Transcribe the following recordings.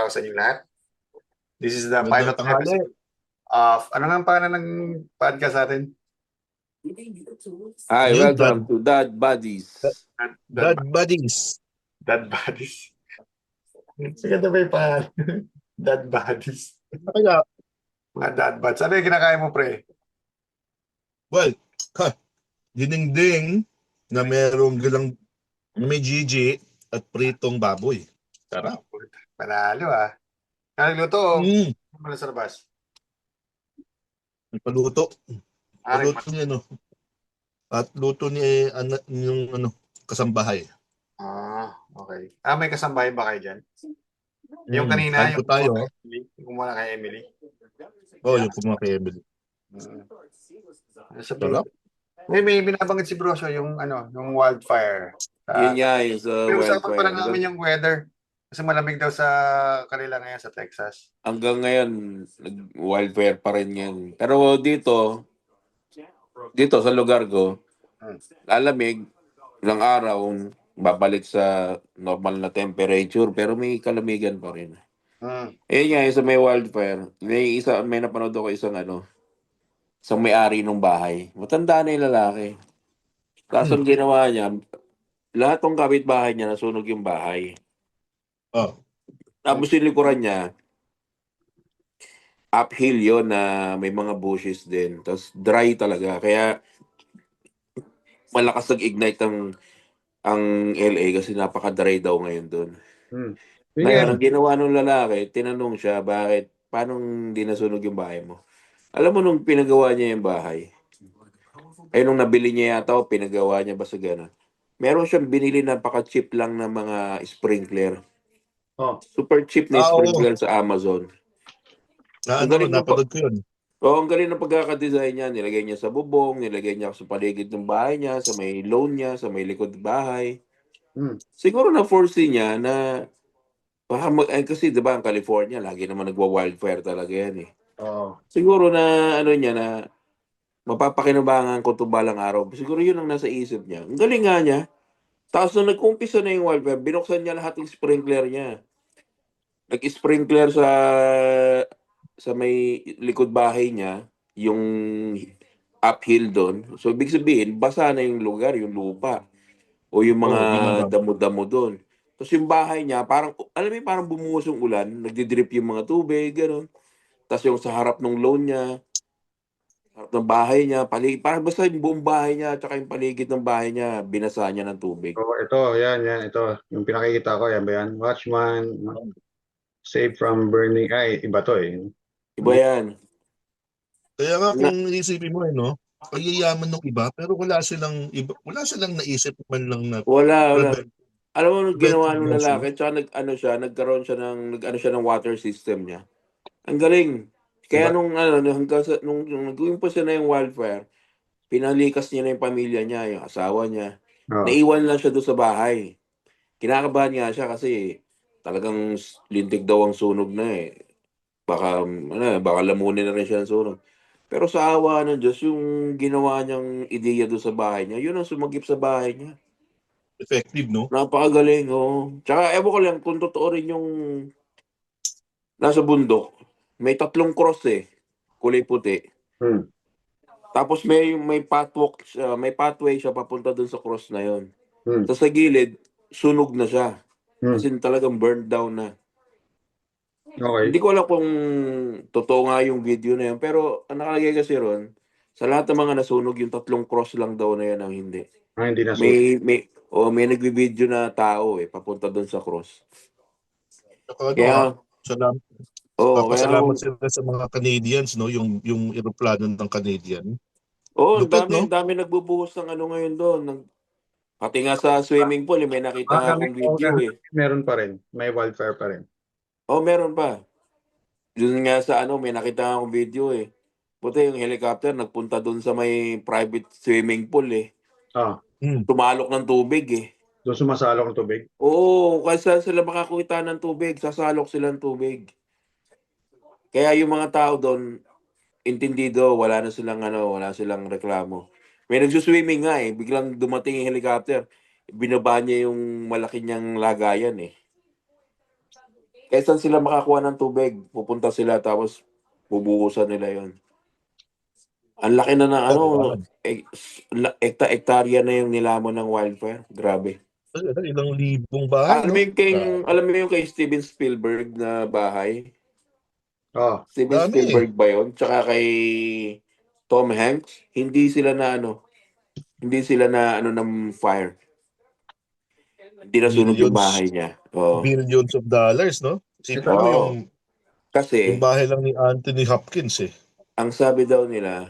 araw sa inyo lahat. This is the Magandang pilot tanghali. episode of, ano nga ang pangalan ng podcast natin? Hi, Ano yun? welcome to Dad Buddies. Dad Buddies. Dad Buddies. Sige na ba yung pangalan? Dad Buddies. Kaya, Mga Dad Buds. Ano yung kinakain mo, pre? well, dinding na merong may GG at pritong baboy. Sarap. Panalo ah. Nagluto o wala sa labas? Paluto. Ah, Paluto niya, no? At luto ni yung kasambahay. Okay. May kasambahay ba kayo dyan? Yung kanina, Kain po tayo. yung kumuha kay Emily. Yung kumuha kay Emily. Sarap. May binabanggit si Brosyo yung yung wildfire. Yun nga, yung sa May usapan pa lang wildfire. namin yung weather. Kasi malamig daw sa kanila ngayon sa Texas. Hanggang ngayon, wildfire pa rin yan. Pero dito sa lugar ko, lalamig, ilang araw, babalik sa normal na temperature, pero may kalamigan pa rin. Ayun nga, isa may wildfire. May napanood ako isang may-ari ng bahay. Matanda na yung lalaki. Kaso ang ginawa niya, lahat ng kapitbahay niya nasunog yung bahay. Tapos yung likuran niya, uphill yun na may mga bushes din. Tapos dry talaga. Kaya malakas nag-ignite ang LA kasi napaka-dry daw ngayon doon. Ngayon, ang ginawa ng lalaki, tinanong siya, paano hindi nasunog yung bahay mo? Alam mo, nung pinagawa niya yung bahay, nung nabili niya yata o pinagawa niya ba sa gano'n, meron siyang binili na napaka-cheap lang na mga sprinkler. Super cheap na sprinkler sa Amazon. Napanood ko yun. Ang galing ng pagkakadesign niya. Nilagay niya sa bubong, nilagay niya sa paligid ng bahay niya, sa may lawn niya, sa may likod bahay. Siguro na-foresee niya na kasi diba ang California, lagi naman nagwa-wildfire talaga yan eh. Siguro na niya na mapapakinabangan ko ito balang araw. Siguro yun ang nasa isip niya. Ang galing nga niya. Tapos nung nag-umpisa na yung wildfire, binuksan niya lahat ng sprinkler niya. Nag-sprinkler sa may likod bahay niya, yung uphill doon. So, ibig sabihin, basa na yung lugar, yung lupa. O yung mga damo-damo doon. Tapos yung bahay niya, alam mo parang bumuhos yung ulan, nagdidrip yung mga tubig, gano'n. Tapos yung sa harap ng lawn niya, harap ng bahay niya, parang basta yung buong bahay niya, tsaka yung paligid ng bahay niya, binasa niya ng tubig. Ito, yan, ito. Yung pinakikita ko, yan ba yan? Watchman, Save from burning. Iba to eh. Iba yan. Kaya nga kung isipin mo ang yayaman ng iba, pero wala silang naisip man lang na Wala. Alam mo, nung ginawa ng prevention. lalaki, tsaka nagkaroon siya ng water system niya. Ang galing. Kaya nung nag-umpisa siya na yung wildfire, pinalikas niya na yung pamilya niya, yung asawa niya. Naiwan lang siya doon sa bahay. Kinakabahan nga siya kasi talagang lintik daw ang sunog na eh. Baka lamunin na rin siya ng sunog. Pero sa awa ng Diyos, yung ginawa niyang ideya doon sa bahay niya, yun ang sumagip sa bahay niya. Effective, no? Napakagaling, Tsaka ewan ko lang kung totoo rin yung nasa bundok. May 3 cross kulay puti. Tapos may pathwalk, may pathway siya papunta doon sa cross na yon. Tapos sa gilid, sunog na siya. Kasi talagang burned down na. Hindi ko alam kung totoo nga yung video na yun. Pero ang nakalagay kasi ron, sa lahat ng mga nasunog, yung 3 cross lang daw na yan ang hindi. Hindi nasunog. May nagbi-video na tao papunta doon sa cross. Kaya, Papasalamat sila sa mga Canadians, no? Yung eroplano ng Canadian. Ang dami nagbubuhos ng ngayon doon. Pati nga sa swimming pool, may nakita akong video Meron pa rin. May wildfire pa rin. Meron pa. Doon nga sa may nakita akong video Buti yung helicopter nagpunta doon sa may private swimming pool Tumalok ng tubig Doon sumasalok ng tubig? Oo, kasi sila makakuha ng tubig, sasalok sila ng tubig. Kaya yung mga tao doon, intindido, wala silang reklamo. May nagsuswimming nga biglang dumating yung helicopter, binaba niya yung malaki niyang lagayan Kaysa sila makakuha ng tubig, pupunta sila tapos bubuhusan nila yon. Ang laki na ng Oo naman. hektarya na yung nilamon ng wildfire. Grabe. Ilang libong bahay, no? Grabe. Alam mo yung kay Steven Spielberg na bahay? Oh, Steven Dami eh. Spielberg ba yun? Tsaka kay Tom Hanks, hindi sila na ng fire. Hindi nasunog yung Billions, bahay niya. Oh. billions of dollars, no? Isipin mo Oo. yung Kasi, bahay lang ni Anthony Hopkins eh. ang sabi daw nila,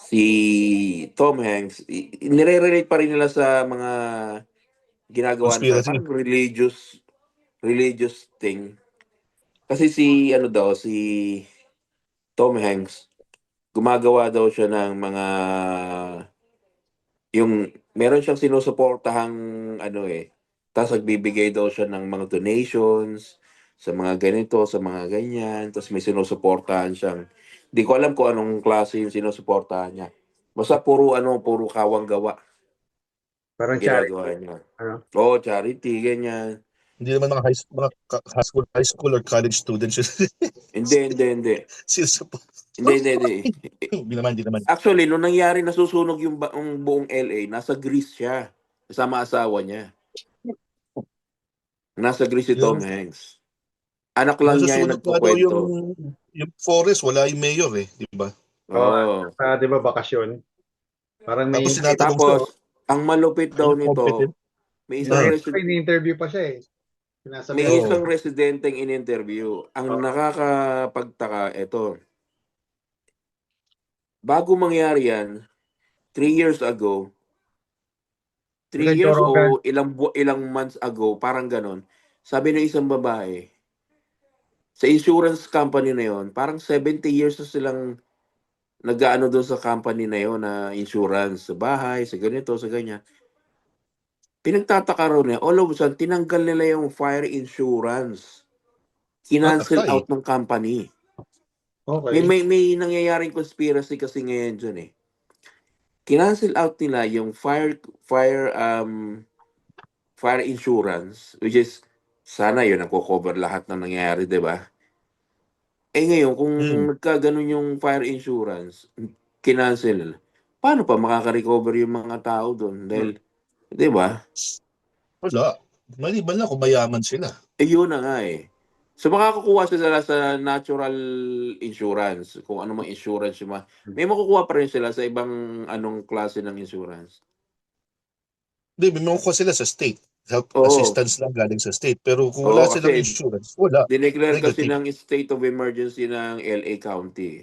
si Tom Hanks, nire-relate pa rin nila sa mga ginagawa ng fire. Conspiracy. Parang religious thing. Kasi si Tom Hanks, gumagawa daw siya ng mga, meron siyang sinusuportahang tapos nagbibigay daw siya ng mga donations sa mga ganito, sa mga ganyan, tapos may sinusuportahan siyang, di ko alam kung anong klase yung sinusuportahan niya. Basta puro kawang gawa parang ginagawa charity. niya. Ano? Oo, charity, ganyan. Hindi naman mga high school or college students yun. Hindi. Sinusupport. Hindi. Hindi naman. Actually, nung nangyari nasusunog yung buong LA, nasa Greece siya. Kasama asawa niya. Nasa Greece si Tom Yung Hanks. Anak lang niya yung nasusunog nga daw nagkukwento. yung forest, wala yung mayor eh, di ba? Oh, Oo. di ba bakasyon? Parang may Tapos tinatanong siya, Tapos, ang malupit are daw you competent? nito, may isang in-interview pa siya eh. may Sinasabihan isang Oo. residenteng in-interview. Ang nakakapagtaka, ito, bago mangyari yan, 3 years ago, 3 Kay years Jorogan. o ilang months ago, parang ganon, sabi ng isang babae, sa insurance company na yon, parang 70 years na silang nag-aano doon sa company na yon na insurance, sa bahay, sa ganito, sa ganyan. Pinagtataka rin niya, all of a sudden, tinanggal nila yung fire insurance. Kinancel Patay. out ng company. Okay. May nangyayaring conspiracy kasi ngayon dyan eh. Kinancel out nila yung fire insurance, which is, sana yun, nako-cover lahat ng nangyayari, di ba? Eh ngayon, kung Hmm. nagkaganon yung fire insurance, kinancel nila, paano pa makaka-recover yung mga tao doon? Dahil, di ba? Wala. Maliban lang kung mayaman sila. Yun na nga eh. So makakakuha sila sa natural insurance, kung ano mang insurance yung may makukuha pa rin sila sa ibang anong klase ng insurance. Hindi, may makukuha sila sa state. Health Oo. assistance lang galing sa state. Pero kung wala Oo, silang kasi insurance, wala. dineclare kasi Negative. ng state of emergency ng LA County.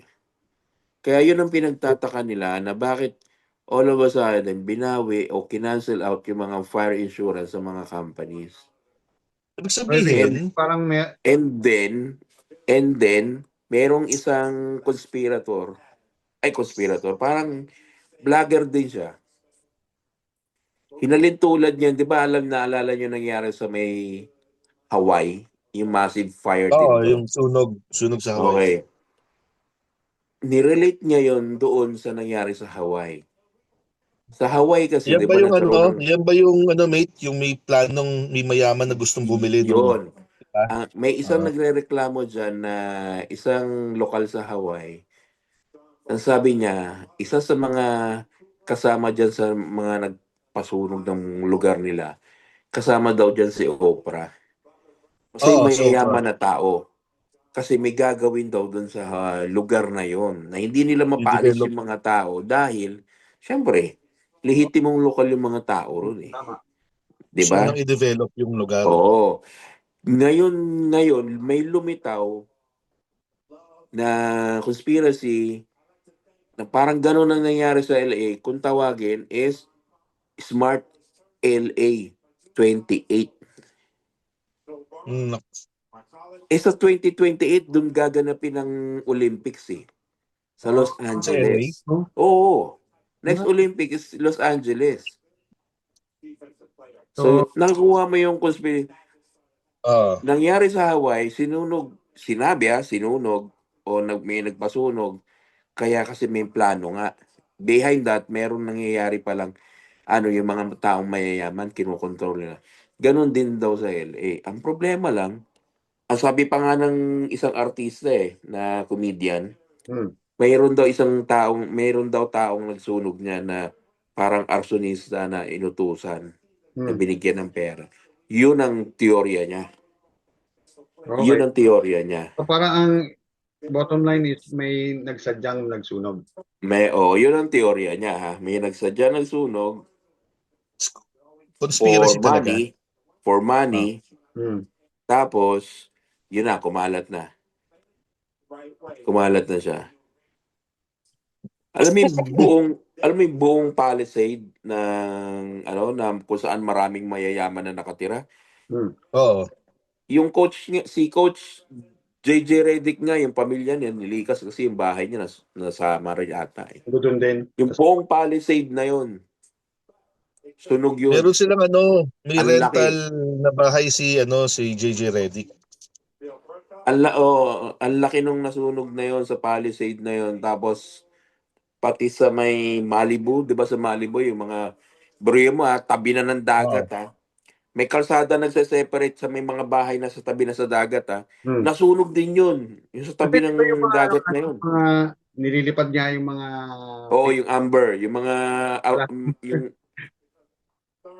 Kaya yun ang pinagtataka nila na bakit all of a sudden binawi o kinancel out yung mga fire insurance sa mga companies. Ibig sabihin, parang may And then, merong isang conspirator, parang vlogger din siya. Hinalintulad niya, di ba naalala niyo nangyari sa may Hawaii, yung massive fire din doon. yung sunog sa Hawaii. Okay. Nirelate niya yon doon sa nangyari sa Hawaii. Sa Hawaii kasi, Yan di ba ba yung nagkaroon ng... yan ba yung mate, yung may planong may mayaman na gustong bumili nung, Yun. diba? May isang nagrereklamo dyan na isang lokal sa Hawaii. Ang sabi niya, isa sa mga kasama dyan sa mga nagpasunog ng lugar nila, kasama daw dyan si Oprah. Kasi Si Oprah. mayayaman na tao. Kasi may gagawin daw dun sa lugar na yon na hindi nila mapaalis I-develop. yung mga tao dahil, syempre, lehitimong lokal yung mga tao ron eh. tama. Di Gusto ba? nang i-develop yung lugar. Oo. Ngayon, may lumitaw na conspiracy na parang gano'n ang nangyari sa LA, kung tawagin is Smart LA 28. Sa 2028, doon gaganapin ng Olympics eh. Sa Los Sa LA? Angeles. Oo. Next Olympic is Los Angeles. So, nakukuha mo yung conspiracy. Nangyari sa Hawaii, sinunog o may nagpasunog, kaya kasi may plano nga. Behind that, meron nangyayari palang yung mga taong mayayaman, kinokontrol nila. Ganon din daw sa LA. Ang problema lang, ang sabi pa nga ng isang artista na comedian, mayroon daw taong nagsunog niya na parang arsonista na inutusan na binigyan ng pera. Yun ang teorya niya. Yun Okay. ang teorya niya. So parang ang bottom line is may nagsadyang nagsunog. Yun ang teorya niya ha. May nagsadya nagsunog Conspiracy talaga. for money, Hmm. tapos yun na, kumalat na. Kumalat na siya. Alam mo yung buong Palisade ng na kung saan maraming mayayaman na nakatira. Oo. Yung si Coach JJ Redick nga, yung pamilya niya nilikas kasi yung bahay niya nasa Mariata Doon din. Yung buong Palisade na yun. Sunog yun. Meron silang may Ang rental laki. na bahay si JJ Redick. Ang laki nung nasunog na yon sa Palisade na yon. Tapos pati sa may Malibu, 'di ba sa Malibu yung mga bro mo tabi na ng dagat May kalsada nagse-separate sa may mga bahay na sa tabi na sa dagat Nasunog din yun. Yung sa tabi ng yung mga, dagat na yun. mga nililipad niya yung mga Oo, yung amber, yung mga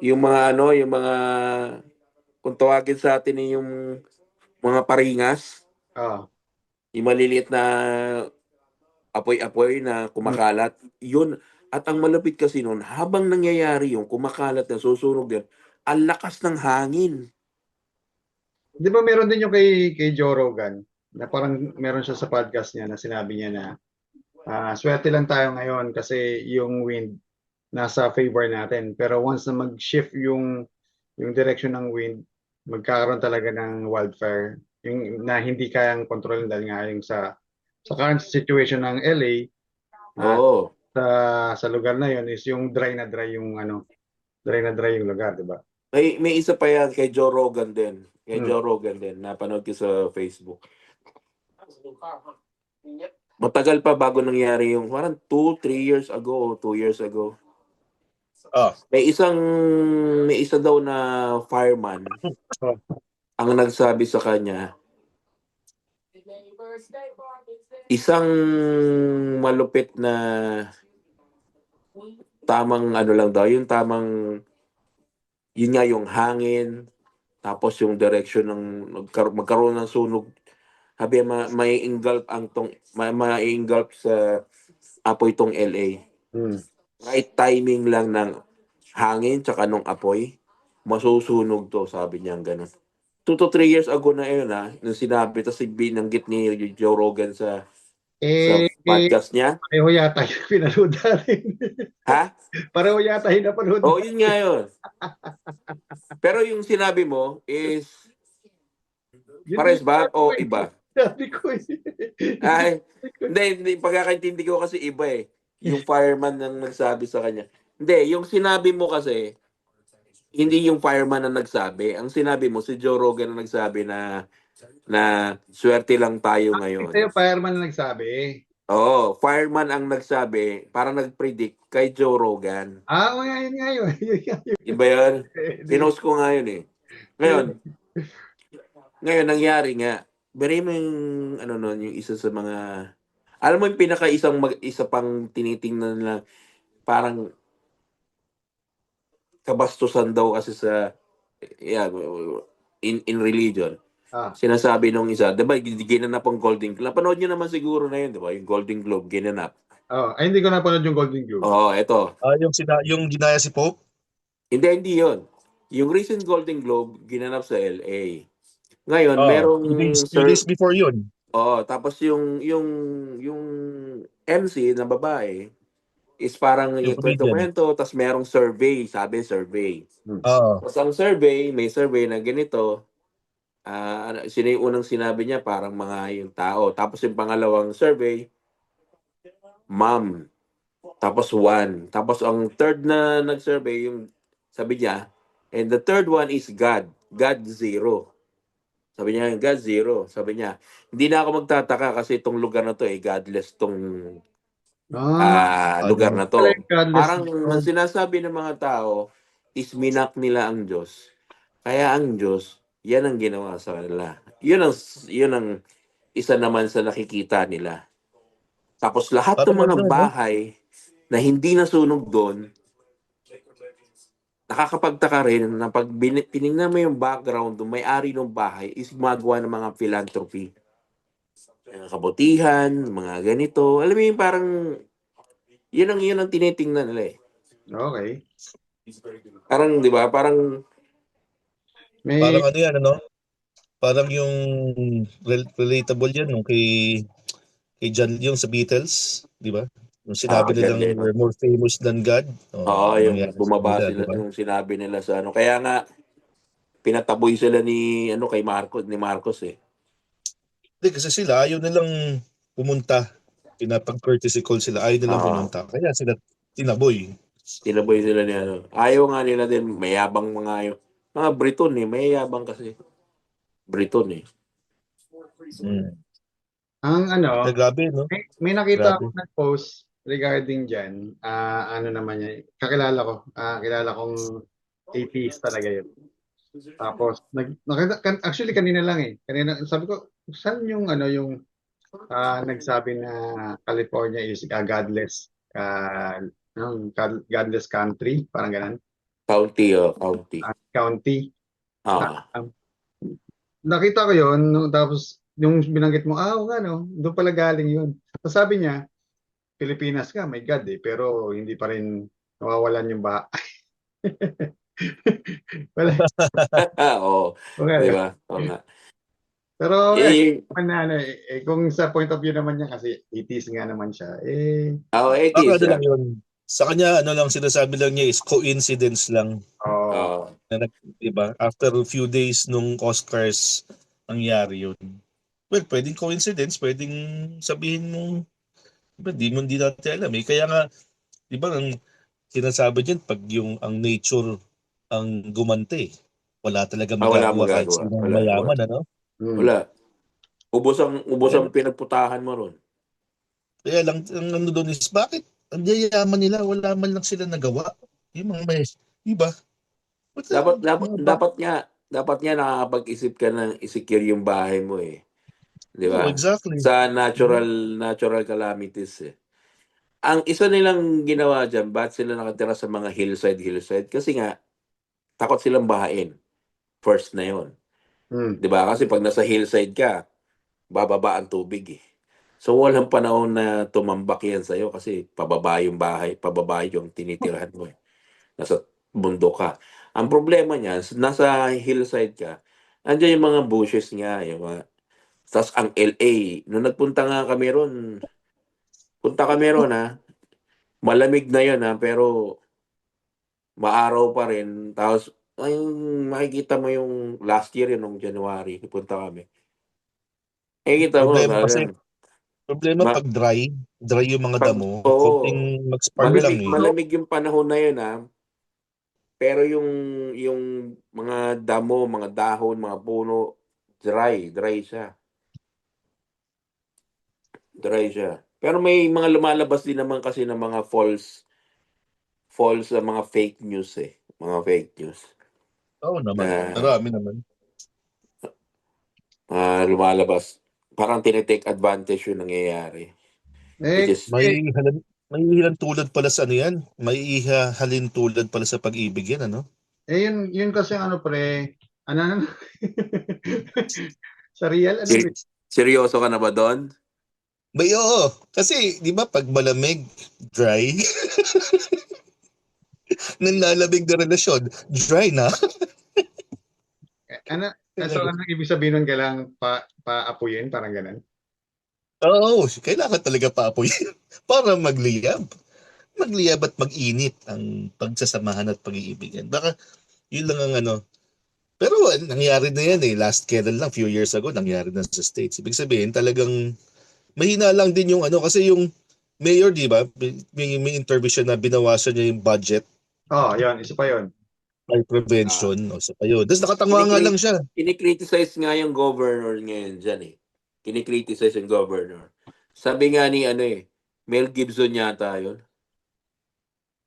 yung mga kung tawagin sa atin yung mga paringas. Yung maliliit na apoy-apoy na kumakalat. Yun. At ang malapit kasi nun, habang nangyayari yung kumakalat na susunog din, ang lakas ng hangin. Di ba meron din yung kay Joe Rogan na parang meron siya sa podcast niya na sinabi niya na swerte lang tayo ngayon kasi yung wind nasa favor natin. Pero once na mag-shift yung direction ng wind, magkakaroon talaga ng wildfire. Yung na hindi kayang kontrolin dahil nga yung sa current situation ng LA, Oo. sa lugar na yon is yung dry na dry yung lugar, di ba? May isa pa yan kay Joe Rogan din. Joe Rogan din. Napanood ko sa Facebook. Matagal pa bago nangyari yung parang 2-3 years ago o 2 years ago. May isa daw na fireman ang nagsabi sa kanya, isang malupit na tamang lang daw, yung tamang yun nga yung hangin, tapos yung direction ng magkaroon ng sunog. Sabi may engulf sa apoy tong LA. Right timing lang ng hangin tsaka nung apoy, masusunog to, sabi niya gano'n. 2 to 3 years ago na yun nung sinabi, tapos binanggit ni Joe Rogan sa podcast niya. Pareho yata yung pinanood natin. Ha? Pareho yata yung napanood. Yun nga yun. Pero yung sinabi mo is pares ba o iba? Sabi ko Hindi, pagkakaintindi ko kasi iba yung fireman nang nagsabi sa kanya. Hindi, yung sinabi mo kasi, hindi yung fireman ang nagsabi. Ang sinabi mo, si Joe Rogan ang nagsabi na swerte lang tayo ngayon. Yung fireman ang nagsabi. Oo, fireman ang nagsabi, parang nag-predict kay Joe Rogan. Yun nga yun. Iba yun? Pinost ko nga yun Ngayon, nangyari nga. Beri mo yung, yung isa sa mga, alam mo yung isa pang tinitingnan na parang kabastusan daw kasi sa, in religion. Sinasabi nung isa, diba, ginanap ang Golden Globe. Napanood nyo naman siguro na yun, diba? Yung Golden Globe, ginanap. Hindi ko napanood yung Golden Globe. Ito. Yung ginaya si Pope? Hindi yun. Yung recent Golden Globe, ginanap sa LA. Ngayon, merong... 2 days before yun. Tapos yung MC na babae is parang yung kwento-kwento, tapos merong survey, survey. Tapos ang survey, may survey na ganito, sino yung unang sinabi niya, parang mga yung tao. Tapos yung pangalawang survey, ma'am. Tapos 1. Tapos ang third na nag-survey, yung sabi niya, and the third one is God. God 0. Sabi niya, God 0. Sabi niya, hindi na ako magtataka kasi itong lugar na to godless tong lugar na to. Parang ang sinasabi ng mga tao is minak nila ang Diyos. Kaya ang Diyos, yan ang ginawa sa kanila. Yun ang isa naman sa nakikita nila. Tapos lahat ng Parang mga ano, no? bahay na hindi nasunog doon, nakakapagtaka rin na pag tinignan mo yung background ng may-ari ng bahay is gumagawa ng mga philanthropy. Mga kabutihan, mga ganito. Alam mo yung parang, yun ang tinitingnan nila eh. Okay. Parang, di ba? Parang, May, Parang ano yan, ano? Parang yung relatable yan no? Kay John, yung sa Beatles, di ba? Yung sinabi John nilang Lennon. we're more famous than God. Oo, Oh, yung nangyari sa bumaba kanila, di sila, ba? yung sinabi nila sa ano. Kaya nga, pinataboy sila kay Marcos, ni Marcos eh. Hindi, kasi sila ayaw nilang pumunta. Pinapag-courtesy call sila, ayaw nilang Oo. pumunta. Kaya sila tinaboy. Tinaboy sila ni ano. Ayaw nga nila din, mayabang mga Briton eh, mayabang kasi. Briton eh. Mm. ang ano, Kaya grabe, no? may nakita Grabe. ako nag-post regarding dyan. Ano naman niya, kakilala ko. Kilala kong atheist talaga yun. Tapos, actually kanina lang eh. Kanina, sabi ko, saan yung ano, yung nagsabi na California is a godless, godless country, parang ganun, County, oh, county. county. Ah, Um, Nakita ko yun, tapos yung binanggit mo, oo nga no, doon pala galing yun. So sabi niya, Pilipinas ka, may God eh, pero hindi pa rin nawawalan yung ba. Wala, oo. Di okay. ba? Oo nga. Pero Eh, kung sa point of view naman niya, kasi atheist nga naman siya, it Baka is, ano lang yun. Sa kanya, ano lang sinasabi lang niya is coincidence lang. oh, oh, Na diba? After a few days nung Oscars, nangyari yun. Well, pwedeng coincidence, pwedeng sabihin mo, diba, di natin alam eh. Kaya nga, di ba, ang sinasabi dyan, pag ang nature ang gumante, wala talaga wala magagawa kahit magagawa. sinong Wala, wala. mayaman, ano? hmm. Wala. Ubos Kaya, ang pinagputahan mo ron. kaya lang, ang ano doon is, bakit ang yayaman nila, wala man lang sila nagawa? Yung mga may, di ba? Ba't Dapat, dapat, mga ba? dapat nga nakakapag-isip ka ng i-secure yung bahay mo eh. Di Oo, ba? exactly. Sa Diba? natural calamities eh. Ang isa nilang ginawa dyan, ba't sila nakatira sa mga hillside? Kasi nga, takot silang bahain. First na yon. Hmm. 'Di ba? Kasi pag nasa hillside ka, bababa ang tubig eh. So walang panahon na tumambak yan sa'yo kasi pababa yung bahay, pababa yung tinitirahan mo eh. Nasa bundok ka. Ang problema niyan, nasa hillside ka, andiyan yung mga bushes nga, yung mga. Tapos ang LA, nung nagpunta nga kami ron, punta kami ron ha, malamig na yun ha, pero maaraw pa rin. Tapos, ay, makikita mo yung last year yun, nung January, punta kami. Makikita mo Problema kasi, talagang, problema ma- pag dry yung mga damo, konting oo, mag-spark lang eh. malamig yung panahon na yun ha, pero yung mga damo, mga dahon, mga puno, dry siya. Dry siya. Pero may mga lumalabas din naman kasi ng mga false, mga fake news eh. Mga fake news. Oo naman, Na marami naman. lumalabas. Parang tinitake advantage yung nangyayari. Which Eh, is, May ihalin tulad pala sa ano yan. May ihalin tulad pala sa pag-ibig yan, ano? yun kasi ano pre, ano, sa real, ano ba? seryoso ka na ba doon? May oo. Kasi, di ba, pag malamig, dry, nang lalamig na relasyon, dry na. Ano, so ano ibig sabihin nun, kailangan paapuyin, parang ganun? Oo, kailangan talaga paapoy para magliyab. Magliyab at mag-init ang pagsasamahan at pag-iibigan. Baka yun lang ang ano. Pero nangyari na yan eh. Last kailan lang, few years ago, nangyari na sa States. Ibig sabihin, talagang mahina lang din yung ano. Kasi yung mayor, di ba, may intervention na binawasan niya yung budget Oh, yun, isa pa yun. by Ah, prevention. O sa kayo. Tapos nakatanga nga lang kinikri- siya. kinikriticize nga yung governor ngayon dyan eh. Kinikriticize yung governor. Sabi nga ni Mel Gibson yata yun.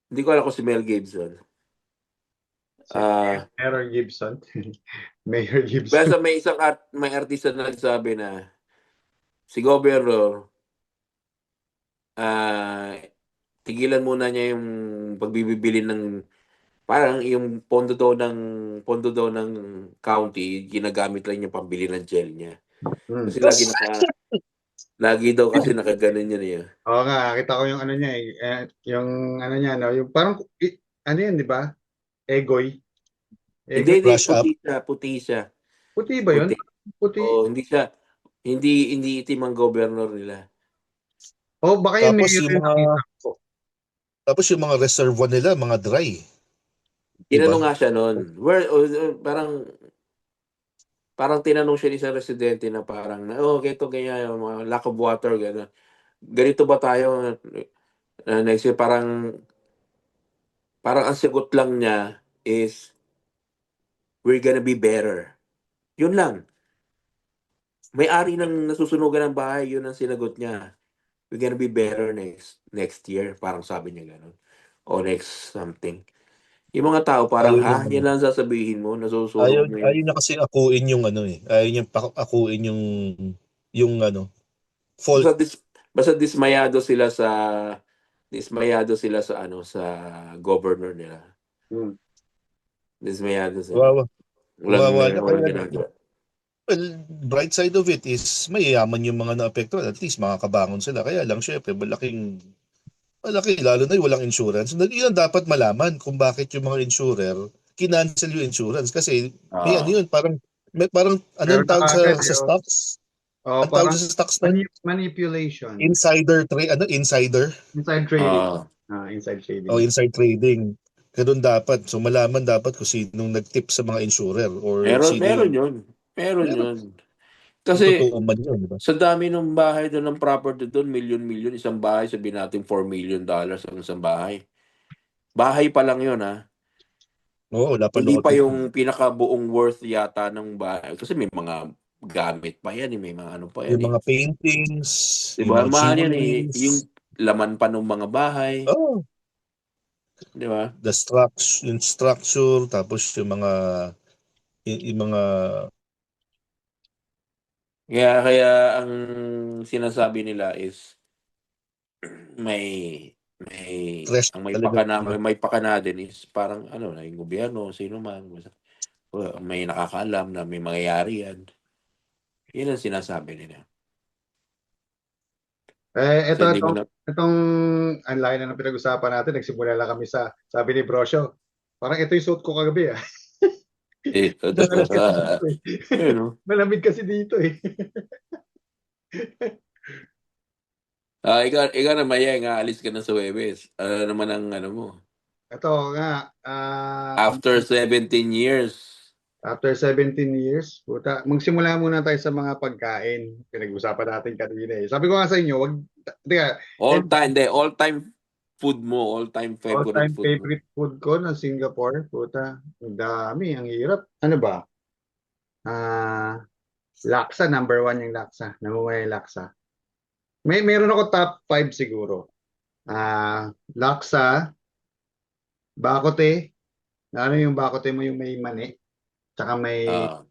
Hindi ko alam kung si Mel Gibson. Si Ah, Mayor Gibson. Mayor Gibson. basta may artista na nagsabi na si Gobernador, ah, tigilan muna niya yung pagbibili ng parang yung pondo daw ng county ginagamit lang yung pambili ng gel niya. Hmm. Kasi lagi daw kasi nakaganon yun eh. Oo nga, kita ko yung ano niya eh. Yung ano niya, no? Yung parang, ano yan, di ba? Egoy. Hindi, Egoy. hindi brush up. puti siya. Puti ba yun? Puti. Puti. Oo, hindi itim ang governor nila. Oh, baka yung Tapos mayor yung yung mga nakita ko. tapos yung mga reservoir nila, mga dry, 'di ba? Tinanong nga siya noon. Parang tinanong siya ni isang residente na parang, oh, ganito, ganyan, yung mga lack of water, gano'n. Ganito ba tayo? Next year, parang ang sagot lang niya is, we're gonna be better. Yun lang. May-ari ng nasusunugan ng bahay, yun ang sinagot niya. We're gonna be better next year. Parang sabi niya gano'n. O next something. Yung mga tao parang, Ayaw niya ha? Yan lang sasabihin mo, ayaw nasusunog mo ayaw yung... niya kasi akuin yung ano eh. Ayaw niya akuin yung ano, fault. Basta, basta dismayado sila sa governor nila. Hmm. Dismayado sila. Kawawa, kawawa na Walang kaya ginagawa. well, bright side of it is mayayaman yung mga naapektuhan. At least makakabangon sila. Kaya lang syempre malaki lalo na yung walang insurance. Yun ang dapat malaman kung bakit yung mga insurer kinancel yung insurance kasi may ano Ah. yun parang ano yung Meron na tawag kagad sa eh. Oh. stocks. Oh, Ang tawag parang sa stocks na manipulation. insider Inside trading. Ah. Inside o trading. inside trading. Ganun dapat. So malaman dapat kung sinong nag-tip sa mga insurer or Meron, sino meron yung yun. Meron meron yun. kung Kasi totoo man yun, di ba? sa dami ng bahay doon, ng property doon, milyon-milyon, isang bahay, sabihin natin $4 million ang isang bahay. Bahay pa lang yun, ha? Oo, wala pa Hindi loob pa yun. yung pinakabuong worth yata ng bahay. Kasi may mga gamit pa yan, may mga ano pa yan Yung eh. mga paintings, yung Diba? mga Mahal yan eh. Yung jewelries, laman pa ng mga bahay. oh, Di ba? yung structure, tapos yung mga Kaya ang sinasabi nila is may trash may talaga, pakana di ba? may pakana din is parang ano na yung gobyerno, sino man, basta, may nakakaalam na may mangyayari yan. Yun ang sinasabi nila. Ito, Kasi hindi mo na itong ang laki na ng pinag-usapan natin. Nagsimula lang kami sa, sabi ni Brosio, parang ito yung suot ko kagabi ah. eh, Nakalis kasi dito eh. yun, no? Malamig kasi dito eh. Ikaw na Mayeng, aalis ka na sa Webes. Ano naman ang ano mo? Ito nga, After 17 years. after 17 years, puta, magsimula muna tayo sa mga pagkain. Pinag-usapan natin kanina eh. Sabi ko nga sa inyo, wag, teka, All-time food mo, all-time favorite all-time food mo. favorite food ko ng Singapore, puta, ang dami, ang hirap. Ano ba? Ah, laksa, number one yung laksa. Namumay yung laksa. Meron ako top 5 siguro. Laksa, bakote, ano yung bakote mo yung may mani, tsaka may, Ah.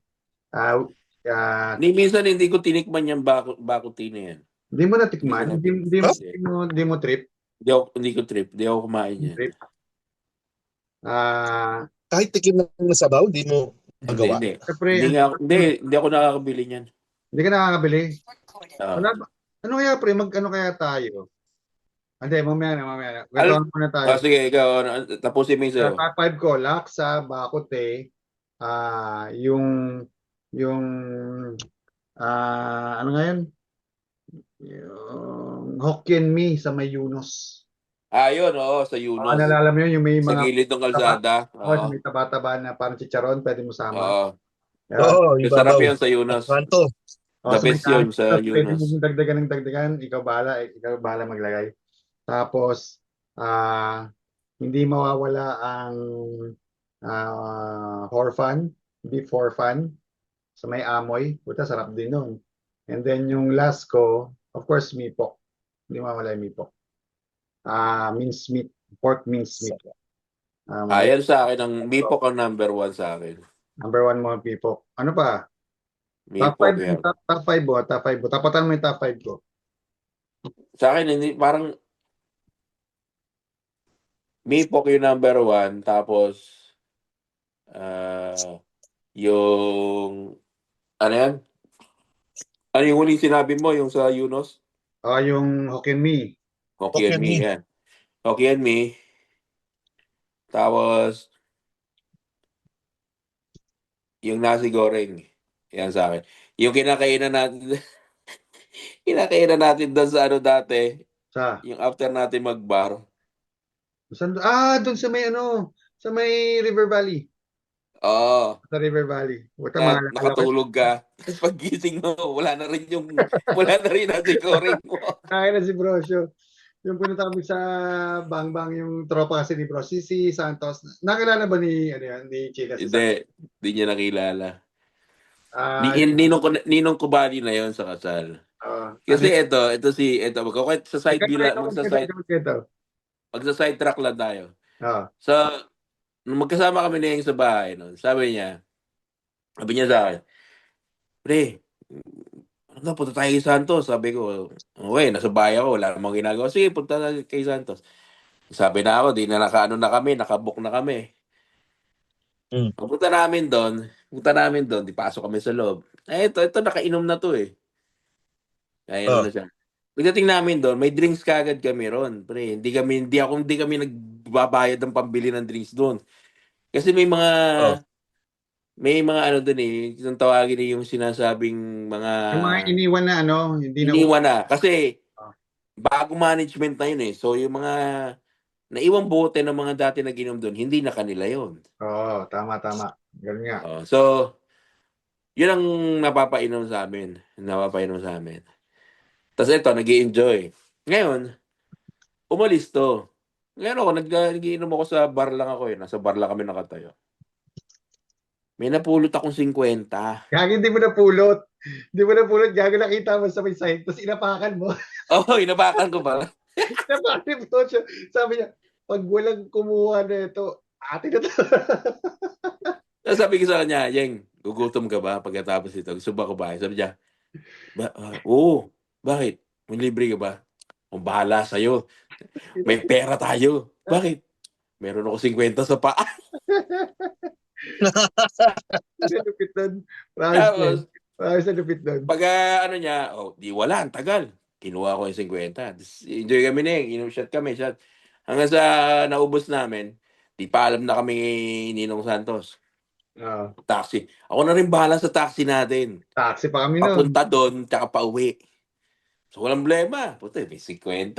ah, ah, Minsan hindi ko tinikman yung bakuti na yan. hindi mo Hindi ko natikman, natikman. Ah, hindi mo trip, Hindi ko trip. Hindi ako kumain yan. trip. Ah, kahit tikim ng sabaw, di mo Hindi, magawa. hindi. Siyempre, Hindi nga, hindi ako nakakabili niyan. hindi ka nakakabili. Ah. Wala ba? Ano kaya pre, ano kaya tayo? Hindi, mamaya na. Al Kwentuhan muna tayo. Sige, ikaw, tapusin mo yung sa'yo. Top 5 ko, laksa, bakote, yung, yung, ano nga yun? Yung Hokkien Mee sa may Yunus. Yun, oo, sa Yunus. Naalala mo yun, yung may Sa mga gilid ng taba, kalsada. Oo. may taba-taba na parang chicharon, pwede mo sama. Oo. Yan. Oo, yung Masarap babaw. yun sa Yunus. Kanto. The Sa may best yun sa tapos pwede mo Yunus. dagdagan ng dagdagan, ikaw bahala maglagay. Tapos, hindi mawawala ang horfan, beef horfan, sa may amoy. Puta, sarap din nun. And then yung last ko, of course, mipok. Hindi mawawala yung mipok. Minced meat, pork minced meat. Magaling. Ayan sa akin, ang Mipok ang number 1 sa akin. Number one mo, Pipok. Ano pa? Top Mipok 5 yan. top 5 mo, top 5 mo. Tapatan mo yung top 5 ko. Sa akin, hindi, parang Mipok yung number 1, tapos yung, ano yan? Ano yung huling sinabi mo, yung sa Yunus? Yung Hokkien Mee. Hokkien Hokkien Mee Mee. yan. Hokkien Mee. Tapos, yung nasi goreng. Yan sa akin. Yung kinakainan natin, kinakainan natin doon sa ano dati, Sa? yung after natin mag-bar. Doon sa may ano, sa may River Valley. Oo. Sa River Valley. Buta Na maalala ko. nakatulog ka. Tapos paggising mo, wala na rin nasi goreng mo. Kaya na si Brosyo. Yung punta kami sa Bangbang, yung tropa kasi ni Bro, si Santos. Nakilala ba ni, ano yan, ni Chika si Santos? Hindi niya nakilala. Ah, Ninong Kubali na yon sa kasal. ano Kasi yun? ito, sa side view lang, Ito. magsa-side track lang tayo. Ah, So, nung magkasama kami na yung sa bahay noon, sabi niya sa akin, pre, ano na, punta tayo kay Santos. Sabi ko, okay, nasa bahay ako, wala namang ginagawa. Sige, punta tayo kay Santos. Sabi na ako, di na nakabook na kami. Mm. Punta namin doon, di pasok kami sa loob. Ito, nakainom na to eh. Nakainom Oh. na siya. Pagdating namin doon, may drinks kagad kami ron. Pre, hindi kami nagbabayad ng pambili ng drinks doon. Kasi Oh. may mga ano doon eh, yung tawagin eh, yung sinasabing mga yung mga iniwan na ano, hindi na iniwan na. Kasi Ah, bago management na yun eh. So yung mga naiwang bote ng mga dati na ginom doon, hindi na kanila yun. tama. Ganun nga. So, yun ang napapainom sa amin. Tapos ito, nag-i-enjoy. Ngayon, umalis to. Ngayon ako, nag-iinom ako sa bar lang ako eh. Nasa bar lang kami nakatayo. May napulot akong 50. Gagi, hindi mo napulot. Hindi mo napulot. Gago, nakita mo sa may site. Tapos inapakan mo. Oh, inabakan ko ba? Inapakan ni Brosyo. Sabi niya, pag walang kumuha na ito, ate na to. Tapos sabi ko sa kanya, Yeng, gugutom ka ba pagkatapos ito? Gusto ba kumain? Sabi niya, oo. Bakit? May libre ka ba? Kung bahala sa'yo. May pera tayo. Bakit? Meron ako 50 sa paa. Lupit doon. Tapos, Promise na lupit doon. pag ano niya, di wala, ang tagal. Kinuha ko yung 50. Tapos, enjoy kami na inom shot kami, shot. Hanggang sa naubos namin, di pa alam na kami Ninong Santos. Taxi. Ako na rin bahala sa taxi natin. Taxi pa kami noon. Papunta doon, tsaka pauwi. So, walang problema. Puta, may 50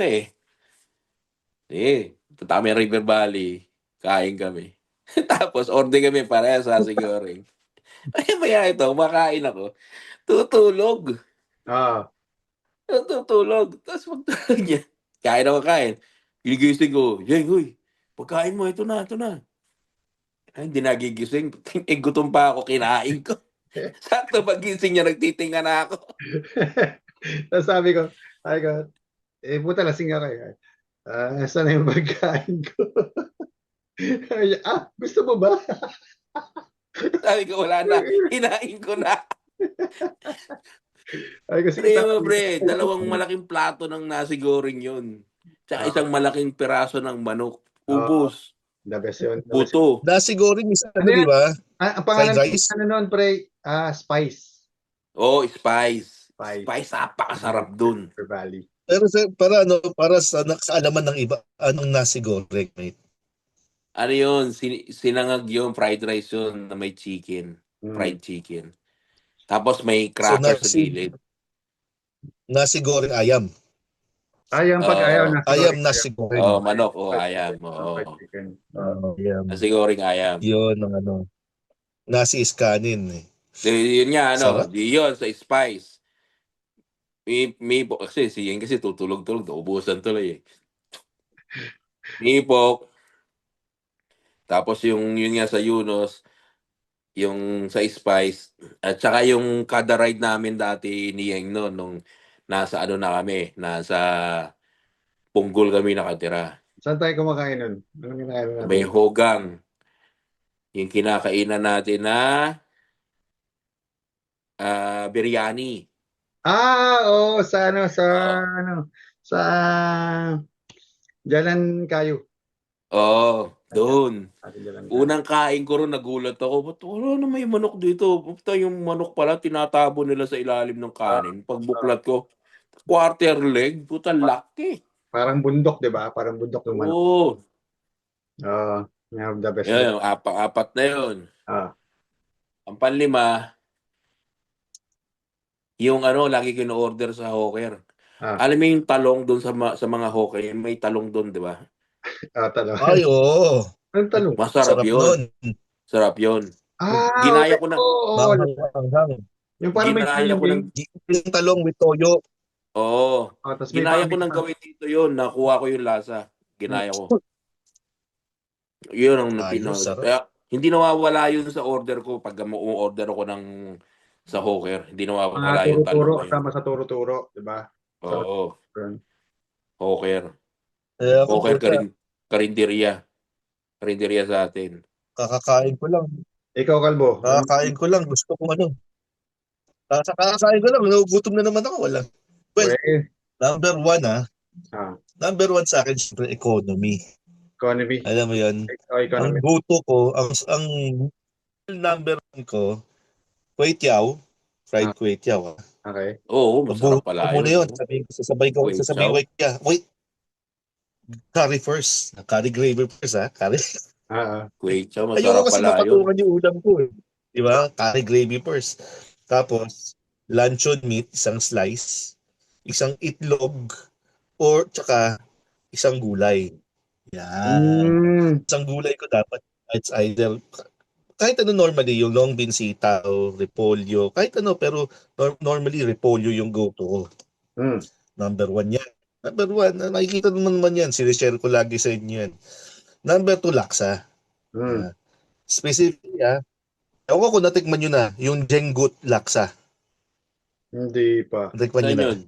eh. Punta kami River Valley. Kain kami. Tapos, order kami para sa siguring. Maya ito, makain ako. Tutulog. Tutulog. Tapos magtulog niya. Kain ako kain. Gigising ko. Jeng, huy. Pagkain mo, ito na. Ay, hindi nagigising. Gutom pa ako, kinain ko. Sakto pagising niya, nagtitinga na ako. Tapos sabi ko, puta lasing ako eh. Saan na yung pagkain ko? Gusto mo ba? Sabi ko, wala na. Hinain ko na. Sige, Pre, dalawang malaking plato ng nasi goreng yun. Tsaka isang malaking piraso ng manok. Ubus. The best yun. Buto. Nasi goreng is Ano di yan? ba? Ang Fried pangalan rice? noon, pre, Spice. Oh, Spice. Spice. Spice, napakasarap dun. River Valley. Pero para sa kaalaman ng iba, anong nasi goreng, mate? Ano yun? Sinangag yun. Fried rice yun na may chicken. Fried chicken. Tapos may cracker sa gilid. Nasi goreng ayam. Ayam pag ayaw na. Ayam nasi goreng. Manok. Ayam. Ayam. Nasi goreng ayam. Yun ang ano. Nasi is kanin eh. Yun nga, Sarap. yun sa Spice. Mipok kasi, kasi tutulog-tulog, naubusan tuloy eh. Mipok. Tapos yun nga sa Yunus, yung sa Spice, at saka yung kada ride namin dati ni Yeng noon, nung nasa Punggol kami nakatira. Saan tayo kumakain nun? Anong kinakain natin? May hogang. Yung kinakainan natin na biryani. Oo, sa ano, Oo. ano, sa Jalan Kayo. Doon. Sa Jalan Kayo. Unang kain ko ron, nagulat ako. Ba't wala na may manok dito? Puta, yung manok pala, tinatabo nila sa ilalim ng Ah, kanin. ah, Pagbuklat ko, quarter leg. Puta, laki. parang bundok, 'di ba? Parang bundok ng manok. Oo. We have the best Yan, bundok. yung apat na yun. Ah, Ang panlima, yung ano, lagi kino-order sa hawker. ah, Alam mo yung talong doon sa mga hawker, may talong doon, di ba? talo. Ay, oo. Anong talong? Masarap Sarap yun. nun. Sarap yun. Okay. Ginaya ko na, Oo. Manghang. Yung parang may ginaya ko ng, training. Yung talong with toyo. oo. Tapos may Ginaya ko pamix ng pa. gawin dito yun. Nakuha ko yung lasa. Hmm. Ginaya ko. Yun ang Ayos, sarap. kaya hindi nawawala yun sa order ko pag mu-order ako ng sa hawker. Hindi Mga nawawala yung talong turo-turo, na yun. kasama sa turo-turo, 'di ba? Sarap Oo, yun. hawker. Kaya ako Hawker puta, karinderya. Karinderya sa atin. kakakain ko lang. Ikaw, Kalbo. Kakakain ko lang. Gusto ko ano. Kakakain ko lang. Nagugutom na naman ako. Wala. Well, Well, number one ah, Number one sa akin, syempre, economy. economy. Alam mo yan? Ang Economy. go-to ko, ang number one ko, kway-tiao. Fried Ah, kway-tiao. okay. Oo, masarap Paborito ko pala muna yun. yun. Sasabihin ko, Chow. wait, curry first. Curry gravy first, ha? Curry. Chow, Ayoko masarap kasi pala yun. mapatukan yung ulam ko, eh. Di ba? Curry gravy first. Tapos, luncheon meat, isang slice, isang itlog, or tsaka isang gulay. Yan. Mm, Isang gulay ko dapat, it's either, kahit ano normally, yung long bean sitaw, repolyo, kahit ano, pero normally repolyo yung go-to ko. mm, Number one yan. Number one, nakikita naman yan, sinishare ko lagi sa inyo yan. Number two, laksa. mm. Specifically, ewan ko kung natikman nyo na, yung Jenggut laksa. Hindi pa. Natikman nyo Saan na. yun?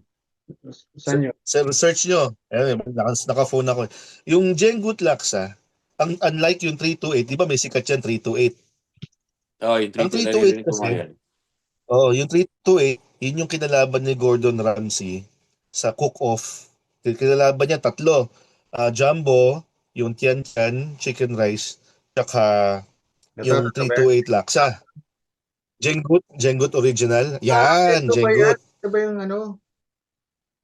Saan yun? Sa research nyo, naka-phone ako. Yung Jenggut laksa, unlike yung 328, di ba may sikat yan, 328. Yung Ang 3 328 naririnig ko nga kasi, yan. yung 328, yun yung kinalaban ni Gordon Ramsay sa cook-off. Kinalaban niya tatlo. Jumbo, yung Tian Tian, chicken rice, tsaka yung Natatato ba yan? 328 laksa. Jenggut original. Yan, Ito ba yan? Jenggut. Ito ba yung ano?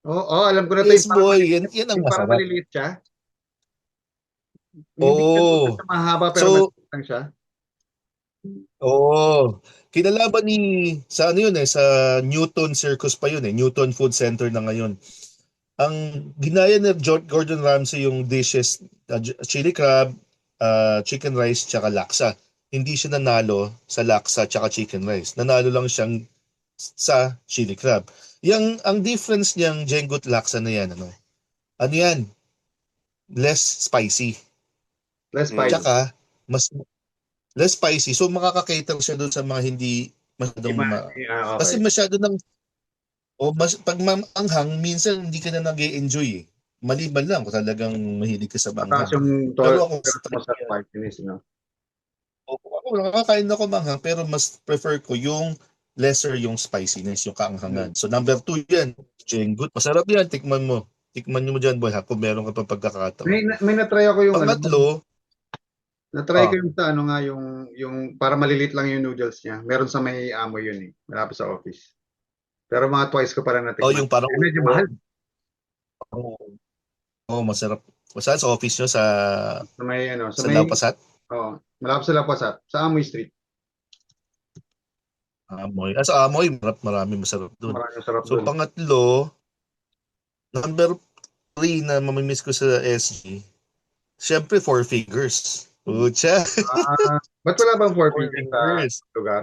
Alam ko na ito. Yes, boy. Yan ang Yung parang masarap. maliliit siya. Hindi ka Oo. sa mahaba pero So, maliliit lang siya. oo. Kinalaban sa ano yun sa Newton Circus pa yun Newton Food Center na ngayon. Ang ginaya ni Gordon Ramsay yung dishes, chili crab, chicken rice, tsaka laksa. Hindi siya nanalo sa laksa tsaka chicken rice. Nanalo lang siyang sa chili crab. Ang difference niyang Jenggut laksa na yan, ano yan? Less spicy. Less spicy. Tsaka, mas less spicy. So, makaka-cater siya doon sa mga hindi masyadong kasi Okay. masyado ng pag maanghang, minsan hindi ka na nag-e-enjoy, eh. Maliban lang kung talagang mahilig ka sa Mataas manghang. yung Pero ako sa tolerance mo type sa yan, spiciness, no? ako nakakain ako manghang, pero mas prefer ko yung lesser yung spiciness, yung kaanghangan. So number 2 yan, Jenggut. Masarap yan, tikman mo. Tikman mo dyan, boy, ha, kung meron ka pa pagkakataon. May na-try ako yung ano, Pangatlo, na-try ko yung sa ano nga, yung para malilit lang yung noodles niya. Meron sa may amo yun eh, malapit sa office. Pero mga twice ko para natikman. yung parang Medyo mahal. masarap. Saan sa office nyo? Sa may ano, sa Sa may Laupasat? malapit sa Lapasat, sa Amoy Street. Amoy. Sa Amoy, marami masarap doon. Maraming sarap So doon. pangatlo, number 3 na mamimiss ko sa SG, syempre Four Fingers. Pucha, Ba't wala bang four Four fingers sa Fingers. lugar?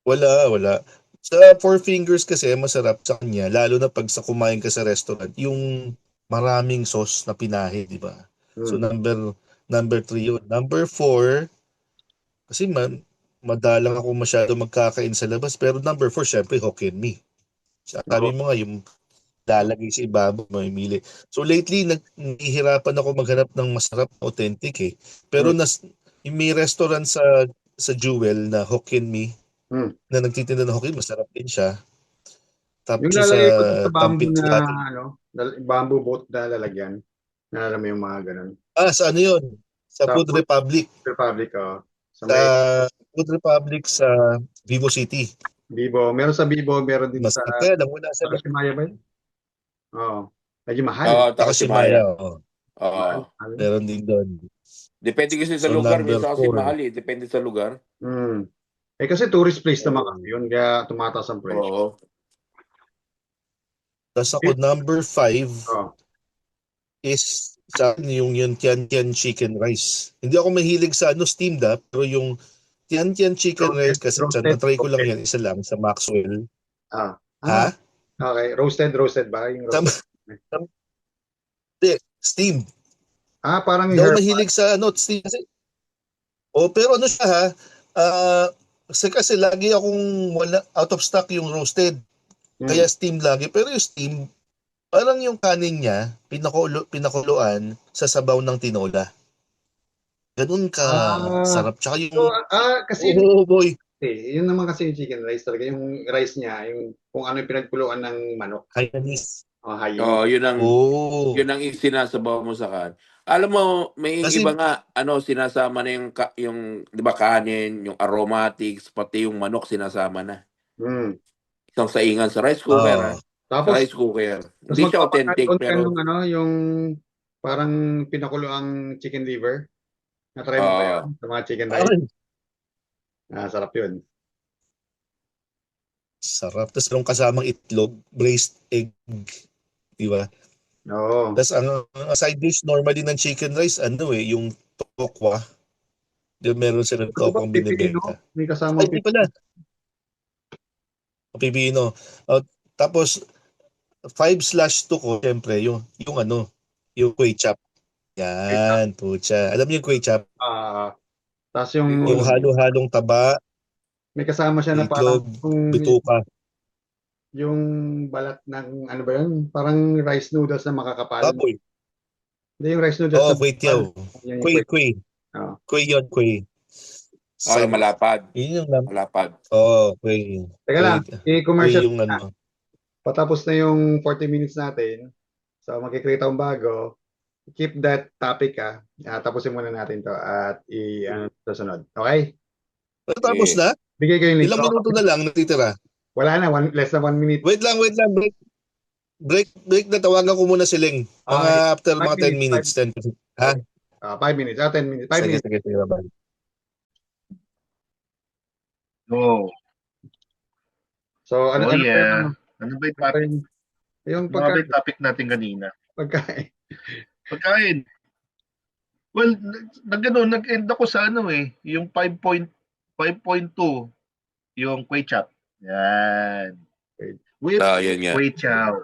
Wala. Sa Four Fingers kasi masarap sa kanya, lalo na pag sa kumain ka sa restaurant, yung maraming sauce na pinahi, di ba? So Hmm. number 3 yun. Number 4, kasi madalang ako masyado magkakain sa labas, pero number 4 syempre Hokkien Mee. Sabi mo nga yung lalagay sa ibabaw, mamimili. So lately, nahihirapan ako maghanap ng masarap na authentic eh. Pero Mm. may restaurant sa Jewel na Hokkien Me, Mm. na nagtitinda ng Hokkien, masarap din siya. Yung Tapos yung sa lalagay ko sa bamboo Tampin na, Flat. bamboo boat na lalagyan. Naalala mo yung mga ganun. Sa ano yun? Sa Sa Food Food Republic. Republic, sa Sa may Food Republic sa Vivo City. Bibo. Meron sa Bibo, meron din sa Masarap kaya lang wala sa Takashimaya ba yun? Oo. Medyo mahal. Oo, Takashimaya. Takashimaya. Oh. Mahal. Oo. Mahal. Meron din doon. Depende kasi sa So lugar. number Minsan kasi 4. mahal eh. Depende sa lugar. Mm. Kasi tourist place naman kasi Oh. yun, kaya tumataas ang presyo. Oo. Tapos ako number 5 Oh. is sa akin yung Tian Tian chicken rice. Hindi ako mahilig sa steamed pero yung Tian Tian chicken Roasted, rice kasi roasted, na-try ko lang roasted. yan isa lang sa Maxwell. Ah. Ha? Okay. Roasted ba? Yung Sa, roasted. Hindi, steamed. Parang Hindi ako herb. mahilig sa steamed kasi. Pero siya ha, kasi lagi akong out of stock yung roasted. Kaya steam lagi. Pero yung steam, parang yung kanin niya, pinakuluan sa sabaw ng tinola. Ganun ka sarap. Tsaka So, yung, kasi boy, yun naman kasi yung chicken rice talaga. Yung rice niya, yung kung ano yung pinagkuluan ng manok. Hainanese. Hayin. Yun ang Oh. yun ang sinasabaw mo sa kan. Alam mo, may Kasi, iba nga sinasama na yung 'di ba kanin, yung aromatics, pati yung manok sinasama na. Mm. Isang saingan sa rice cooker, ha? Sa Tapos rice cooker. Tapos Hindi siya authentic magpapakaon ka pero nung yung parang pinakulo ang chicken liver. Na-try mo ba ah yun? Sa mga chicken rice? Sarap yun. sarap. Tapos yung kasamang itlog, braised egg. Di ba? Oo. Tapos ang side dish normally ng chicken rice, yung tokwa. Yung meron silang Ito ba tokwang pipino? binibenta. May Ay, kasamang di pala. pipino. Pipino. Tapos, 5/2 ko, siyempre, yung kway chap. Yan, pucha. Alam niyo yung kway chap? Tapos yung Yung siguro halo-halong taba, may kasama siya na parang itlog, bituka. yung balat ng ano ba yun? Parang rice noodles na makakapal. Baboy. Hindi yung rice noodles Oo, na kway makakapal. tiyaw. Yan yung Kway, kway. kway. Oo. Kway yun, kway. yung malapad. Yun yung Malapad. kway. Teka lang, Kway i-commercial yung na. Patapos na yung 40 minutes natin. So makikita akong bago. Keep that topic tapusin muna natin to at susunod. Okay? Tapos na? Bigay ko yung link. Ilang minuto na lang natitira? Wala na, less than 1 minute. Wait lang. Break na. Tawagan ko muna si Ling. Mga after mga 10 minutes. 10 minutes. Ha? 5 minutes. 10 minutes. 5 minutes. Sige. Bye. Oh. So, ano Ano ba yung topic? Yung Ano ba yung topic natin kanina? pagkain. Pagkain. Well, nag-end ako sa yung 5.2, yung kway chap. Yan. With Yun nga. kway chow.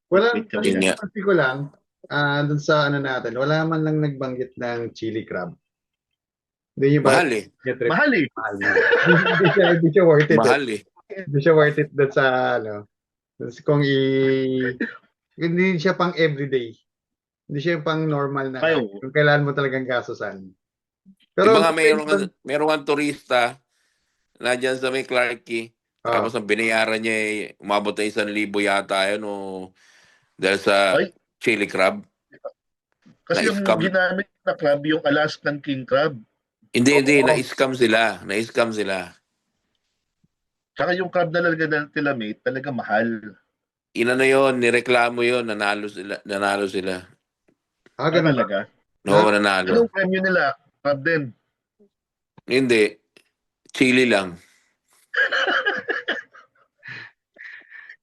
Wala, Yun nga. pansin ko lang, dun sa natin, wala man lang nagbanggit ng chili crab. Hindi ba? Mahal eh. Mahal eh. Hindi siya worth it. Mahal eh. Hindi siya worth it dun sa kung hindi siya pang everyday. Hindi siya pang normal na. Kung kailan mo talagang gastusan. Pero yung mga meron kang turista na dyan sa may Clarkie, tapos ang binayaran niya umabot na 1,000 yata yun dahil sa chili crab. Kasi yung ginamit na crab, yung Alaskan king crab. Hindi. Na-scam sila. Tsaka yung crab na nila mate, talaga mahal. Nireklamo yun, nanalo sila. Ganun talaga? Oo, nanalo. Anong premyo nila? Crab din? Hindi. Chili lang.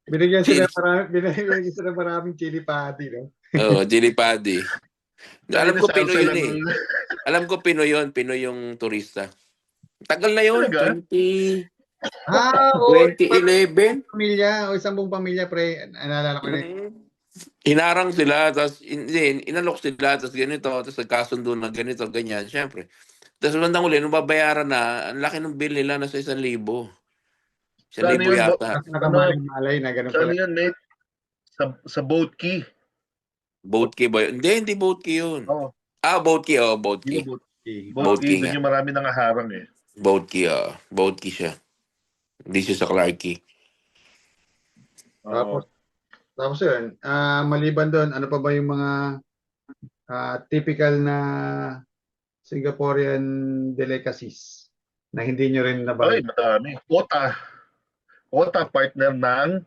Binigyan sila maraming chili patty, no? Oo, chili patty. Alam ko Pinoy yun eh. Alam ko Pinoy yun. Pinoy yung turista. Tagal na yun. 2011. Pamilya, isang buong pamilya, pre. Naalala ko na. Hinarang sila, tapos inalok sila, tapos ganito, tapos nagkasundo na ganito, ganyan, syempre. Tapos bandang uli, nung babayaran na, ang laki ng bill nila, nasa 1,000. 1,000 yata. Nakamaling-malay na ganun pala. Saan yun, mate? Sa boat key. Boat key ba yun? Hindi boat key yun. Oo. Boat key, boat Di ba key. boat Boat key, key doon nga. yung marami nangaharang eh. Boat key, boat key siya. Hindi siya sa Clark key. Tapos, yun, maliban doon, ano pa ba yung mga typical na Singaporean delicacies na hindi nyo rin Ay, nabanggit? madami. Ota partner ng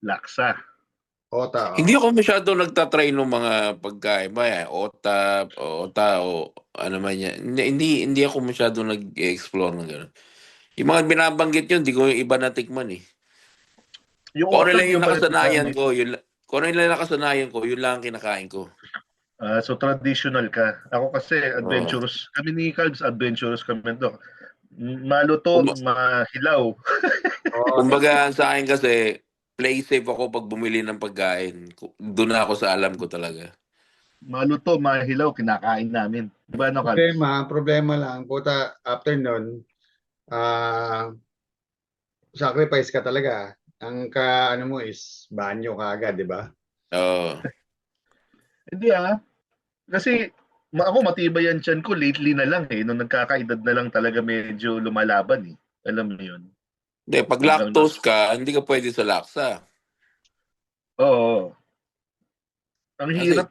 laksa. Ota, Hindi ako masyado nagtatry ng mga pagkain ba ota o ano man yan. Hindi ako masyado nag-explore ng gano'n. Yung mga binabanggit yun, hindi ko yung iba natikman eh. Yung Kung ano ota, lang di yung ba nakasanayan natikman? ko, kung ano yung nakasanayan ko, yun lang ang kinakain ko. So traditional ka. Ako kasi Oo. adventurous. Kami ni Calbs, adventurous kami to. Maluto, Kum- mahilaw. Kumbaga sa akin kasi, play safe ako pag bumili ng pagkain. Doon ako sa alam ko talaga. Maluto, mahilaw, kinakain namin. Di ba ano, Calbs? problema lang, puta, after nun, sacrifice ka talaga. Ang ano mo is banyo ka agad, di ba? Oo. Hindi Kasi ako matibay yan tiyan ko lately na lang eh. Nung nagkakaedad na lang talaga medyo lumalaban eh. Alam mo yun. Hindi, pag Hanggang lactose ka, hindi ka pwede sa laksa. Oo. Ang Kasi, hirap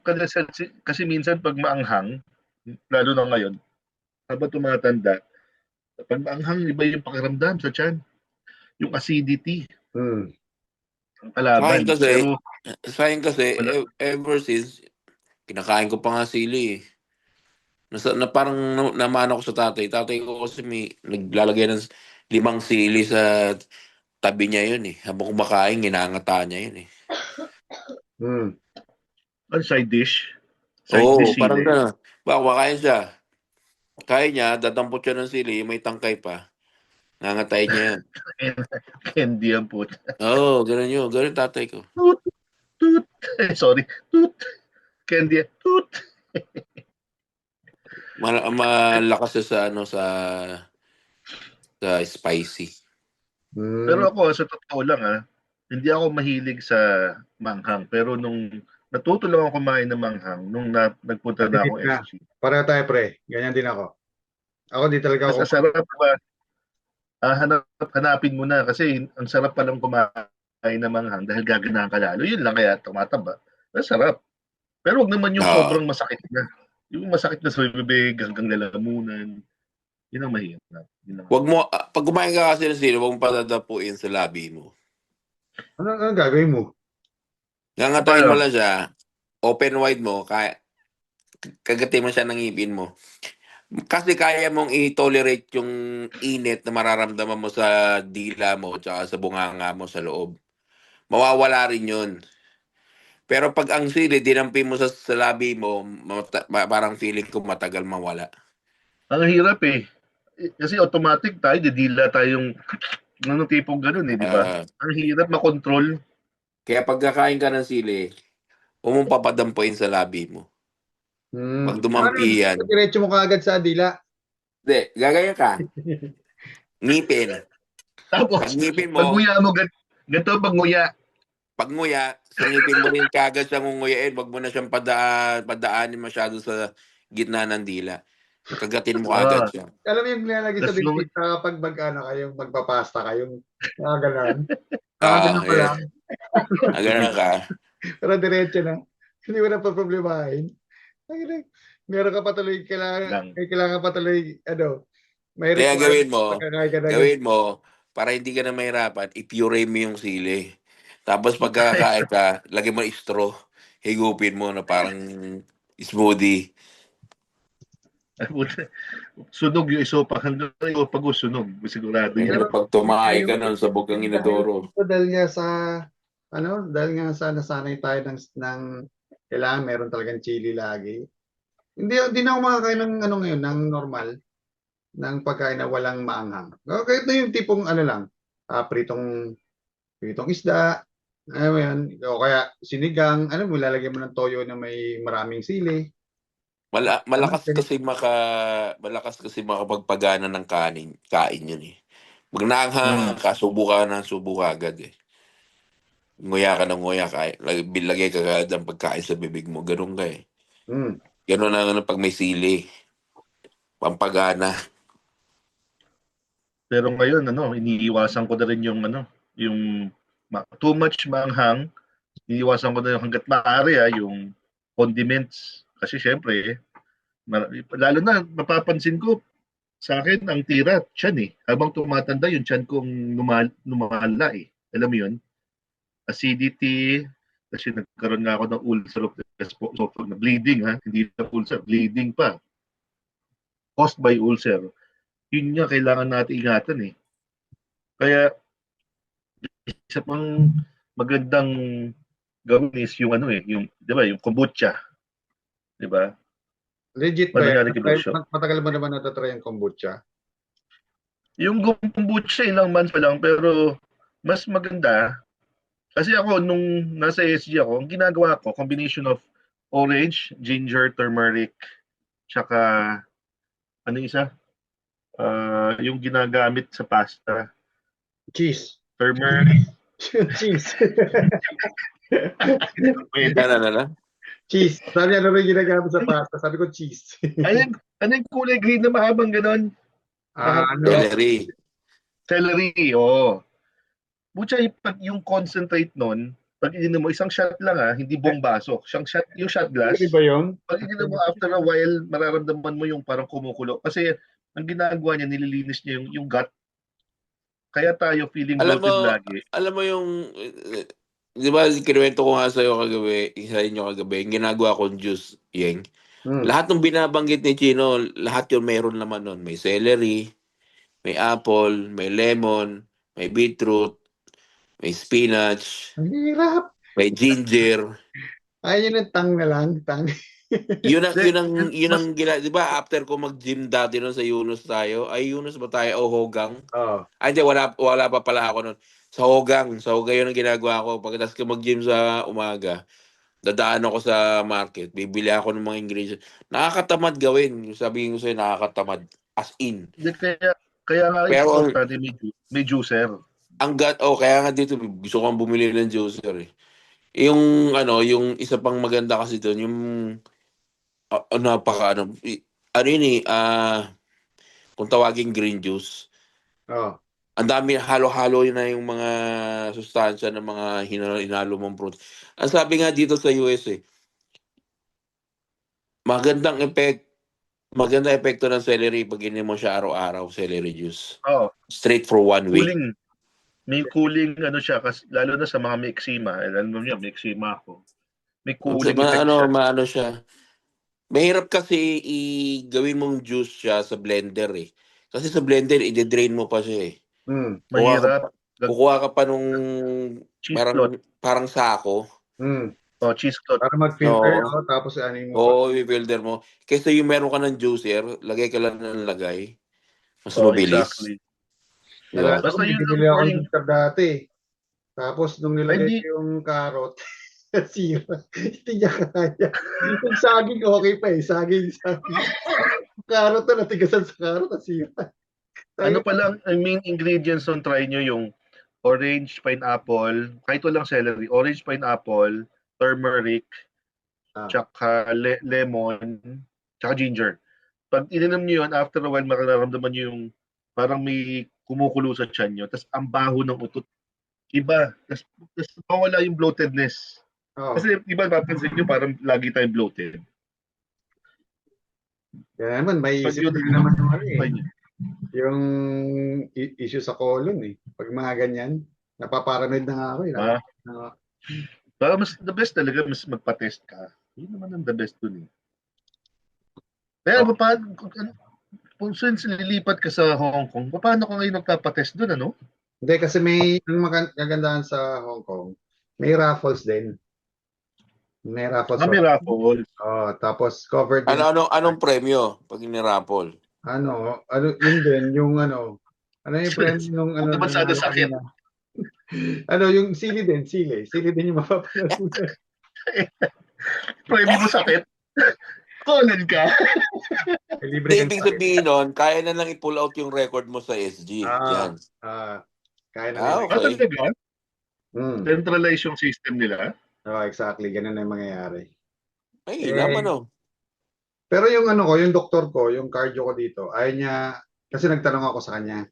kasi minsan pag maanghang, lalo na ngayon, habang tumatanda, pag maanghang, iba yung pakiramdam sa tiyan. Yung acidity, Hmm. ang sa akin kalaban. kasi, Pero wala. ever since, kinakain ko pa nga sili eh. Parang naman ako sa tatay. Tatay ko kasi may naglalagay ng 5 sili sa tabi niya yun eh. Habang kumakain, ginangata niya yun eh. Hmm. Ang side dish. Side Oo, dish parang sili. gano'n. Baka kumakain siya. Kaya niya, dadampot siya ng sili, may tangkay pa. Nangatay niya yan. Candy ang po. Oo, gano'n yun. Gano'n tatay ko. Toot, toot. Sorry. Toot. Candy. Toot. Malakas siya sa sa spicy. Pero Hmm. ako, sa totoo lang hindi ako mahilig sa manghang. Pero nung natuto lang ako kumain ng manghang, nung nagpunta na Matinik akong na. SG. Pareho tayo, pre. Ganyan din ako. Ako di talaga Mas ako. sarap ba? Hanapin mo na kasi ang sarap palang kumain ng manghang dahil gaganahan ka lalo. Yun lang kaya tumataba. Masarap. Pero wag naman yung Oo. sobrang masakit na. Yung masakit na sa bibig hanggang lalamunan. Yun ang mahirap. Yun ang Wag mo, pag kumain ka kasi ng sili, wag mo patadapuin sa labi mo. Ano gagawin mo? Ngangatayin mo Paano? lang siya, open wide mo, kagatin mo siya ng ngipin mo. Kasi kaya mong i-tolerate yung init na mararamdaman mo sa dila mo tsaka sa bunganga mo sa loob. Mawawala rin yun. Pero pag ang sili, dinampi mo sa labi mo, parang feeling ko matagal mawala. Ang hirap eh. Kasi automatic tayo, didila tayong ano tipong ganun eh, di ba? Ah, Ang hirap makontrol. kaya pag kakain ka ng sili, huwag mong papadampuin sa labi mo. Hmm. Pag Ano, dumampi yan, diretso mo kaagad sa dila. hindi, gagaya ka. Ngipin. Pag Tapos, ngipin pag mo, nguya mo, ganito pag nguya. pag nguya, sa ngipin mo rin kagad siya ngunguyain. Wag mo na siyang padaanin masyado sa gitna ng dila. Kagatin mo agad Ah, siya. Alam mo yung nilalagay sa tas nung, bibig kapag kayong magpapasta kayong gano'n. Ganun pa Yeah. lang. Ganun ka. Pero diretso na. Hindi mo na pa problemahin. Meron ka pa tuloy, lang. kailangan pa tuloy, may Kaya requirement pagkakain ka na ganun. gawin mo, para hindi ka na mahirapan, i-puree mo yung sili. Tapos pagkakain ka, lagyan mo straw. Higupin mo na parang smoothie. Sunog yung isopa. Hanggang yung pag sunog. Sigurado yan. Pero Pag tumahay ka yung nun, sabog ang dahil inodoro. dahil nga sa dahil nga sa nasanay tayo ng kailangan meron talagang chili lagi. Hindi na ako makakain ng ngayon, ng normal, ng pagkain na walang maanghang. Kahit na yung tipong lang, pritong isda, alam mo yun, o kaya sinigang, mo, lalagyan mo ng toyo na may maraming sili. Malakas kasi makapagpagana ng kain yun eh. Pag naanghang Hmm. ka, subo ka agad eh. Nguya ka ng nguya, lagay ka agad ng pagkain sa bibig mo, ganun ka eh. Mm. Ganun ang ano, pag may sili, pampagana. Pero ngayon, iniiwasan ko na rin yung too much maanghang. Iniiwasan ko na yung hanggat maaari yung condiments. Kasi syempre, lalo na napapansin ko, sa akin, ang tira, tiyan eh. Habang tumatanda, yung tiyan kong lumala eh. Alam mo yun? Acidity, kasi nagkaroon nga ako ng ulcer of the esophagus, na bleeding ha, hindi na ulcer, bleeding pa. Caused by ulcer. Yun nga, kailangan natin ingatan eh. Kaya, isa pang magandang gawin is yung di ba, yung kombucha. Di ba? Legit ba yan? Manangyari kibosyo. Matagal mo naman natatry yung kombucha? Yung kombucha, ilang months pa lang, pero mas maganda. Kasi ako, nung nasa SG ako, ang ginagawa ko, combination of orange, ginger, turmeric, tsaka, ano isa? Yung ginagamit sa pasta. Cheese. Turmeric. Cheese. Pwede. Ano? Cheese. Sabi ano rin ginagamit sa pasta? Sabi ko cheese. Ano yung kulay green na mahabang ganon? Celery. Celery, oo. Butya, yung concentrate nun, pag ininom mo, isang shot lang hindi buong baso. Yung shot glass, Pwede ba yun? pag ininom mo after a while, mararamdaman mo yung parang kumukulo. Kasi ang ginagawa niya, nililinis niya yung gut. Kaya tayo feeling bloated lagi. Alam mo yung, di ba, kinuwento ko nga sa'yo kagabi, sa inyo kagabi, yung ginagawa kong juice, Yeng. Lahat ng binabanggit ni Chino, lahat yun mayroon naman nun. May celery, may apple, may lemon, may beetroot, may spinach, Ang hirap. may ginger. Ay, yun ang tang na lang. Tang. Yun ang di ba, after ko mag-gym dati nun sa Yunus tayo, ay Yunus ba tayo o Hogang? Oh. Ay, hindi, wala pa pala ako nun. Sa Hogang yun ang ginagawa ko. Pagkatapos ko mag-gym sa umaga, dadaan ako sa market, bibili ako ng mga ingredients. Nakakatamad gawin. Sabihin ko sa'yo, nakakatamad. As in. Kaya nga Pero, importante may juicer. kaya nga dito, gusto kong bumili ng juicer eh. Yung isa pang maganda kasi doon, yung kung tawagin green juice. Oh. Ang dami, halo-halo na yung mga sustansya ng mga hinalo mong fruit. Ang sabi nga dito sa US magandang epekto ng celery pag ininom mo siya araw-araw, celery juice. Straight for 1 week. May cooling siya, kasi lalo na sa mga may eczema. Alam mo niya, may eczema ako. May cooling effect siya. Maano siya. Mahirap kasi gawin mong juice siya sa blender eh. Kasi sa blender, i-drain mo pa siya eh. Mahirap. Kukuha ka pa nung parang sako. Cheese cloth. Para mag-filter, tapos mo. I-filter mo. Kaysa yung meron ka ng juicer, lagay ka lang ng lagay. Mas mabilis. Exactly. Diba? Basta yun lang ako ng juicer dati. Tapos nung nilagay ko yung carrot, sira. Hindi niya kaya. Yung saging okay pa eh. Saging. Carrot na natigasan sa carrot, sira. Ano pa lang, ang main ingredients on try nyo yung orange, pineapple, kahit walang celery, orange, pineapple, turmeric, tsaka lemon, tsaka ginger. Pag ininom nyo yun, after a while, mararamdaman nyo yung parang may kumukulo sa tiyan nyo. Tapos ang baho ng utot. Iba. Tapos mawala yung bloatedness. Kasi iba, napansin nyo, parang lagi tayong bloated. Kaya naman, may isip din naman yung issue sa colon eh. Pag mga ganyan, napaparanoid na nga ako eh. The best talaga, mas magpa-test ka. Yun naman ang the best dun eh. Kaya kung since lilipat ka sa Hong Kong, paano ka ngayon magpapatest dun, ano? Hindi, kasi may kagandahan sa Hong Kong. May raffles din. May raffles. May raffles. Tapos covered din. Anong premyo pag ni-raffle? Yun din, yung ano yung premyo nung sa sakit. Yung sili din yung mapapanood. Premyo mo sakit? Colon ka. Ibig sabihin nun, kaya na lang i-pull out yung record mo sa SG. Yan. Kaya na lang. Okay. Centralize yung system nila. Oh, exactly. Ganun na yung mangyayari. Ay, naman oh. Pero yung ano ko, yung doktor ko, yung cardio ko dito, ayaw niya, kasi nagtanong ako sa kanya.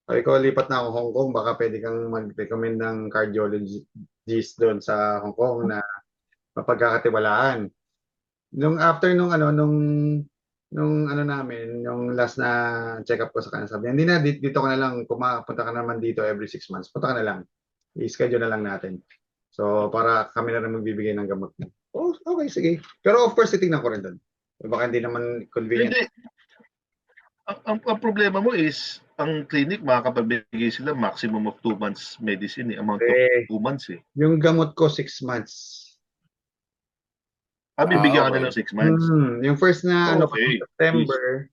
Sabi ko, lipat na ako Hong Kong, baka pwede kang mag-recommend ng cardiologist doon sa Hong Kong na mapagkakatiwalaan. Nung after nung ano namin, yung last na check-up ko sa kanya, sabi niya, hindi na, dito ka na lang, pumunta ka naman dito every 6 months, punta ka na lang. I-schedule na lang natin. So, para kami na rin magbibigay ng gamot mo. Oh, okay, sige. Pero of course, titignan ko rin doon. Baka hindi naman convenient. Hindi. Ang problema mo is, ang clinic makakapagbigay sila maximum of 2 months medicine, amount of 2 months eh. Yung gamot ko 6 months. Bibigyan ka na ng 6 months. Yung first na Okay. September,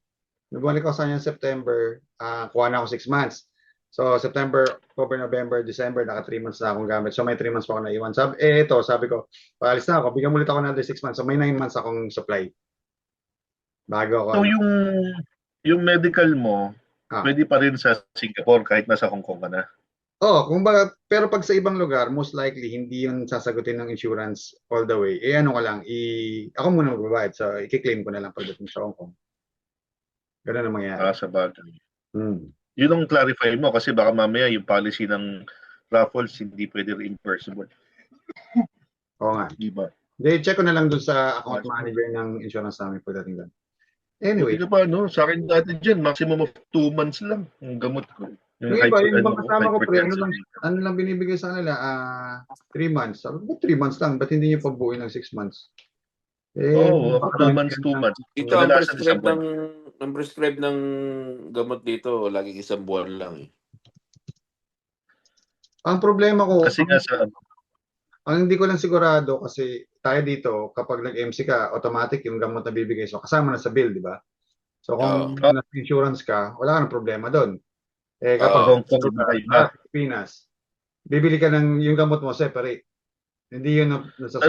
nabalik ako sa kanya September, kuha na ako 6 months. So, September, October, November, December, naka 3 months na akong gamit. So, may 3 months pa ako naiwan. Sabi ko, paalis na ako, bigyan mo ulit ako ng 6 months. So, may 9 months akong supply. Bago ako. So, yung medical mo, pwede pa rin sa Singapore kahit nasa Hong Kong ka na. Kumbaga, pero pag sa ibang lugar, most likely, hindi yun sasagutin ng insurance all the way. Ano ko lang, ako muna magbabayad. So, i-claim ko na lang pagdating sa Hong Kong. Ganun ang mangyayari. Sa bagay. Yun ang clarify mo kasi baka mamaya yung policy ng Raffles hindi pwede reimbursable. Oo nga. Diba? Check ko na lang dun sa account manager ng insurance namin pagdating doon. Anyway. Hindi pa, sa akin dati dyan, maximum of 2 months lang ang gamot ko. Yung iba, yung ibang kasama ko, ano lang binibigay sa kanila, 3 months. Sabi ko, 3 months lang, ba't hindi nyo pabuuin ng 6 months? 2 months, 2 months. Ito ang prescribe ng gamot dito, laging 1 buwan lang eh. Ang problema ko, kasi nga sa ang hindi ko lang sigurado kasi tayo dito, kapag nag-MC ka, automatic yung gamot na bibigay. So, kasama na sa bill, di ba? So, kung nag-insurance ka, wala ka ng problema doon. Kapag Hong Kong na Pilipinas, bibili ka ng yung gamot mo separate. Hindi yun nasasama.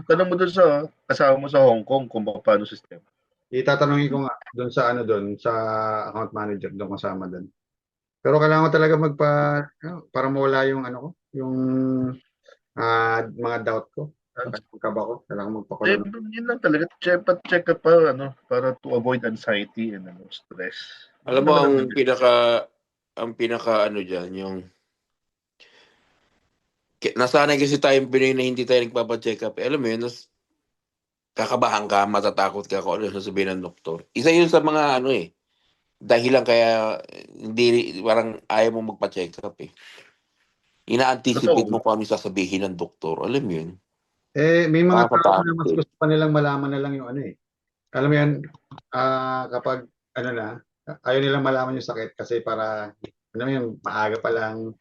Tanong mo dun sa kasama mo sa Hong Kong kung paano sistema. Itatanungin ko nga doon sa account manager doon kasama doon. Pero kailangan ko talaga para mawala yung ko, yung mga doubt ko. Pagkaba ko, kailangan magpakulo. Yun lang talaga, check up pa, para to avoid anxiety and stress. Alam mo, ang pinaka dyan, yung nasanay kasi tayong Pinoy na hindi tayo nagpapacheck up. Alam mo yun, kakabahan ka, matatakot ka kung ano sasabihin ng doktor. Isa yun sa mga dahilan kaya hindi, parang ayaw mo magpa-check up eh. Ina-anticipate mo kung ano sasabihin ng doktor. Alam mo yun? May mga tao na mas gusto pa nilang malaman na lang yung Alam mo yan, kapag ayaw nilang malaman yung sakit kasi para, maaga pa lang.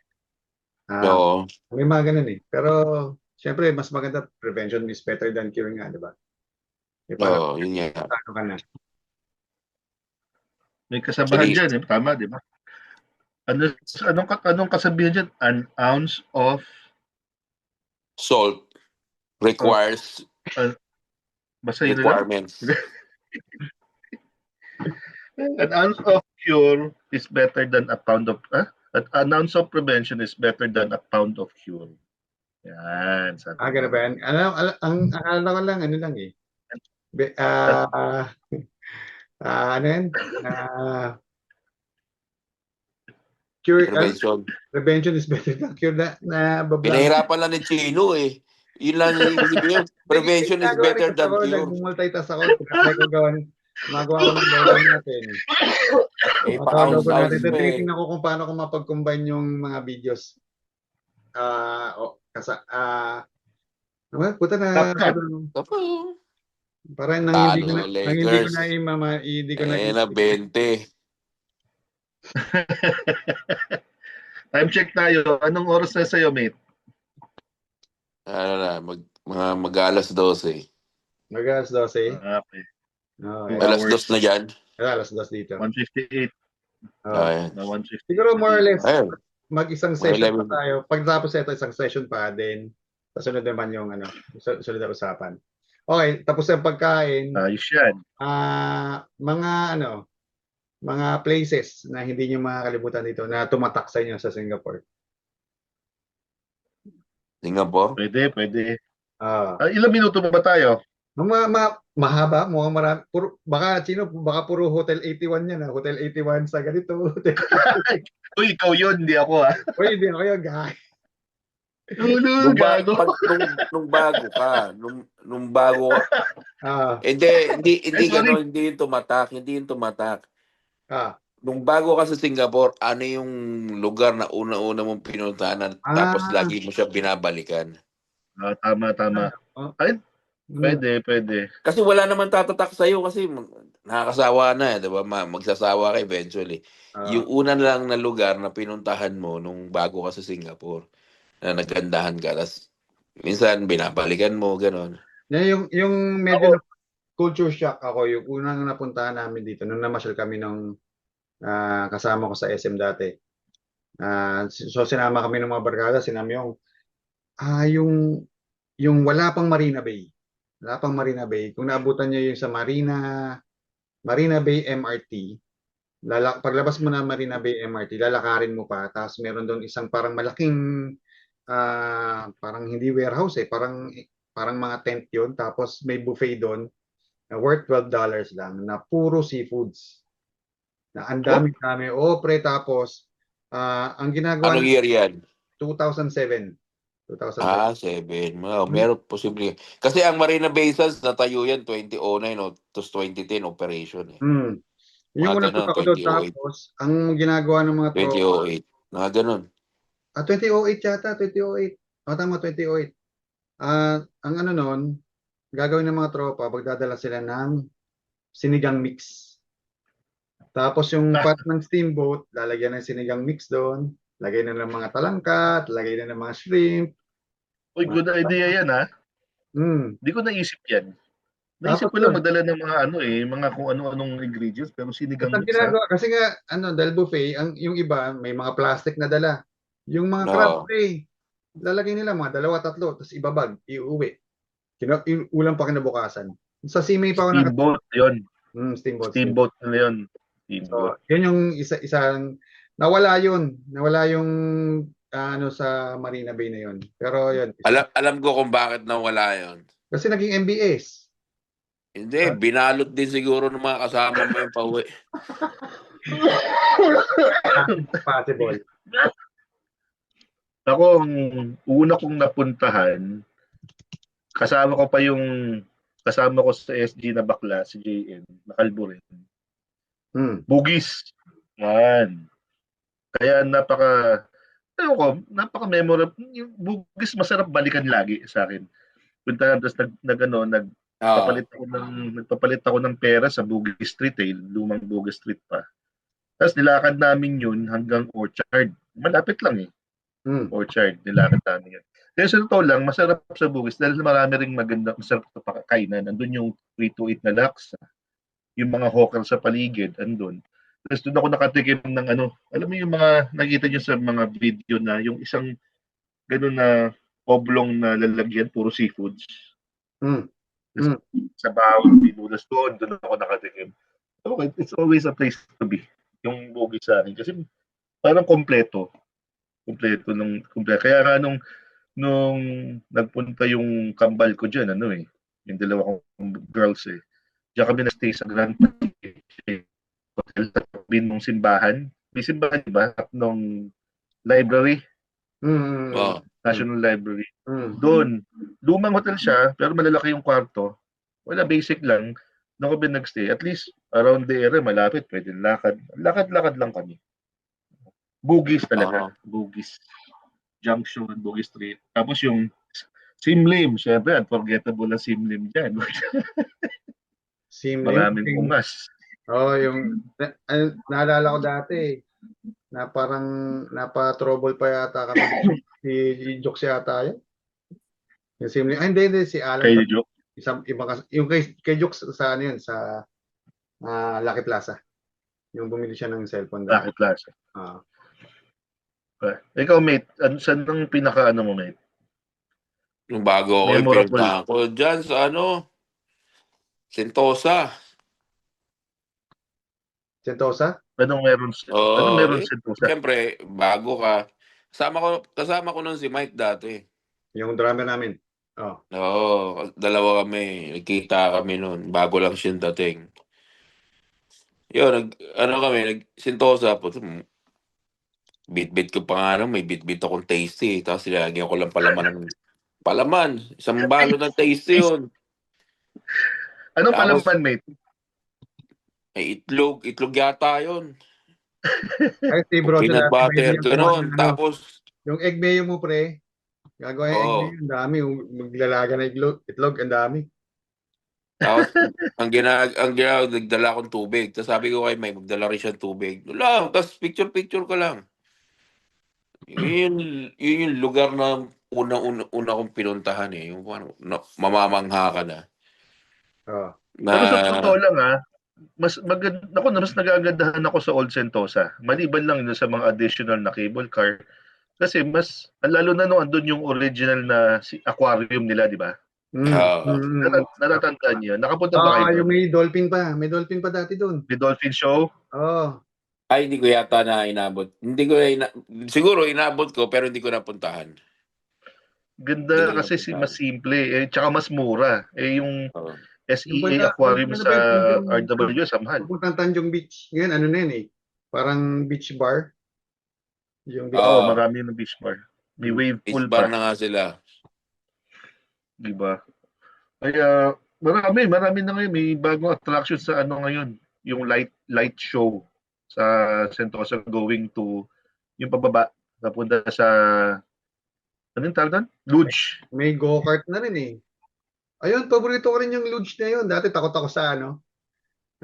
May mga ganun eh. Pero, syempre, mas maganda, prevention is better than curing nga, di ba? Yun nga. May kasabahan dyan, tama, di ba? Anong kasabihan dyan? An ounce of salt requires requirements. An ounce of cure is better than a pound of an ounce of prevention is better than a pound of cure. Yan. Ganun ba yan? Ang akala ko lang, eh. Prevention is better than cure na babla. Pinahirapan lang ni Chino eh. Yun lang yung prevention is better than cure. Nag-multitask ako. Magawa ko ng logo natin. Tinitingnan ko kung paano ko mapag-combine yung mga videos. Puta na. Parang hindi ko na 20. Time check tayo. Anong oras na sa'yo, mate? Mag-alas 12. Mag-alas 12? Okay. Alas 2 na dyan? Alas 2 dito. 1:58. Siguro more or less, mag-isang session pa tayo. Pagtapos ito, isang session pa din. Kasunod naman yung sunod na usapan. Okay, tapos yung pagkain. Ayos yan. Mga places na hindi nyo makakalimutan dito na tumatak sa inyo sa Singapore. Singapore? Pwede. Ah, Ilang minuto ba tayo? mahaba, mukhang marami. Baka puro Hotel 81 yan. Hotel 81 sa ganito. Hotel... Uy, ikaw yun, hindi ako ah. Uy, hindi ako yung guy. Lulul, gago. Nung bago ka, nung bago ka, Ah, hindi Sorry. gano'n, hindi yung tumatak. ah, Nung bago ka sa Singapore, ano yung lugar na una-una mong pinuntahan tapos ah, lagi mo siya binabalikan? Tama. oh, Ay, mm, pwede. Kasi wala naman tatatak sa'yo kasi nakakasawa na, 'di ba? Magsasawa ka eventually. ah. Yung una lang na lugar na pinuntahan mo nung bago ka sa Singapore, na nagandahan ka, tas minsan binabalikan mo, gano'n. Yung medyo Ako, na culture shock ako, yung unang napuntahan namin dito, nung namasyal kami ng kasama ko sa SM dati. So sinama kami ng mga barkada, sinama yung wala pang Marina Bay. Wala pang Marina Bay. Kung naabutan niyo yung sa Marina Bay MRT, paglabas mo na Marina Bay MRT, lalakarin mo pa, tapos meron doon isang parang malaking, parang hindi warehouse parang mga tent yun, tapos may buffet doon na worth $12 lang, na puro seafoods. Na ang oh, dami-dami. O pre, tapos, ang ginagawa Anong ng year 'yan? 2007. 2007. 7. Meron posible. Kasi ang Marina Bay Sands natayo yan 2009 o tapos 2010 operation eh. Hmm. Yung Mga unang ganun, punta ko doon, 2008, tapos, ang ginagawa ng mga tropa, 2008. Mga ganun. 2008 yata, 2008. Tama, 2008. Ang ano noon, gagawin ng mga tropa, magdadala sila ng sinigang mix. Tapos yung ah, part ng steamboat, lalagyan ng sinigang mix doon, lagay na ng mga talangkat, lagay na ng mga shrimp. uy, good idea yan ah. Mm. Hindi ko naisip yan. Naisip Tapos ko lang yun, magdala ng mga mga kung ano-anong ingredients, pero at sinigang ang mix ah. ginagawa, kasi nga, dahil buffet, yung iba, may mga plastic na dala. Yung mga crab No. tray, lalagay nila mga dalawa, tatlo, tapos ibabag, iuwi. Ulam pa kinabukasan. Sa CMA pa ako Steamboat yun. steamboat. Steamboat na yun. So, Steamboat. yun yung isang, nawala yung, sa Marina Bay na yun. Pero yun, Alam ko kung bakit nawala yon. kasi naging MBS. Hindi, binalot din siguro ng mga kasama mo yung pauwi. Possible. Ako, ang una kong napuntahan, kasama ko sa SG na bakla, si JN, nakalbo rin. Hmm. Bugis. Yan. Kaya napaka-memorable. Yung Bugis masarap balikan lagi sa akin. Punta tapos Oo. nagpapalit ako ng pera sa Bugis Street lumang Bugis Street pa. Tapos nilakad namin yun hanggang Orchard. Malapit lang eh. Hmm. Orchard, nilakad namin yun. Kaya sa totoo lang, masarap sa Bugis dahil marami ring maganda, masarap sa pakakainan. Nandun yung 328 na laksa, yung mga hawker sa paligid, andun. Tapos doon ako nakatikim ng alam mo yung mga nakita nyo sa mga video na yung isang ganun na oblong na lalagyan, puro seafoods. Hmm. Tapos Hmm. sa bawang binulas doon ako nakatikim. Okay, it's always a place to be. Yung Bugis sa akin. Kasi parang kompleto. Kompleto. Kaya nga nung nagpunta yung kambal ko dyan, yung dalawa kong girls diyan kami na-stay sa Grand Hotel sa tabi nung simbahan. May simbahan, di ba? At nung library, Hmm. Oo. National Library. Hmm. Doon, lumang hotel siya, pero malalaki yung kwarto. Wala, basic lang. Doon kami nagstay. At least, around the area, malapit. Pwede lakad. Lakad-lakad lang kami. Bugis talaga. Oo. Bugis Junction, Bugis Street. Tapos yung Simlim, syempre, unforgettable na Simlim dyan. Simlim. Maraming ungas. Naalala ko dati, na parang napa-trouble pa yata kami. Si Jokes yata yun. Yung Simlim. Hindi, si Alan. Kay Joke. Yung kay Jokes sa ano yun, sa Lucky Plaza. Yung bumili siya ng cellphone dati. Lucky Plaza. Ah. Ikaw, mate, saan ang pinaka mo, mate? Yung bago ako, Memorable. pinuntahan ko dyan sa Sentosa. Sentosa? Anong meron Oo. Sentosa? Siyempre, bago ka. Kasama ko nun si Mike dati. Yung drummer namin. Oh. Oo, dalawa kami. Nagkita kami noon. Bago lang siya dating. Yun, ano kami, nag-Sentosa po. Bit-bit ko pa nga nun, may bit-bit akong tasty. Tapos nilagyan ko lang palaman. Isang balot ng tasty yun. Anong Tapos, palaman, mate? may itlog yata yun. Ay, si O Bro, peanut dati may butter, yung kuha gano'n. ng ano, Tapos, yung egg mayo mo, pre. Gagawa yung egg mayo, oo. ang dami. Yung maglalaga ng itlog, ang dami. Tapos, nagdala akong tubig. Tapos sabi ko kay May, magdala rin siyang tubig. Doon lang, tapos picture-picture ka lang. Yun yung lugar na una kong pinuntahan eh. Yung mamamangha ka na. Oh. Pero sa totoo Na, lang mas nagagandahan ako sa Old Sentosa. Maliban lang yun sa mga additional na cable car. Kasi lalo na nung andun yung original na aquarium nila, di ba? Natatandaan niyo? Nakapunta ba kayo Yung doon? may dolphin pa. May dolphin pa dati doon. May dolphin show? Oh. ay, hindi ko yata na inabot. Hindi ko siguro inabot ko, pero hindi ko napuntahan. Hindi ko Ganda kasi napuntahan. mas simple. Tsaka mas mura. Yung Oo. Yung SEA banda, Aquarium ano sa ba yung RW, sa mahal. papuntang Tanjung Beach. Ngayon, ano na yun eh. Parang beach bar. Yung beach. Oo, Oo, marami ng beach bar. May wave beach pool bar pa. na nga sila. Di ba? Kaya marami na ngayon. May bagong attraction sa ano ngayon. Yung light show sa Sentosa going to yung pababa. Napunta sa anong tawag doon? Luge. May go-kart na rin eh. Ayun, paborito ko rin yung luge na yun. Dati takot ako sa ano.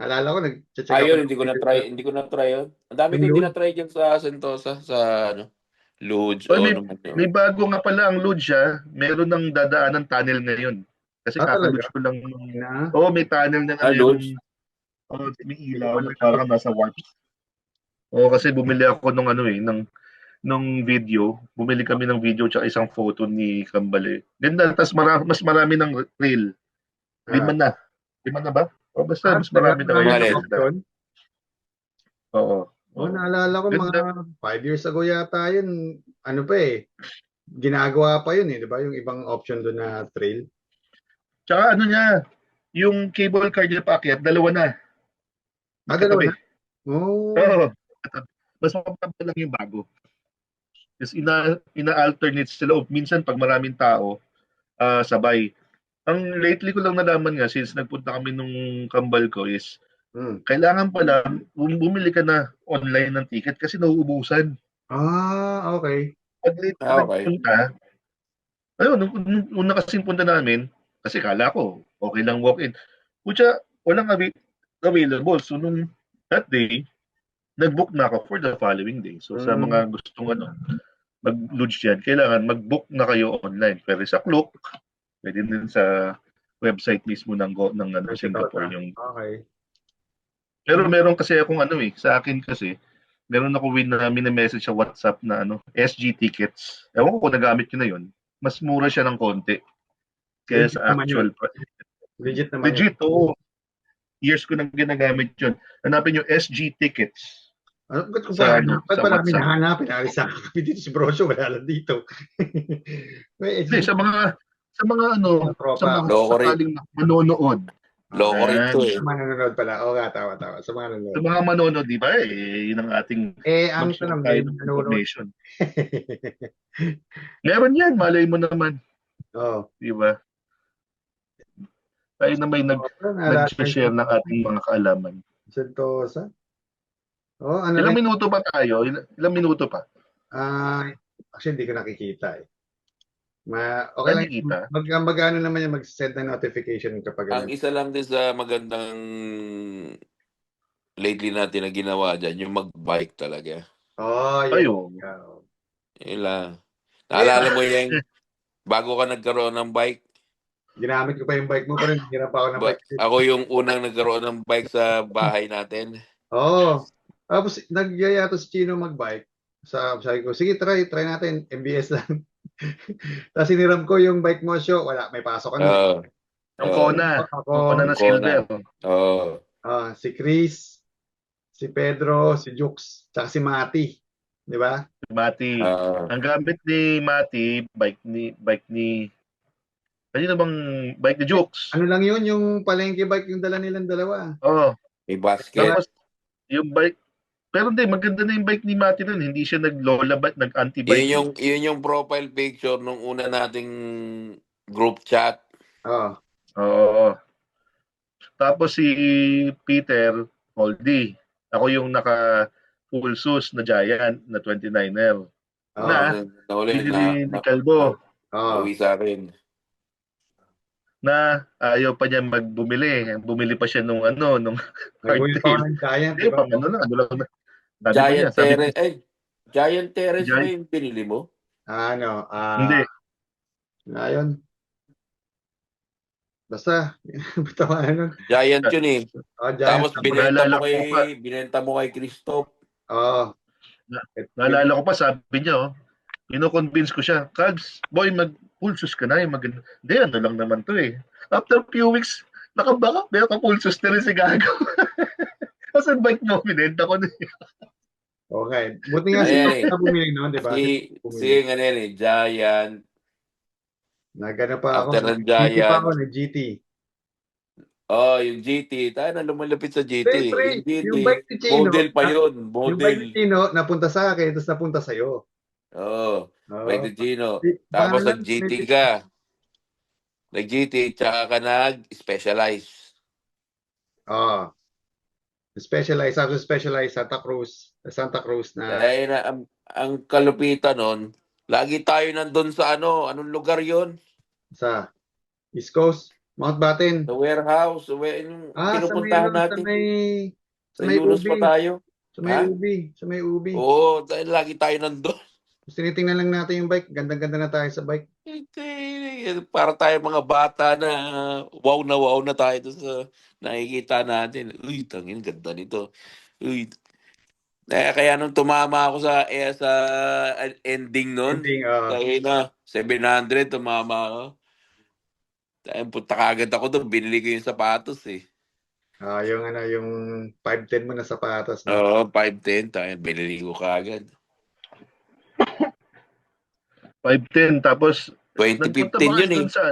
Naalala ko, nag-check ako Ayun, ng hindi ko na try yun. Ang dami yung ko hindi luge. na try dyan sa Sentosa, sa ano, Lodge Oh, o may, ano man yun. may bago nga pala ang Luge ha. Meron ng dadaanan tunnel ngayon. Kasi Talaga? kaka-luge ko lang Na? may tunnel na Lodge? merong may Hindi ko ilaw pa na parang nakikita. nasa warp. Kasi bumili ako nung video. Bumili kami ng video tsaka isang photo ni Kambale. Ganda, tas mas marami ng trail. Lima Ah, na. Lima na ba? Basta mas Talaga? marami na Marami ngayon Mga ng rin. maganda. option. Oo. Oh, Oo. naalala ko mga Ganda. 5 years ago yata yun. Ano pa eh. Ginagawa pa yun eh. Di ba? Yung ibang option doon na trail. Tsaka ano niya, yung cable car niya paakyat, dalawa na. Dalawa Magkatabi. na? Oh. Oo. Mas mapapagod lang yung bago. Kasi ina-alternate sila. Minsan pag maraming tao, sabay. Ang lately ko lang nalaman nga since nagpunta kami nung kambal ko is Hmm. kailangan pala bumili ka na online ng ticket kasi nauubusan. Okay. Pag late ka Okay. nagpunta, ayun, nung una kasing punta namin, kasi kala ko, okay lang walk-in. Kutya, walang available. So nung that day, nag-book na ako for the following day. So sa Hmm. mga gustong mag-lodge yan, kailangan mag-book na kayo online. Pero sa Klook, pwede din sa website mismo ng Singapore yung. Okay. Pero meron kasi akong sa akin kasi, meron ako na message sa WhatsApp na SG tickets. Ewan ko kung nagamit ko na yun. Mas mura siya ng konti kaya Legit sa naman yun. actual price. Legit naman yun. Legit, oo. Years ko nang ginagamit yun. Hanapin yung SG tickets Ba't ko sa pa ba't sa pa namin WhatsApp. nahanapin? Alis na kami dito si Brosyo, wala lang dito. May Hindi, sa mga sa tropa. mga Loko rin. sakaling manonood. Loko rin to eh. Sa mga nanonood pala. Oo nga, tawa. Sa mga Sa nanonood. mga manonood, di ba? Yun ang ating Ang mag-share tanong, tayo may ng nanonood. information. Meron yan, malay mo naman. Oo. Di ba? Tayo na may nag-share ng ating mga kaalaman. Sentosa. Ano Ilang rin? minuto pa tayo? Ilang minuto pa? Actually, hindi ko nakikita eh. Okay lang. Nakikita? Mag-ano naman yan, mag-send ng notification kapag Ang ganun. isa lang din sa magandang lately natin na ginawa dyan, yung mag-bike talaga. Yan. Ayo. Yun lang. Naalala mo yung bago ka nagkaroon ng bike? Ginamit ko pa yung bike mo pa rin. Hirap pa ako ng bike. Ako yung unang nagkaroon ng bike sa bahay natin. Tapos nagyaya to si Chino mag-bike. Sabi ko, sige, try natin. MBS lang. Tapos siniram ko yung bike mo, show. Wala, may pasok ano eh. Yung Kona. Ako, Yung Kona na silver. Oo. si Chris, si Pedro, si Jux, tsaka si Mati. Di ba? Mati. Ah, Ang gamit ni Mati, bike ni kanino bang bike ni Jukes? Ano lang yun, yung palengke bike yung dala nilang dalawa. Oo. may basket. Tapos yung bike, pero hindi, maganda na yung bike ni Mati nun. Hindi siya nag-lola bike, nag-anti-bike. Yun yung profile picture nung una nating group chat. Oo. Oo. Tapos si Peter, Holdy. Ako yung naka full shoes na Giant na 29er Oo. na Nauli binili ni Calvo Oo. nauwi sa akin. na ayaw pa niya magbumili. Bumili pa siya nung nung Nag-uwi pa ako hardtail. ng Giant, Hindi, di ba? pang ano lang. Sabi ko niya, sabi ko, Giant Terrace ba Giant, yung pinili mo? Ano, hindi. ngayon, basta, basta ano, Giant yun eh. Giant. Tapos Naalala ko pa, binenta mo kay Christoph. Oo. na- naalala ko pa, sabi niya, kino-convince ko siya, Cubs, boy, full shoes ka na, maganda. Hindi, ano lang naman to eh. After few weeks, nakabaka, pero ka-full shoes na rin si Gago. Kasi bike mo, binenta ko na eh. Okay. Buti nga si Ayan Top eh. na bumili noon, di ba? Si ano yan eh, Giant. Nagana pa ako. After ng GT pa Giant. ako, nag-GT. Oh, yung GT. Tayo na lumalapit sa GT. Pre, Yung GT, yung bike ni Chino, model pa yun. yung bike ni Model. Chino, napunta sa akin, tapos napunta sa'yo. Oo. Oo. Pwede Gino. Baka Tapos lang, nag-GT ka. Nag-GT, tsaka ka nag-specialize. Oo. Specialized, sabi specialized Santa Cruz na Dahil na, ang kalupitan nun, lagi tayo nandun sa anong lugar yon. sa East Coast, Mountbatten. Sa warehouse, yung Sa may pinupuntahan natin. sa Sa may Yunus pa ubi, tayo. sa may Ha? ubi, sa may ubi. Oo, dahil lagi tayo nandun. Tapos tinitingnan lang natin yung bike, ganda-ganda na tayo sa bike. Para tayo mga bata na wow na tayo doon sa nakikita natin. Uy, tangin, ganda nito. Uy, kaya nung tumama ako sa ending nun, Ending, kaya na 700 tumama ako. Tayo punta kagad ako doon, binili ko yung sapatos eh. yung 510 mo na sapatos, no? Oo, 510 tayo, binili ko kagad. 510, tapos nagpunta 2015 ba kayo yun eh. dun sa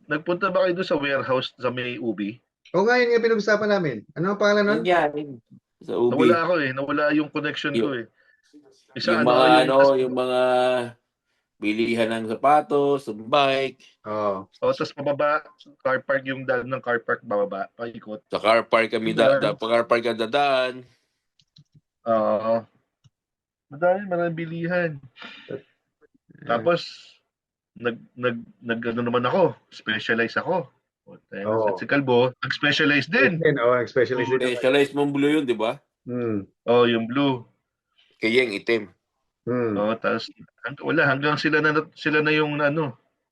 Nagpunta ba kayo dun sa warehouse sa may ubi? O nga, yun nga pinag-usapan namin. Ano ang pangalan nun? Yun yan. Sa Nawala Ubi. ako eh, nawala yung connection ko Yung, eh. Isa yung mga yung mga bilihan ng sapatos, ng bike, Oo. tapos pababa, car park yung daan ng car park, bababa, paikot. sa car park kami car park ang dadaan. Oo. Maraming bilihan. Tapos, ano naman ako, specialize ako. Oo. Si Calvo, nag-specialize din. Specialist din. Specialized mong blue yun, di ba? Yung blue. Kaya yung itim. Tapos hanggang sila na yung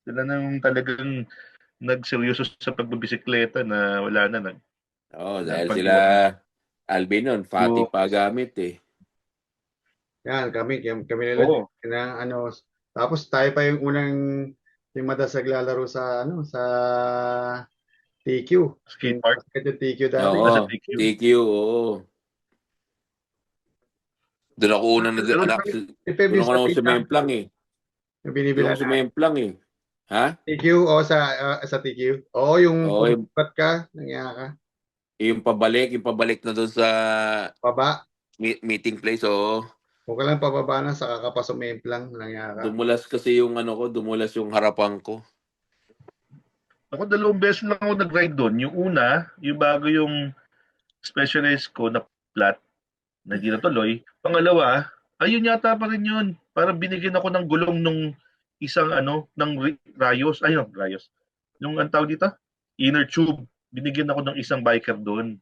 sila na yung talagang nagseryoso sa pagbibisikleta na wala na Dahil sila Alvin nun, Fatih pa gamit eh. Yan, kami nila na tapos tayo pa yung unang yung madalas naglalaro sa sa TQ. skate park. Yung TQ dati. Oo, TQ, oo. Doon ako unang doon ako nang sumemplang eh. Yung Doon binibila ako sumemplang eh. Ha? TQ o sa TQ? Oo, yung pumapat ka, nangyaya ka. Yung pabalik na doon sa Baba. meeting place, oo. Huwag ka lang pababa na, saka ka pa sumemplang, nangyaya ka. Dumulas kasi yung dumulas yung harapan ko. Ako 2 beses lang ako nag-ride doon. Yung una, yung bago yung specialized ko na flat, na hindi natuloy. Pangalawa, ayun yata pa rin yun. Parang binigyan ako ng gulong nung isang ng Rayos. Rayos. Yung ang tawag dito? Inner tube. Binigyan ako ng isang biker doon.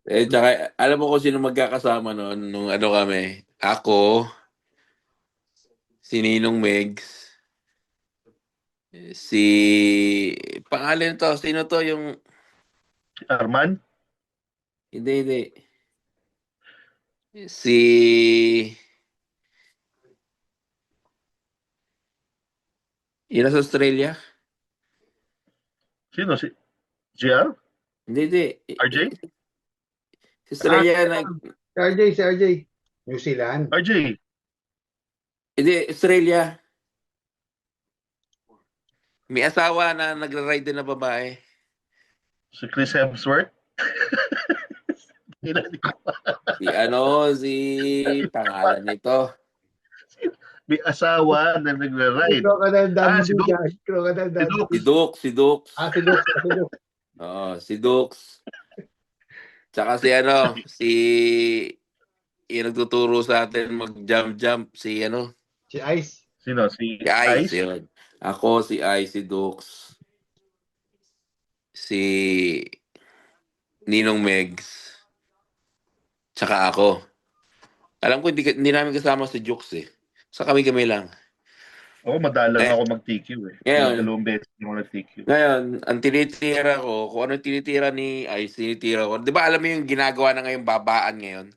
Tsaka, alam mo kung sino magkakasama noon nung kami? Ako, si Ninong Megs, pangalan to, sino to yung... Arman? Hindi. Yun sa Australia? Sino? Si JR? Hindi. RJ? Si Australia Si RJ. New Zealand. RJ. Hindi, Australia. May asawa na nagra-ride din na babae. Si Chris Hemsworth. Kilala ko. Si pangalan nito. May asawa na nagra-ride. Crocodile Si Dundee Dux. yan. Crocodile Si Dundee. Dux. Si Dux. Si Dux. Si Dux. Si Dux. Tsaka si yung nagtuturo sa atin mag-jump, si Si Ice. Sino? Si si Ice, Ice? yun. Ako, si Ice, si Dux, si Ninong Megs, tsaka ako. Alam ko, hindi namin kasama si Jux eh. Sa kami-kami lang. Oo, madalang Eh, ako mag-TQ eh. ngayon, Dalawang beses ako nag-TQ. ngayon, ang tinitira ko, kung ano yung tinitira ni Ice, tinitira ko. Di ba alam mo yung ginagawa na ngayon, babaan ngayon,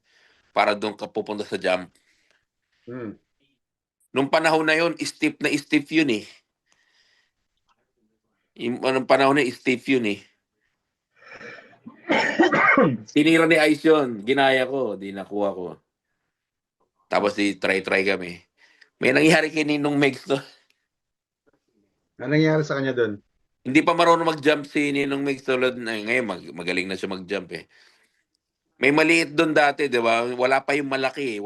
para doon ka pupunta sa jump? Hmm. Nung panahon na yun, stiff na stiff yun eh. Anong panahon na stiff yun eh. Tinira ni Ice yun. Ginaya ko. Di nakuha ko. Tapos try kami. May nangyari kay Ninong Megs to. Ano nangyari sa kanya doon? Hindi pa marunong mag-jump si Ninong Megs tulad na ngayon. Magaling na siya mag-jump eh. May maliit doon dati, di ba? Wala pa yung malaki.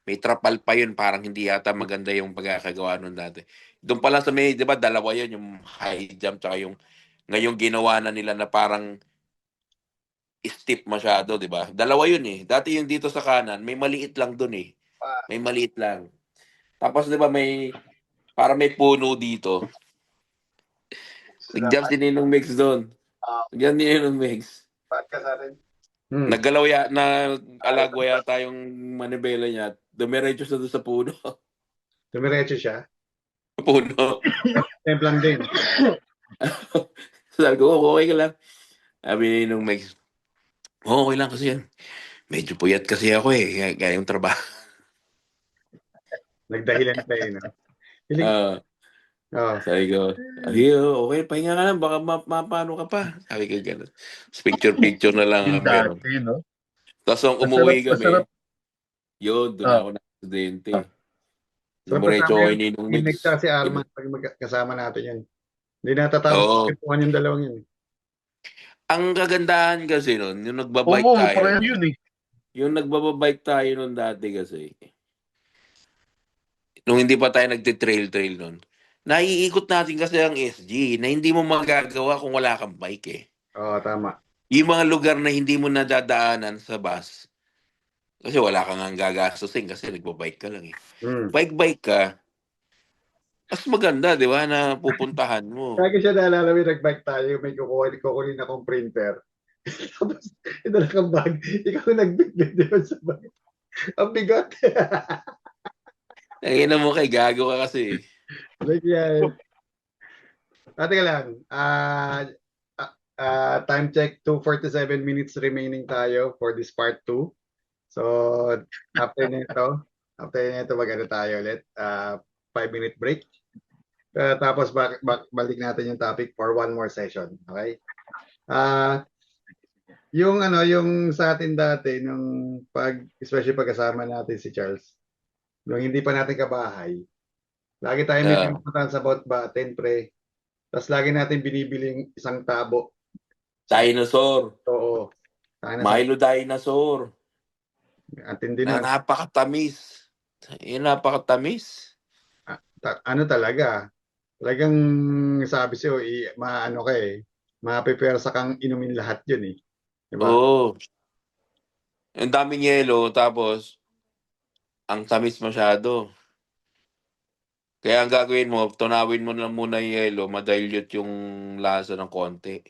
May trapal pa yun. Parang hindi yata maganda yung pagkakagawa nun dati. Doon pala sa may, di ba, dalawa yun. Yung high jump tsaka yung ngayong ginawa na nila na parang steep masyado, di ba? Dalawa yun eh. Dati yung dito sa kanan, may maliit lang doon eh. May maliit lang. Tapos di ba para may puno dito. Nag-jump si Ninong Megs doon. Nag-jump ni Ninong Megs. Naggalaw na alagwa yata yung manibela niya. Dumiretso sa doon sa puno. Dumiretso siya. Puno. Templang din. Sabi ko, okay ka lang. Sabi ni Ninong Megs, okay lang kasi yan. Medyo puyat kasi ako eh. Kaya yung trabaho. Nagdahilan pa yun. Sabi ko, okay, pahinga ka lang. Baka mapano ka pa. Sabi ko gano'n. Picture na lang Yung ang meron. dati, no? Tapos nung umuwi Masarap. yun, doon ako na-aksidente. So, Dumiretso kasama ko yun, ni Ninong yung Megs. si Arman pag magkasama natin yun. Hindi natatapos kwentuhan yung dalawang yun. Ang kagandahan kasi nun, yung nagbabike Oo, tayo. pareho yun eh. Yung nagbababike tayo nun dati kasi. Nung hindi pa tayo nagtitrail nun. Naiikot natin kasi ang SG na hindi mo magagawa kung wala kang bike eh. Oo, tama. Yung mga lugar na hindi mo nadadaanan sa bus, kasi wala kang ang gagastusin kasi nagbabike ka lang eh. Bike ka, mas maganda, di ba, na pupuntahan mo. Kaya siya naalala, may nagbike tayo, may kukunin akong printer. Tapos, ito lang ang bag. Ikaw nagbigay doon sa bag. Ang bigat. Nangina mo kay gago ka kasi. Like yan. Teka lang. Time check, 2:47 minutes remaining tayo for this part 2. So, after nito, mag-ano tayo ulit. 5-minute break. Tapos balik natin yung topic for one more session. Okay? Yung sa atin dati nung especially pagkasama natin si Charles, nung hindi pa natin kabahay, lagi tayo may pinupuntahan sa Bout Batten, pre. Tapos lagi natin binibiling isang tabo. Dinosaur. Oo. Milo Dinosaur. Atindi na. Napakatamis. Napakatamis. Ano talaga? Talagang sabi siyo, maano ka eh. Mapipersa kang inumin lahat yun eh. Diba? Oo. Ang daming yelo, tapos ang tamis masyado. Kaya ang gagawin mo, tunawin mo lang muna yung yelo, madilute yung lasa ng konti.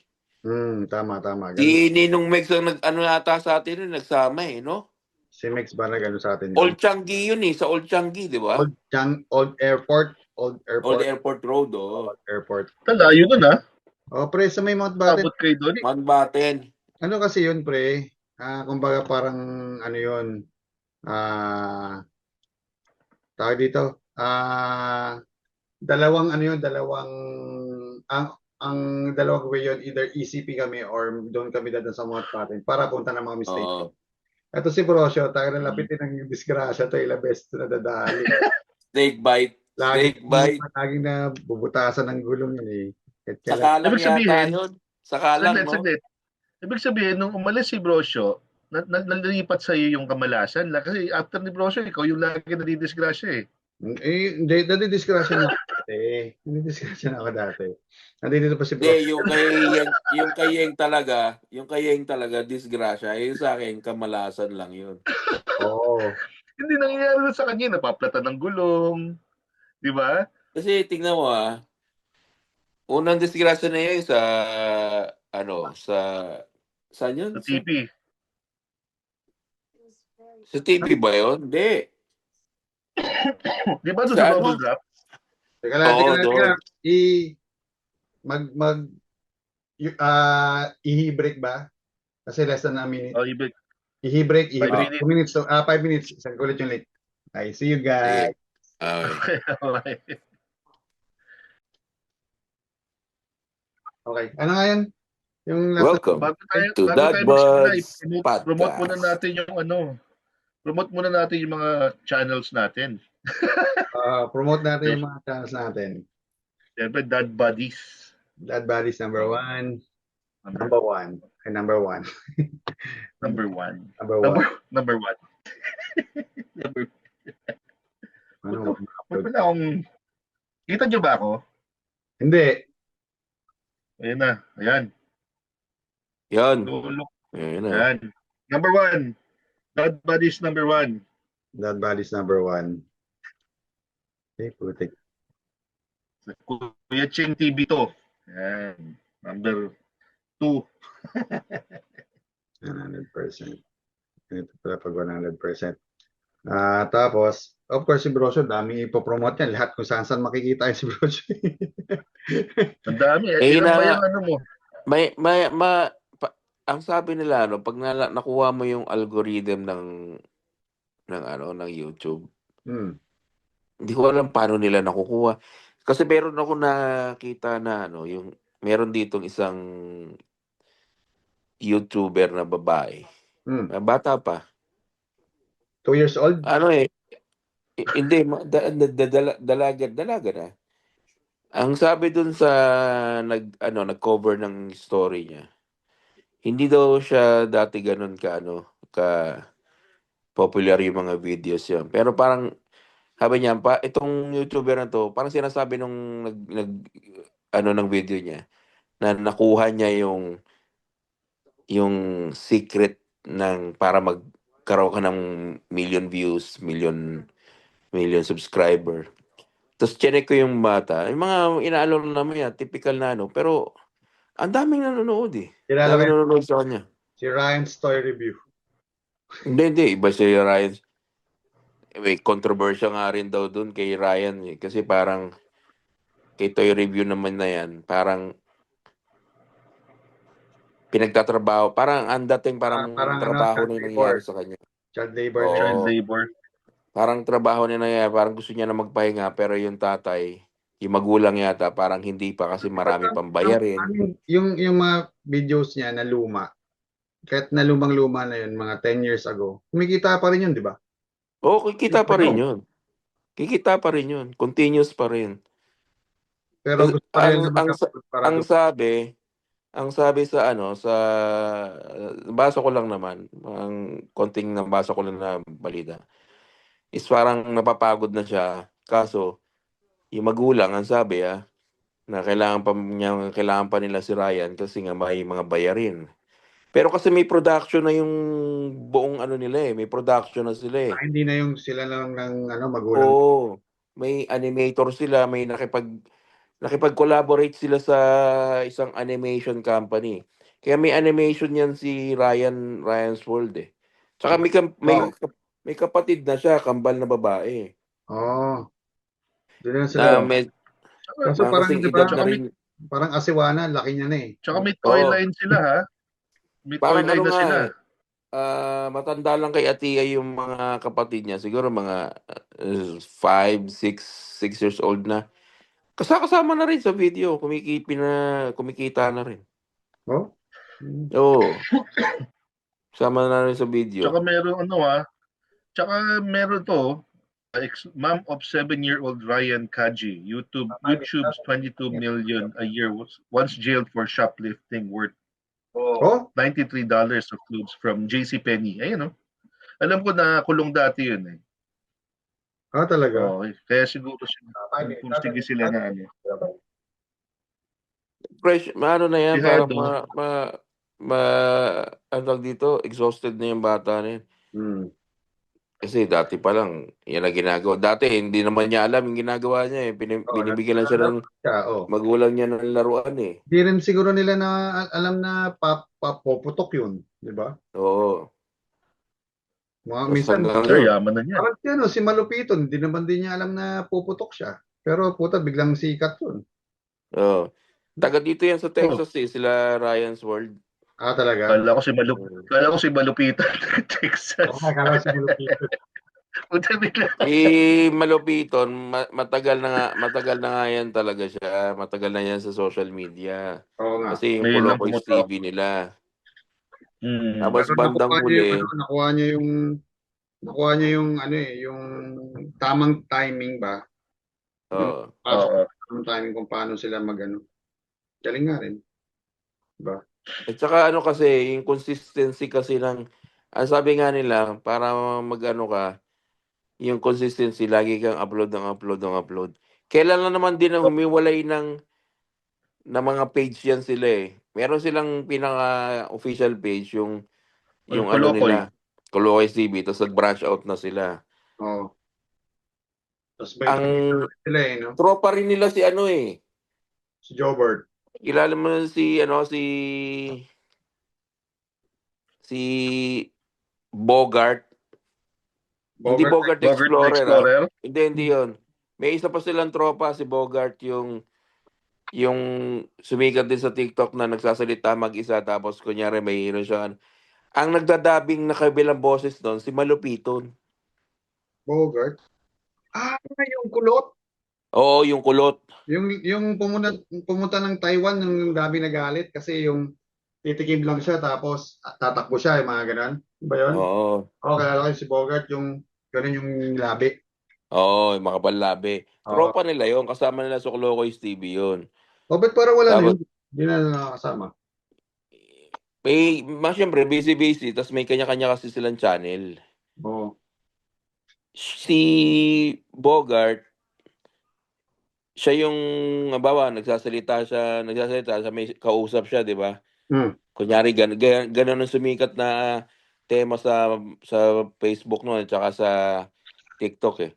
Tama. Si Ninong Megs ang ata sa atin nagsama eh, no? Si Megs ba sa atin yun? Old Changi yun eh, sa Old Changi, di ba? Old Airport. Old Airport Road, oh. Old Airport. Talayo nun ah. Pre, sa may Mount Batten. Abot kayo doon? Mount Batten. Ano kasi yun, pre? Kumbaga parang yun, tawag dito, dalawang ang dalawang way yun, either ECP kami or doon kami dadaan sa Mount Batten para punta ng mga mistake. Ito si Brosio, tayo na lapitin ng disgrasya to, ilang beses na dadali. Snake bite. Laging, Snake bite. laging na bubutasan ng gulong yun eh. Kahit kailan. Sakalang Ibig yata sabihin, yun. Sakalang, saglit, no? saglit. Ibig sabihin, nung umalis si Brosyo, nalipat sa iyo yung kamalasan. Kasi after ni Brosyo, ikaw yung lagi nadidisgrasya eh. Hindi, nadidisgrasya na ako dati. Nadidisgrasya na ako dati. Nandito pa si Hindi, Brosio. yung kay Yeng talaga, disgrasya. Yung sa akin, kamalasan lang yun. Oo. Hindi nangyayari na sa kanya, napaplatan ng gulong. Di ba? Kasi tingnan mo unang disgrasya na yun sa, saan yun? Sa TV. Sa TV ba yun? Hindi. Di ba doon Sa sa ano? bubble wrap? Teka lang, Oo, teka doon. lang. I-break ba? Kasi less than a minute. Oh, ibig. I-break. 5 minutes. 2 minutes. 5 minutes. Isang ulit yung late. I see you guys. Sige. Okay. Okay. Okay. Ano nga yan? Yung last Welcome Bago tayo, to bago Dad tayo magsimula, Buds promote muna Podcast. natin yung promote muna natin yung mga channels natin. promote natin yung mga channels natin. Siyempre, Dad Buddies. Dad Buddies number 1. Number Number 1. Ay, number 1. number one. Number 1. Number one. Number Ano? Wala na akong... Kita nyo ba ako? Hindi. Ayan na. Ayan. Yan. Look. Ayan na. Ayan. Number 1. Dad Buddies number 1. Dad Buddies number 1. Okay, putik. Kuya Ching TV to. Ayan. Number 2. 100%. Ito pala pag 100%. Tapos, of course, si Brosyo, dami ipopromote yan. Lahat kung saan makikita yung si Brosyo. Ang dami. Eh, Ilan ba na- yung ano mo? ang sabi nila pag nakuha mo yung algorithm ng YouTube, hindi ko alam paano nila nakukuha. Kasi meron ako nakita na yung meron ditong isang YouTuber na babae. Bata pa. 2 years old? Hindi, dalaga na. Ang sabi dun sa nag-cover ng story niya, hindi daw siya dati ganun ka popular yung mga videos yun. Pero parang sabi niya, itong YouTuber na to, parang sinasabi nung ng video niya na nakuha niya yung secret ng para magkaroon ka ng million views, million subscriber. Tapos chinek ko yung bata. Yung mga inaalala naman yan, typical na pero ang daming nanonood eh. Kilala Daming ko nanonood sa kanya. si Ryan's Toy Review. Hindi. Iba si Ryan. May controversy nga rin daw dun kay Ryan eh. Kasi parang kay Toy Review naman na yan, parang pinagtatrabaho. Parang ang dating parang trabaho na child nangyayari labor. sa kanya. Child labor. Oo. Child labor. Parang trabaho na nangyayari. Parang gusto niya na magpahinga. Pero yung tatay, yung magulang yata, parang hindi pa kasi marami pang bayarin. Yung mga videos niya na luma, kahit na lumang-luma na yun, mga 10 years ago, kumikita pa rin yun, di ba? Oo, kikita pa rin yun. Kikita pa rin yun. Continuous pa rin. Pero gusto pa rin ang sabi sa basa ko lang naman, ang konting nabasa ko lang na balita, is parang napapagod na siya. Kaso, yung magulang, ang sabi na kailangan pa nila si Ryan kasi nga may mga bayarin. Pero kasi may production na yung buong nila may production na sila hindi na yung sila lang ng magulang. Oo. May animator sila, may nakipag-collaborate sila sa isang animation company. Kaya may animation yan si Ryan's World eh. Tsaka may kapatid na siya, kambal na babae. Doon na sila. Kaso parang diba, parang asiwana, laki niya na eh. Tsaka may toy line sila ha. May toy line na sila. Matanda lang kay Atia yung mga kapatid niya. Siguro mga 5, 6 years old na. Kasama na rin sa video. Kumikita na rin. Oo. Sama na rin sa video. Tsaka meron tsaka meron to, mom of 7-year-old Ryan Kaji, YouTube's 22 million a year was once jailed for shoplifting worth Oh, $93 of clothes from JCPenney. Ayun, alam ko na kulong dati yun eh. talaga. Kaya siguro pursige sila na Fresh, ano na yan, parang Jihado. ano tawag dito, exhausted na yung bata na yan. Kasi dati pa lang, yan ang ginagawa. Dati, hindi naman niya alam yung ginagawa niya eh. Binibigyan lang siya ng magulang niya ng laruan eh. Di rin siguro nila na alam na papuputok yun, di ba? Oo. Minsan, Sir, yaman na niya. parang si Malupiton, hindi naman din niya alam na puputok siya. Pero puta, biglang sikat yun. Oo. Taga dito yan sa Texas eh, sila Ryan's World. Talaga? Kala ko si Malupitan, Texas. Kala ko si Malupiton. Malupiton, matagal na nga yan talaga siya. Matagal na yan sa social media. Oo nga. Kasi yung Kulokoy's TV nila. Tapos bandang huli. Nakuha niya yung tamang timing ba? Oo. Tamang timing kung paano sila galing nga rin. Diba? At saka kasi, yung consistency kasi ang sabi nga nila, para ka, yung consistency, lagi kang upload. Kailan lang naman din ang humiwalay ng mga page yan sila eh. Meron silang pinaka-official page, yung nila, Kulokoy TV, tapos nag-branch out na sila. Oo. Ang tropa rin nila si si Jobert. Kilala mo na si Bogart. Hindi Bogart Explorer. Hindi yun. May isa pa silang tropa, si Bogart, yung sumikat din sa TikTok na nagsasalita mag-isa tapos kunyari may hero siya. Ang nagdadabing na kabilang boses doon, si Malupiton. Bogart? Yung kulot? Oo, yung kulot. Yung pumunta ng Taiwan, yung gabi nagalit kasi yung titikim lang siya tapos tatakbo siya, yung mga ganun. Ba yun? Oo. Kaya si Bogart, yung ganun yung labi. Oo, yung makapal-labi. Tropa nila yun, kasama nila sa Kulokoy's TV yun. Ba't parang wala na yun? Hindi na nakakasama. Siyempre, busy, tapos may kanya-kanya kasi silang channel. Oo. Si Bogart, siya yung, nagsasalita siya, may kausap siya, di ba? Kunyari, ganun ang sumikat na tema sa Facebook noon, at saka sa TikTok eh.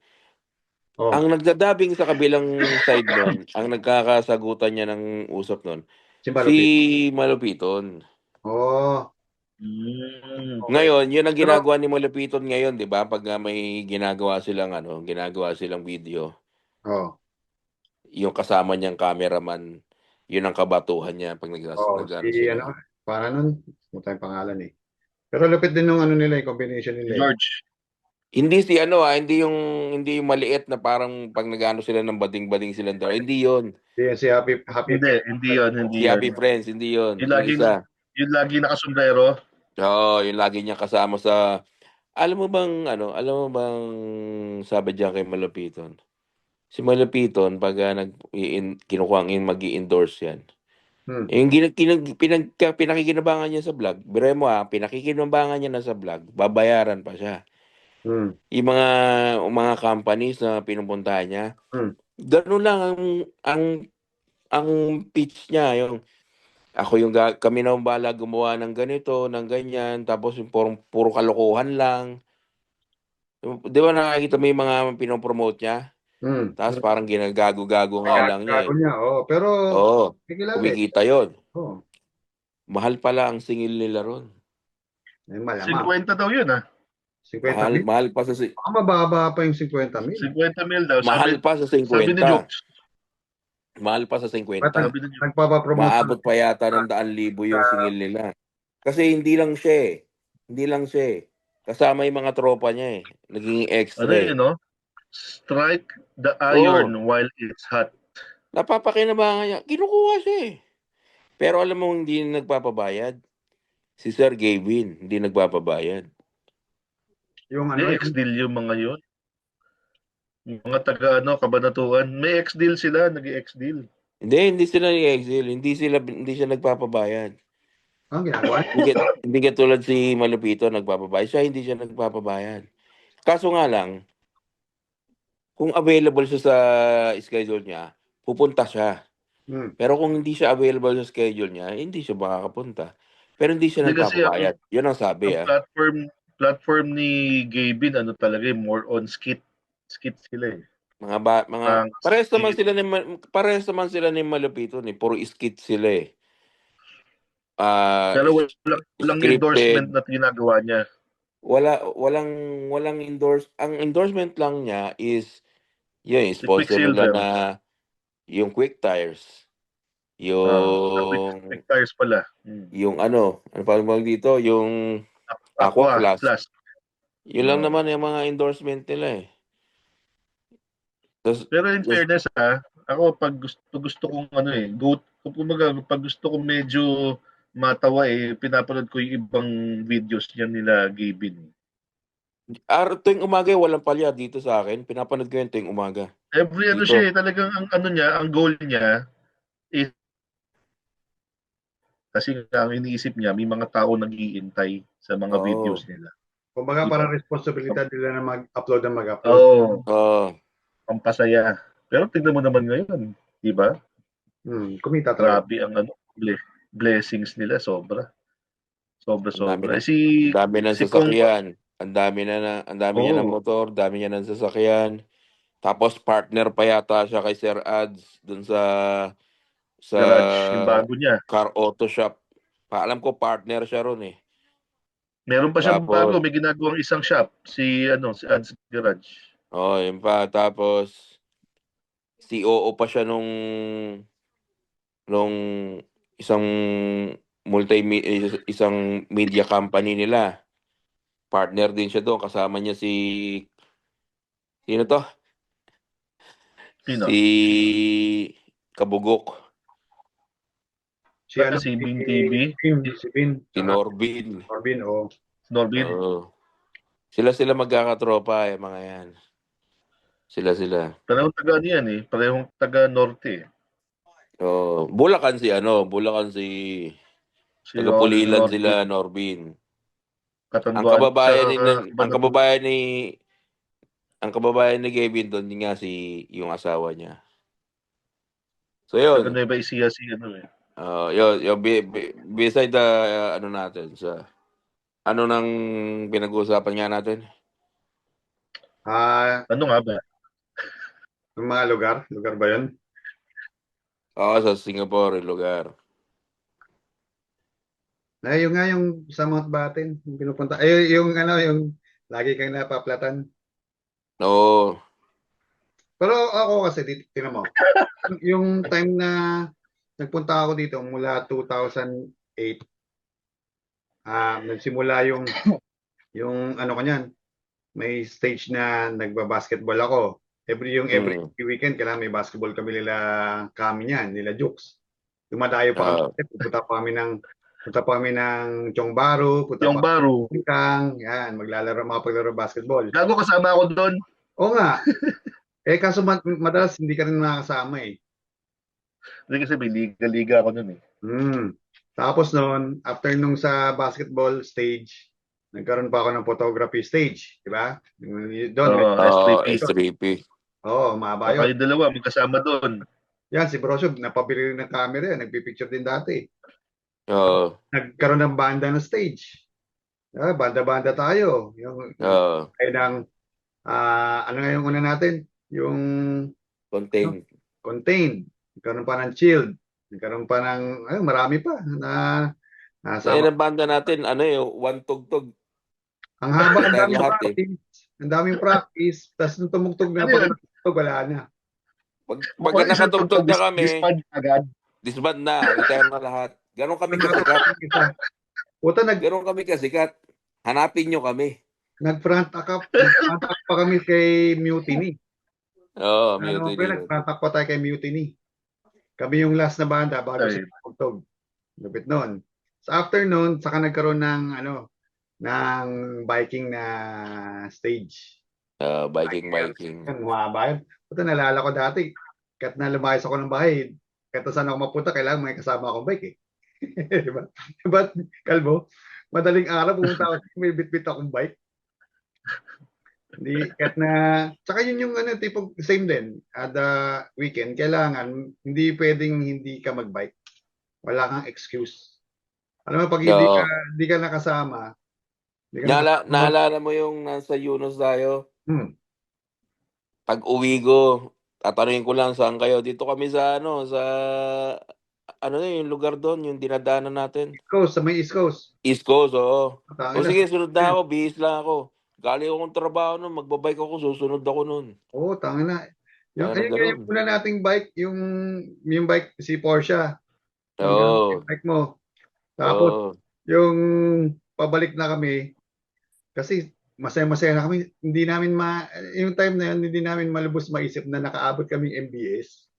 Ang nagdadabing sa kabilang side noon, ang nagkakasagutan niya ng usap noon, si Malupiton. Ngayon, yun ang ginagawa ni Malupiton ngayon, di ba? Pag may ginagawa silang video. Yung kasama niyang cameraman, yun ang kabatuhan niya pag sila. Para nun, mo tayong pangalan eh. Pero lupit din yung nila, yung combination nila. George. Hindi hindi yung maliit na parang pag nag-ano sila ng bading-bading silang dalawa. Hindi yun. Si Happy. Hindi yun. Si Happy Friends, hindi yun. Yung lagi nakasombrero. Oo, yung lagi niya kasama sa... Alam mo bang sabi diyan kay Malupiton? Si Malupiton, pag kinukuha mag-i-endorse yan. Yung pinakikinabangan niya sa vlog, biro mo pinakikinabangan niya na sa vlog, babayaran pa siya. Yung mga companies na pinupuntahan niya, ganun lang ang pitch niya, yung kami na bala gumawa ng ganito, ng ganyan, tapos yung puro kalokohan lang. Di ba nakakita mo yung mga pinopromote niya? Tapos parang ginagago-gago nga lang niya. Pero kumikita yun. Mahal pala ang singil nila ron. 50 daw yun 50 mahal pa sa mababa pa yung 50 mil. 50 mil daw. Mahal pa sa 50. Sabi ni Jokes. Mahal pa sa 50. Nagpapapromote. Maabot pa yata ng 100,000 yung singil nila. Kasi hindi lang siya. Kasama yung mga tropa niya Naging extra Strike the iron while it's hot. Napapakinabangan niya. Kinukuha siya Pero alam mo hindi nagpapabayad. Si Sir Gavin, hindi nagpapabayad. Yung ano, May ex-deal yung mga yun. Yung mga taga Kabanatuan. May ex-deal sila, nag-ex-deal. Hindi sila ni-exile. Hindi siya nagpapabayad. ang ginagawa. Hindi katulad si Malupito nagpapabayad. Siya hindi siya nagpapabayad. Kaso nga lang, kung available siya sa schedule niya, pupunta siya. Hmm. Pero kung hindi siya available sa schedule niya, hindi siya makakapunta. Pero hindi siya Hindi kasi nagpapabayad. Yun ang sabi ang platform ni Gavin, talaga more on skit. Skit sila eh. Prank, skit. Parehas naman sila ni Malupito ni puro skit sila eh. Pero walang endorsement Scripted. na ginagawa niya. Walang ang endorsement lang niya is yun, Si sponsor nila Quicksilver. na yung Quick Tires. Quick tires pala. Yung ano pa bang dito, yung Aqua Aqua Flask. Plus. Yun lang naman yung mga endorsement nila eh. Pero in fairness ako pag gusto kong pag gusto kong medyo matawa pinapanood ko yung ibang videos niya nila Gavin. Tuwing umaga walang palya dito sa akin. Pinapanood ko yun tuwing umaga. Every Dito. siya talagang ang goal niya is kasi ang iniisip niya may mga tao nag-iintay sa mga videos nila. Kumbaga Diba? parang responsibilidad nila na mag-upload. Pampasaya. Pero tignan mo naman ngayon, di ba? Kumita talaga. Grabe ang blessings nila, sobra. Sobra. Ang dami ng sasakyan. Ang dami niya ng motor, dami niya ng sasakyan. Tapos partner pa yata siya kay Sir Ads dun sa garage, yung bago niya. Car Auto Shop. Alam ko partner siya ron eh. Meron pa siyang bago, may ginagawang isang shop, si Ads Garage. Yun pa. Tapos COO pa siya nung isang isang media company nila. Partner din siya doon. Kasama niya sino to? Sino? Si Kabugok. Si Bin TV. Si Norbin. Norbin. Sila magkakatropa mga yan. Sila. Parehong taga niyan parehong taga Norte. Bulacan si taga Pulilan sila Norbin. Ang kababayan ni Gavin doon nga yung asawa niya. So yun. Taga Nueva Ecija beside the natin sa nang pinag-uusapan nga natin? Ano nga ba? Yung mga lugar ba yun? Sa Singapore, lugar. Yung nga yung sa Mountbatten, yung pinupunta. Yung lagi kang napaplatan. Oo. Pero ako kasi, tingnan mo, yung time na nagpunta ako dito mula 2008, nagsimula yung kanyan, may stage na nagba-basketball ako. Every weekend, kailangan may basketball kami nila Jukes. Dumadayo pa kami, punta pa kami ng Chongbaro, yan, paglaro basketball. Gago kasama ako doon. Oo nga. Kaso madalas hindi ka rin nakakasama eh. Hindi kasi may liga ako noon eh. Tapos noon, after nung sa basketball stage, nagkaroon pa ako ng photography stage, di ba? Doon, S3P. Mahaba yun. Kayo dalawa, magkasama doon. Yan, si Brosyo, napabili rin ng camera yan, nagpipicture din dati. Nagkaroon ng banda na stage. Banda-banda tayo. Ano nga yung una natin? Yung Contained. Nagkaroon pa ng Chilled. Nagkaroon pa ng, marami pa na ang banda natin, one tugtog. Ang haba, ang daming practice. Tapos nung tumugtog na, wala na. Pag nakatugtog na kami, disband na, retire na lahat. Ganon kami kasikat. Ganon kami kasikat. Hanapin nyo kami. Nag-front up pa kami kay Mutiny. Mutiny. Nag-front up pa tayo kay Mutiny. Kami yung last na banda bago siya tugtog. Lupit noon. Sa afternoon, saka nagkaroon ng ng biking na stage. Biking. Yan, humaba yun. Puta, nalala ko dati, kahit na lumayas ako ng bahay, kahit na saan ako mapunta, kailangan may kasama akong bike eh. Diba? Diba, Kalbo? Madaling araw, pumunta ako, may bit-bit akong bike. Hindi, kahit na, tsaka yun yung tipong same din, at the weekend, kailangan, hindi pwedeng hindi ka magbike. Wala kang excuse. Alam mo, pag Oo. hindi ka nakasama, hindi ka nakasama, Naalala mo yung nasa Yunus tayo? Pag uwi ko, tatanungin ko lang saan kayo. Dito kami sa yung lugar doon, yung dinadaanan natin. Coast, sa may East Coast. East Coast, oo. Tangina, Sige, sunod na ako, bihis lang ako. Galing akong trabaho nun, magbabike ako, susunod ako nun. Oo, tangina. Yung, Kaya yung una nating bike, yung bike, si Porsche. Oo. Yung bike mo. Tapos, Oo. yung pabalik na kami, kasi masaya-masaya na kami, hindi namin yung time na yun, hindi namin malubos maisip na nakaabot kaming MBS.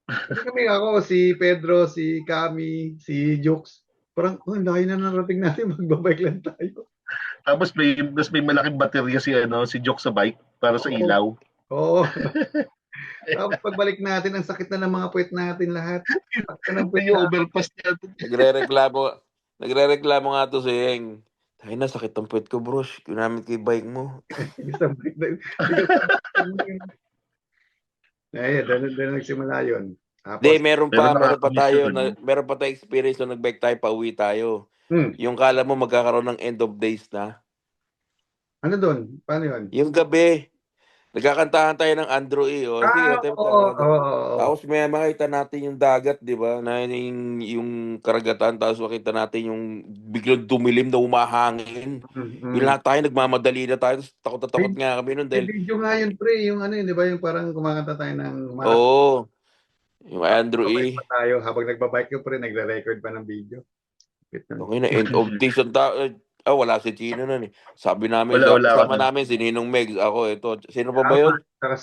Kasi kami ako, si Pedro, si Cami, si Jux, parang, oh, layo na narating natin, magbabike lang tayo. Tapos may malaking baterya si Joke sa bike para sa ilaw. Oo. Tapos pagbalik natin, ang sakit na ng mga puwet natin lahat. Yung overpass niya. Nagre-reklamo nga to si Heng. Ay na, sakit ang puwet ko, bro. Ginamit ko yung bike mo. Doon nagsimula yun. Hindi, meron pa tayo, yun. meron pa tayo experience na nag-bike tayo, pauwi tayo. Yung kala mo magkakaroon ng end of days na. Ano doon? Paano yun? Yung gabi, nagkakantahan tayo ng Andrew E. Sige, tapos may makita natin yung dagat, di ba? Na yung karagatan, tapos makita natin yung biglang dumilim na umahangin. Yung lahat tayo, nagmamadali na tayo, takot na takot nga kami nun. Dahil video nga yun, pre, yung di ba? Yung parang kumakanta tayo ng Oo. Yung Andrew E. Tayo, habang nagbabike yung pre, nagre-record pa ng video. Okay na, end of days ang wala si Chino nun eh. Sabi namin, sama namin si Ninong Megs. Ako, ito. Sino pa ba yun? Saka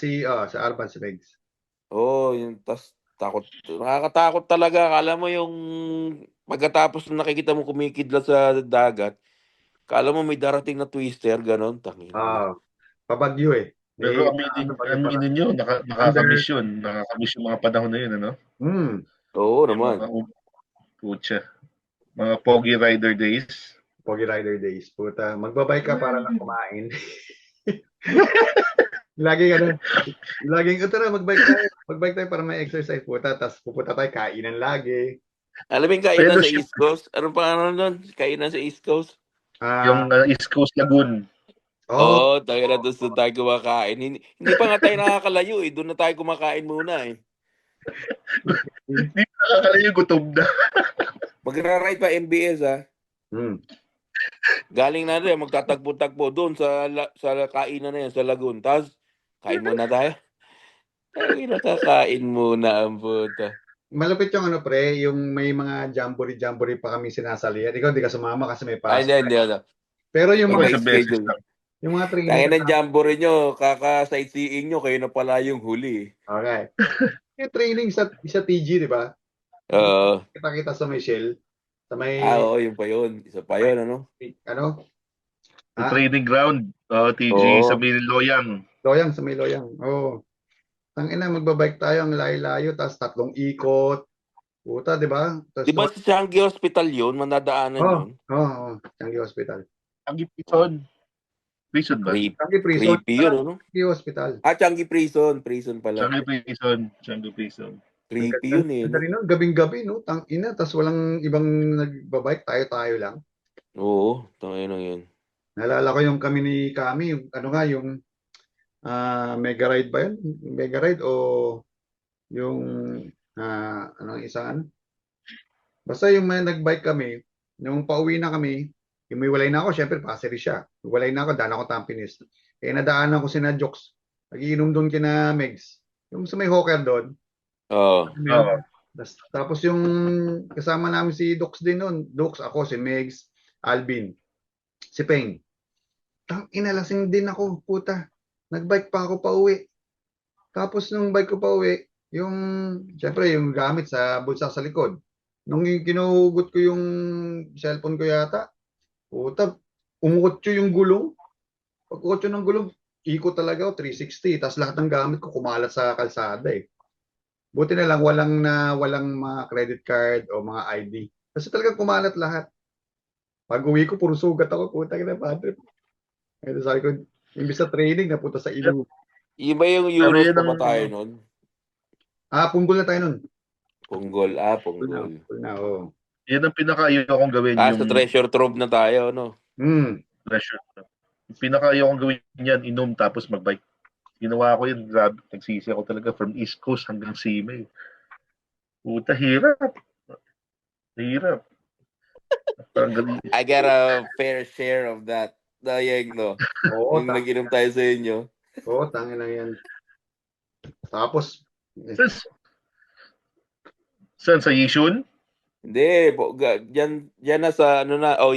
sa Arban, si Megs. Yung takot. Nakakatakot talaga. Akala mo yung pagkatapos nakikita mo kumikidlat sa dagat, akala mo may darating na twister, ganon. Pabagyo eh. Pero aminin nyo, nakakamiss yun. Nakakamiss yung mga panahon na yun, ano? Oo naman. Pucha. Mga Pogi Rider days. Pogi Rider days. Puta, magbabike ka para lang kumain. Laging tara, magbike tayo para may exercise. Puta, tapos pupunta tayo, kainan lagi. Alam mo yung kainan sa East Coast? Anong pangalan nun? Kainan sa East Coast? Yung East Coast Lagoon. Tayo na doon tayo kumakain. Hindi pa nga tayo nakakalayo eh. Doon na tayo kumakain muna eh. Hindi pa nakakalayo, gutom na. Magra-ride pa MBS Galing na rin, magtatagpo-tagpo doon sa kainan na yan, sa lagoon. Tapos, kain muna tayo. Ay, nakakain muna ang puta. Malupit yung pre, yung may mga jamboree pa kami sinasalihan. Ikaw hindi ka sumama kasi may pasok. Hindi. Pero yung mga training. Kaya ng jamboree nyo, kaka-sightseeing nyo, kayo na pala yung huli. Okay. Yung training sa TG, di ba? Kita-kita sa Michelle. Sa may... yun pa yun. Isa pa yun, ano? Yung training ground, TG, sa may Loyang. Sa may Loyang. Tangina, magbabike tayo ang layo-layo, tapos 3 ikot. Puta, di ba? Di ba sa Changi Hospital yun? Manadaanan yun? Changi Hospital. Changi Prison. Prison ba? Creepy yun, ano? Changi Hospital. Changi Prison. Prison pala. Changi Prison. Creepy yun eh. Gabing-gabi, no? Tangina, tapos walang ibang nagbabike, tayo lang. Oo, tangina yun. Naalala ko yung kami ni Kami, yung yung Mega Ride ba yun? Mega Ride o yung basta yung may nagbike kami, nung pauwi na kami, yung may walay na ako, syempre paseri siya. Walay na ako, daan ako Tampines. Kaya nadaanan ko si na Jokes. Nagiinom doon kina Megs. Yung sa may hawker doon. Tapos yung kasama namin si Dox din noon. Dox, ako, si Megs, Alvin, si Peng. Inalasing din ako, puta. Nagbike pa ako pauwi. Tapos nung bike ko pauwi, syempre yung gamit sa bulsa sa likod. Nung kinuhugot ko yung cellphone ko yata, puta, umukot yung gulong. Pag-ukot ng gulong, ikot talaga ako, 360. Tapos lahat ng gamit ko kumalat sa kalsada eh. Buti na lang walang mga credit card o mga ID. Kasi talagang kumalat lahat. Pag uwi ko, puro sugat ako. Puta ka na, padre. Kaya sabi ko, imbis sa training, napunta sa inu. Iba yung Pero Euros yan pa ang ba tayo nun? Punggol na tayo nun. Punggol, Punggol punggol. na, oo. yan ang pinaka-ayaw kong gawin Sa yung treasure trove na tayo, no? pressure. Yung pinaka-ayaw kong gawin yan, inom tapos magbike. Ginawa ko yun, grabe. Nagsisi ako talaga from East Coast hanggang Simay. Puta, hirap. Hirap. Parang ganun. I got a fair share of that. Dayeng, no? Oo, Yung nag-inom tayo sa inyo. oo, tangin na yan. Tapos, Saan sa Yishun? Hindi, dyan na sa,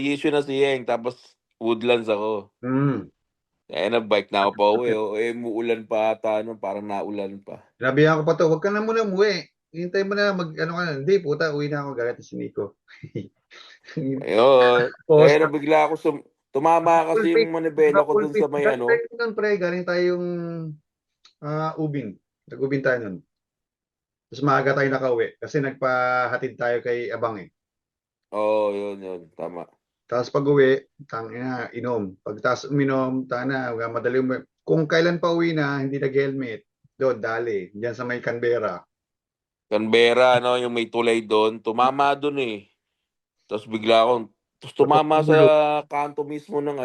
issue na si Yeng, tapos Woodlands ako. Kaya na-bike na ako pa uwi. Muulan pa ata, parang naulan pa. sinabihan ko pa to, huwag ka na muna umuwi. Hintay mo na, ano ka na. Hindi, puta, uwi na ako, galit si Nico. Ayun. Post. Kaya nabigla ako, tumama kasi yung manibela ko dun sa may ano. Galing nun, pre, galing tayong Ubin. Nag-Ubin tayo nun. Tapos maaga tayo nakauwi kasi nagpahatid tayo kay Abang eh. Oo, yun. Tama. Tapos pag uwi, tangina, inom. Pagtas uminom, tana, madali mo. Kung kailan pa uwi na, hindi nag-helmet. Doon, dali. Diyan sa may Canberra. Canberra, yung may tulay doon. Tumama doon eh. Tapos bigla akong, tumama sa kanto mismo ng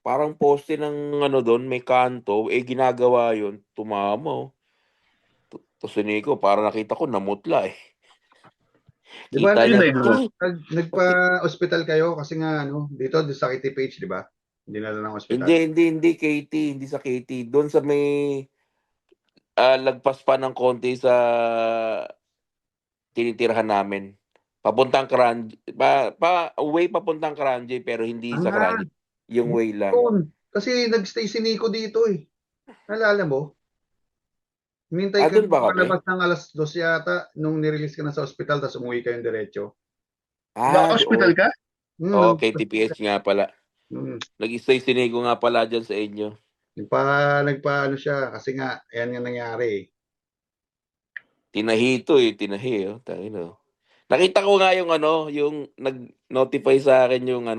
parang poste ng doon, may kanto. Ginagawa yun. Tumama. Tapos Nico, para nakita ko, namutla eh. Di ba, Kita niya. nagpa-hospital kayo kasi nga, dito sa KTPH, di ba? Hindi na lang hospital. Hindi KT, hindi sa KT. Doon sa may lagpas pa ng konti sa tinitirhan namin. Papuntang Kranji, way papuntang Kranji pero hindi sa Kranji. Yung way lang. Kasi nagstay si Nico dito eh. Nalala mo? Hinintay ka Doon ba kami? palabas ng alas 2 yata nung nirelease ka na sa ospital tapos umuwi kayong diretso. Na-hospital ka? Oo, KTPH nga pala. Nag-stay si Nico nga pala dyan sa inyo. Nagpa siya kasi nga, yan nga nangyari. Tinahi ito eh, tangino. Nakita ko nga yung yung nag-notify sa akin yung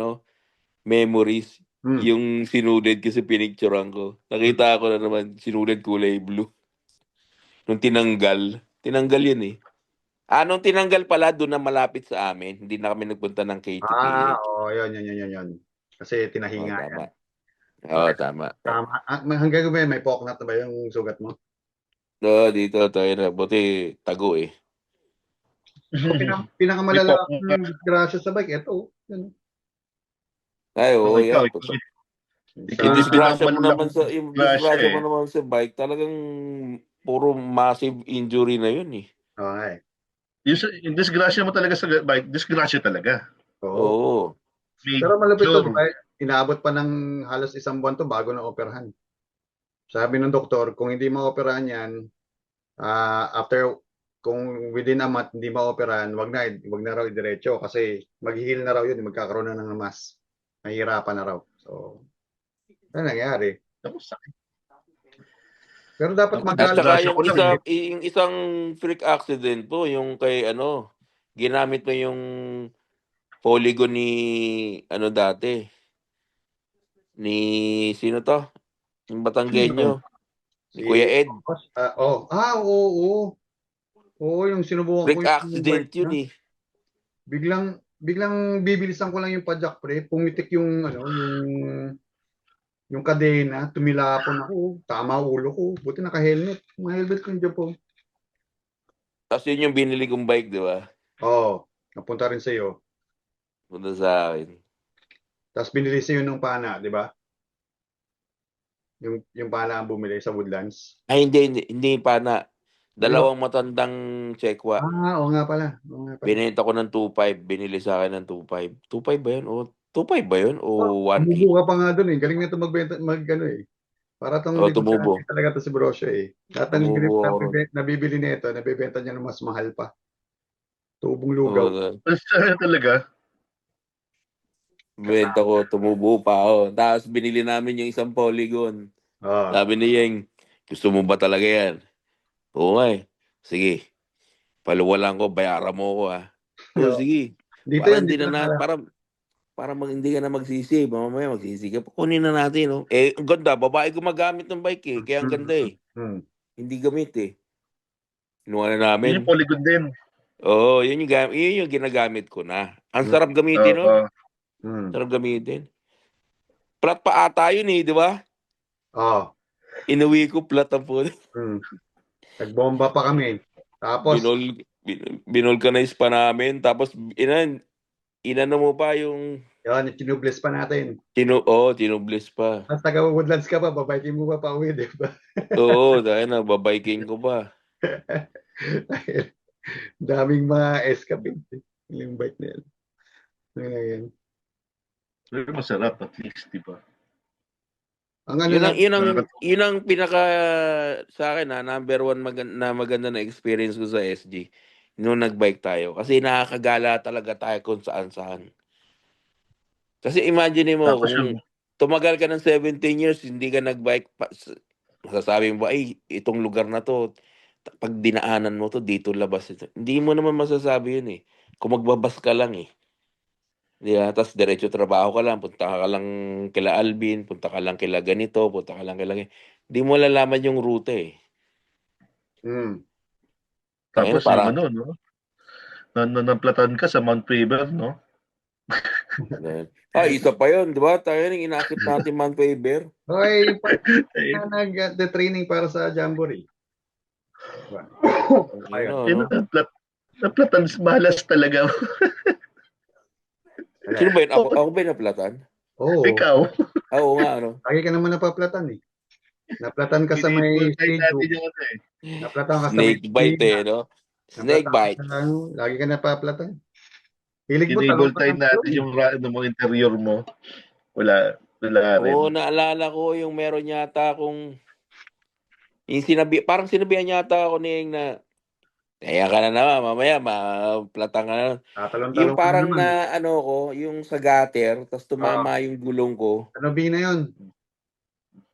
memories. Yung sinulid kasi pinicturean ko. Nakita ko na naman, sinulid kulay blue. Nung tinanggal yun eh. Nung tinanggal pala, doon na malapit sa amin. Hindi na kami nagpunta ng KTPH. Yun. Kasi tinahinga tama. yan. Tama. Hanggang gabi, may poknat na ba yung sugat mo? Dito tayo na. Buti tago eh. Pinakamalala ng disgrasya sa bike, ito. Ay, oo, ikaw, yung disgrasya mo naman sa bike, talagang puro massive injury na yun eh. Okay. Yung disgrasya mo talaga sa bike, disgrasya talaga. Oo. Pero malapit to, inaabot pa ng halos isang buwan to bago na operahan. Sabi ng doktor, kung hindi ma-operahan yan, kung within a month hindi ma-operahan, wag na raw diretso kasi mag-heal na raw yun, magkakaroon na ng mas. Mahirapan na raw. So, ano nangyari? Pero dapat At saka yung isang freak accident po, yung kay ginamit mo yung polygon ni dati. Ni sino to? Yung Batanggenyo. Si Kuya Ed. Oo, yung sinubukan freak ko yung accident yun eh. Biglang bibilisan ko lang yung padjak pre, pumitik yung yung kadena, tumilapon ako, tama ulo ko, buti naka-helmet. Helmet ko yung Japan. Tapos yun yung binili kong bike, di ba? Oo, napunta rin sa'yo. Punta sa akin. Tapos binili sa'yo nung pana, di ba? Yung pana ang bumili sa Woodlands. Ay, hindi pana. Dalawang matandang Tsekwa. Oo nga pala. Binenta ko ng 2.5, binili sa akin ng 2.5. 2.5 ba yun? 2.5 ba yun? O 1.8? Tumubo ka pa nga dun eh. Galing nito magbenta, Para itong tumubo. Talaga to si Brosyo eh. Lahat ng nabibili nito, nabibenta niya ng mas mahal pa. Tubong Oo, lugaw. Basta talaga. benta ko, tumubo pa ako. Tapos binili namin yung isang polygon. Ah, Sabi ni Yeng, gusto mo ba talaga yan? Oo nga eh. Sige, paluwalan ko, bayaran mo ko ha. Oo, no. sige. Dito Para yun, hindi dito na, na pala. hindi ka na magsisi. Mamaya magsisi ka. Kunin na natin, no? Eh, ang ganda. Babae gumagamit ng bike eh. Kaya ang ganda eh. Hmm. Hindi gamit eh. Kinuha na Yun namin. yung polygon din. Oo, yun yung ginagamit ko na. Ang Hmm. sarap gamitin, no? Oo. Hmm. Sarap gamitin. Plat pa ata yun eh, di ba? Oh, Inuwi ko plat ang puno. hmm. Nagbomba pa kami. Tapos, Binulcanize pa namin. Tapos, inano mo pa yung, yun, tinubles pa natin. tinublis pa. At taga Woodlands ka pa, babaykin mo pa pauwi, di ba? Oo, dahil na, babiking ko pa. Daming mga escapade. Yung bike na yun. Ayun. Pero masarap at least, di ba? Ang ano lang, Yun ang pinaka, sa akin number one na maganda na experience ko sa SG. Nung nagbike tayo. Kasi nakakagala talaga tayo kung saan-saan. Kasi imagine mo, Tapos kung yung, tumagal ka ng 17 years, hindi ka nagbike pa, masasabi mo ba, ay, itong lugar na to, pag dinaanan mo to, dito labas ito. Hindi mo naman masasabi yun eh. Kung magbabas ka lang eh. Di ba? Tapos diretso trabaho ka lang, punta ka lang kila Alvin, punta ka lang kila ganito, punta ka lang kila ganito. Hindi mo lalaman yung route eh. hmm. Kaya tapos yung parang, ano, no? Naplatan ka sa Mount Faber, no? isa pa yun, di ba? Tayo nang inakit natin Mount Faber. Okay, yung part Eh, na nag-training para sa Jamboree. Diba? Ayun. Ano? naplatan, malas talaga. Sino ba yun? Ako ba yung naplatan? Oo. Ikaw, Oo nga, ano? Lagi ka naman napaplatan eh. Naplatan ka sa pinipul may tayo stage natin yung ano eh. Naplatan ka sa may Snake bite Pina. eh, no? Snake Naplatan ka bite. sa ano, lagi ka napaplatan. Hilig mo, talon Kinable pa tayo ng talon natin eh. yung ano mo, interior mo. Wala Oo, rin. naalala ko yung meron yata akong, parang sinabihan yata ako ni Eng na, kaya ka na naman, mamaya, maplatan ka na. Yung Tatalon-talon ka na parang naman. na, ano ko, yung sa gutter, tapos Ah, tumama yung gulong ko. ano na yun?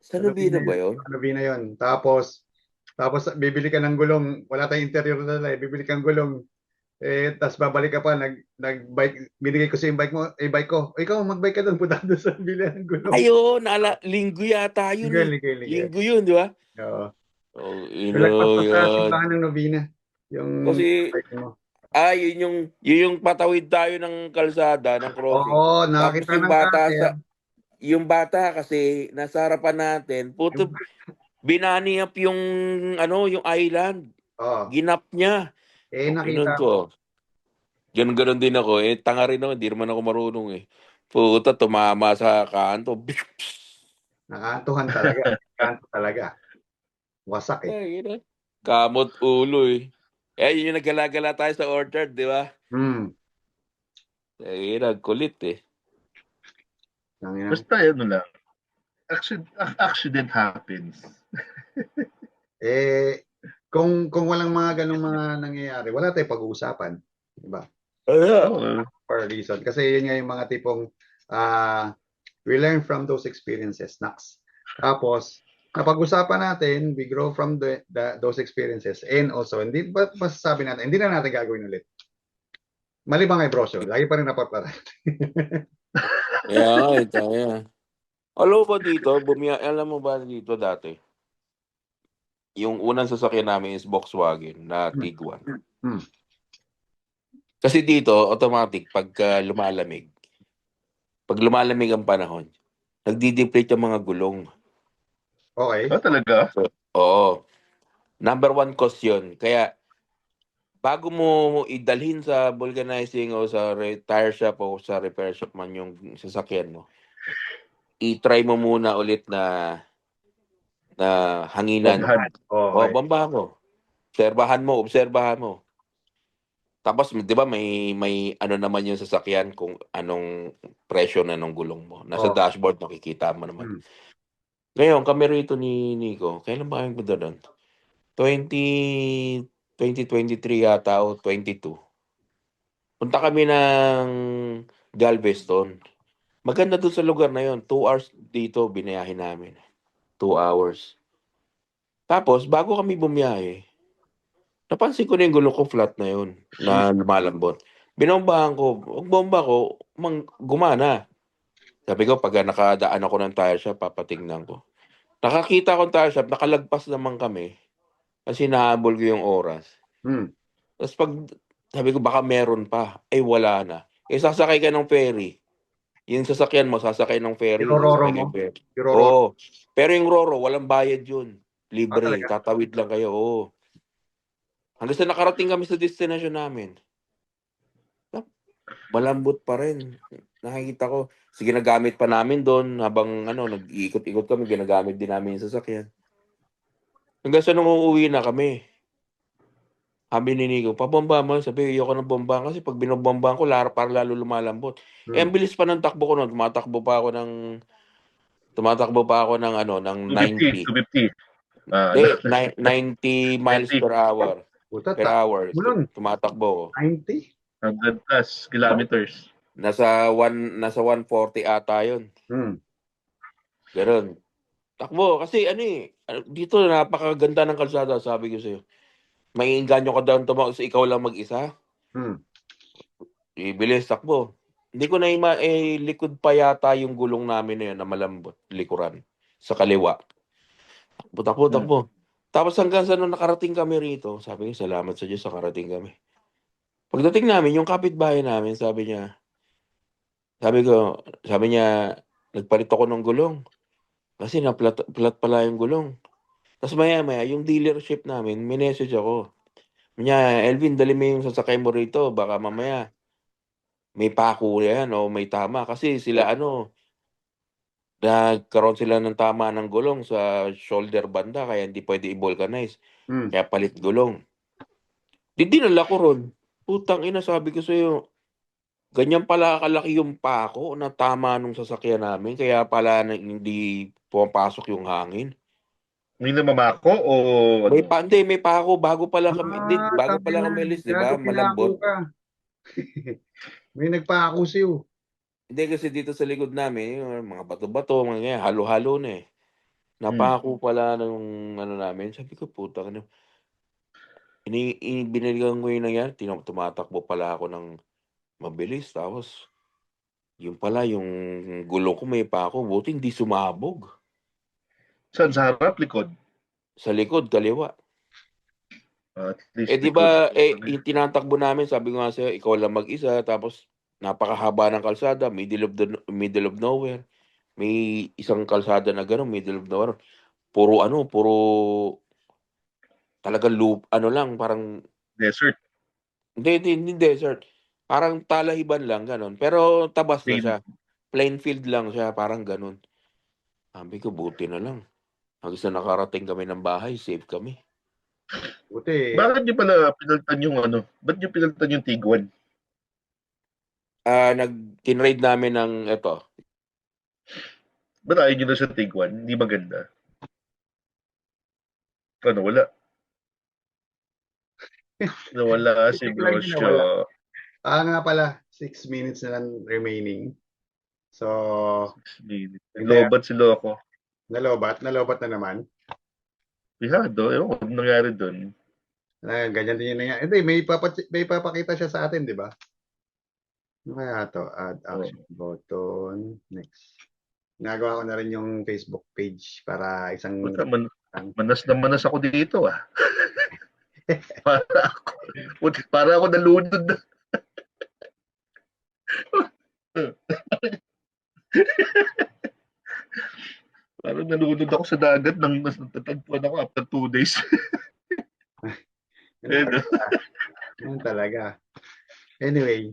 Sa Ano Nubina na ba yun? yun? Ano na yun? Tapos bibili ka ng gulong. Wala tayong interior na dala eh. Bibili kang gulong. Eh, tapos babalik ka pa, nag-bike, binigay ko sa yung bike mo, bike ko. O, ikaw, mag-bike ka doon, punta doon sa bili ng gulong. Ayo, linggo yata yun Legal, eh. legal, legal. Linggo yun, di ba? Oo. Oh, Nilagpas pa sa yun. simbahan ng Novena. Yung Kasi, bike mo. yun yung patawid tayo ng kalsada, ng crossing. Oo, Tapos nakakita ng cutter. yung bata kasi nasa harapan natin, puto, Yung, binani up yung, yung island. oh, Ginap niya. nakita Inon ko. ko. Ganun din ako. Tanga rin ako. Hindi naman ako marunong eh. Puta, tumama sa kanto. Nakantuhan talaga. Kanto talaga. Wasak eh. Ay, kamot ulo eh. Yun yung nagala-gala tayo sa orchard, di ba? Hmm. Ay, kulit eh. Basta ano lang. Accident happens. Kung walang mga ganong mga nangyayari, wala tayong pag-uusapan. Diba? Oo. For a reason. Kasi yun nga yung mga tipong we learn from those experiences, Nax. Tapos, napag-usapan natin, we grow from those experiences. And also, hindi ba masasabi natin, hindi na natin gagawin ulit. Mali ba nga brosyo? Lagi pa rin napaparat. Kaya tayo. Alam mo ba dito, alam mo ba dito dati? Yung unang sasakyan namin is Volkswagen na Tiguan. Hmm. Kasi dito, automatic, pag lumalamig ang panahon, nagdi-deflate yung mga gulong. Okay. Talaga? So, oo. Number one cause yun. Kaya, bago mo idalhin sa vulcanizing o sa tire shop o sa repair shop man yung sasakyan mo, i-try mo muna ulit na hanginan. Bombahan. Okay. Bombahan mo. Obserbahan mo. Tapos, di ba, may ano naman yung sasakyan kung anong presyo na ng gulong mo. Nasa Oh. dashboard, nakikita mo naman. Hmm. Ngayon, kami rito ni Nico, kailan ba kami punta doon? 2023 yata o 22. Punta kami ng Galveston. Maganda doon sa lugar na 'yon, 2 hours dito binayahe namin, 2 hours. Tapos bago kami bumiyahe, napansin ko na yung gulong ko flat na 'yon, na lumalambot. Binombahan ko, pagbomba ko gumana. Sabi ko pagka nakadaan ako ng tire shop papatingnan ko. Nakakita akong tire shop, nakalagpas naman kami, kasi hinahabol ko yung oras. Tapos sabi ko baka meron pa, wala na. Sasakay ka ng ferry. Yung sasakyan mo sasakay ng ferry, Irororo sasakay mo? ng ferry. Irororo. Oo. Pero yung Roro walang bayad yun. Libre, Talaga? tatawid lang kayo, oo. Hanggang sa nakarating kami sa destination namin. Malambot pa rin. Nakikita ko, ginagamit pa namin doon habang nag-iikot-ikot kami, ginagamit din namin yung sasakyan. Hanggang sa nung uuwi na kami, sabi ni Nico, pabomba mo. Sabi, ayoko ng bomba kasi pag binobombahan ko, para lalo lumalambot. Ang bilis pa ng takbo ko noon. Tumatakbo pa ako ng 250, 90. 250. Hindi, 90 miles 90, per hour. Puta, Per hour. Mulon, Tumatakbo ko. 90? 100 plus kilometers. Nasa 140 ata yun. Ganun. Takbo. Kasi dito napakaganda ng kalsada, sabi ko sa'yo. Maiinganyo ka daw ikaw lang mag-isa. Bilis, takbo. Hindi ko na likod pa yata yung gulong namin na yun na malambot, likuran, sa kaliwa. Takbo. Tapos hanggang sa nung nakarating kami rito, sabi ko, salamat sa Diyos sa karating kami. Pagdating namin, yung kapitbahay namin, sabi niya, nagpalit ako ng gulong. Kasi flat pala yung gulong. Tapos maya-maya, yung dealership namin, minessage ako. Niya, Elvin, dali mo yung sasakay mo rito. Baka mamaya, may pako yan o may tama. Kasi sila nagkaroon sila ng tama ng gulong sa shoulder banda, kaya hindi pwede i-vulcanize. Kaya palit gulong. Dinala ko ron. Putang ina, sabi ko sa'yo, ganyan pala kalaki yung pako na tama nung sasakyan namin. Kaya pala hindi pumapasok yung hangin. May namamako o ano? May pako. Bago pala kami alis, di ba? Gago, pinako Malambot. ka. May nagpako sa'yo. Hindi kasi dito sa likod namin, yung mga bato-bato, mga ganyan, halo-halo na eh. Napako pala nung namin. Sabi ko, putang ina. Biniligan ko yung nangyari. Tumatakbo pala ako ng mabilis. Tapos, yung pala, yung gulo ko may pako. Buti hindi sumabog. Saan? Sa harap, likod? Sa likod, kaliwa. At least Di likod. ba, yung tinatakbo namin, sabi ko nga sa'yo, ikaw lang mag-isa. Tapos, napakahaba ng kalsada, middle of nowhere. May isang kalsada na gano'n, middle of nowhere. Puro talagang loop, lang, parang, Desert. hindi desert. Parang talahiban lang, gano'n. Pero tabas na siya. Plain field lang siya, parang gano'n. Sabi ko, buti na lang. Hanggang sa nakarating kami ng bahay, safe kami. Buti. Bakit nyo pala pinalitan yung ba't nyo pinalitan yung Tiguan? Tinrade namin ng ito. Ba't ayaw nyo na sa Tiguan? Hindi maganda. Wala. Nawala si Brosyo. Nga pala, 6 minutes na lang remaining. So, 6 minutes. Nalobat si Loco. Nalobat na naman. Pihado, ewan ko anong nangyari doon. Ganyan din yung nangyari. Hindi, may papakita siya sa atin, di ba? Ano kaya ito? Add action button. Next. Nagawa ko na rin yung Facebook page para isang... Manas ako dito para ako nalunod na. Parang nalunod ako sa dagat nang natatagpuan ako after 2 days. Yan talaga. Anyway.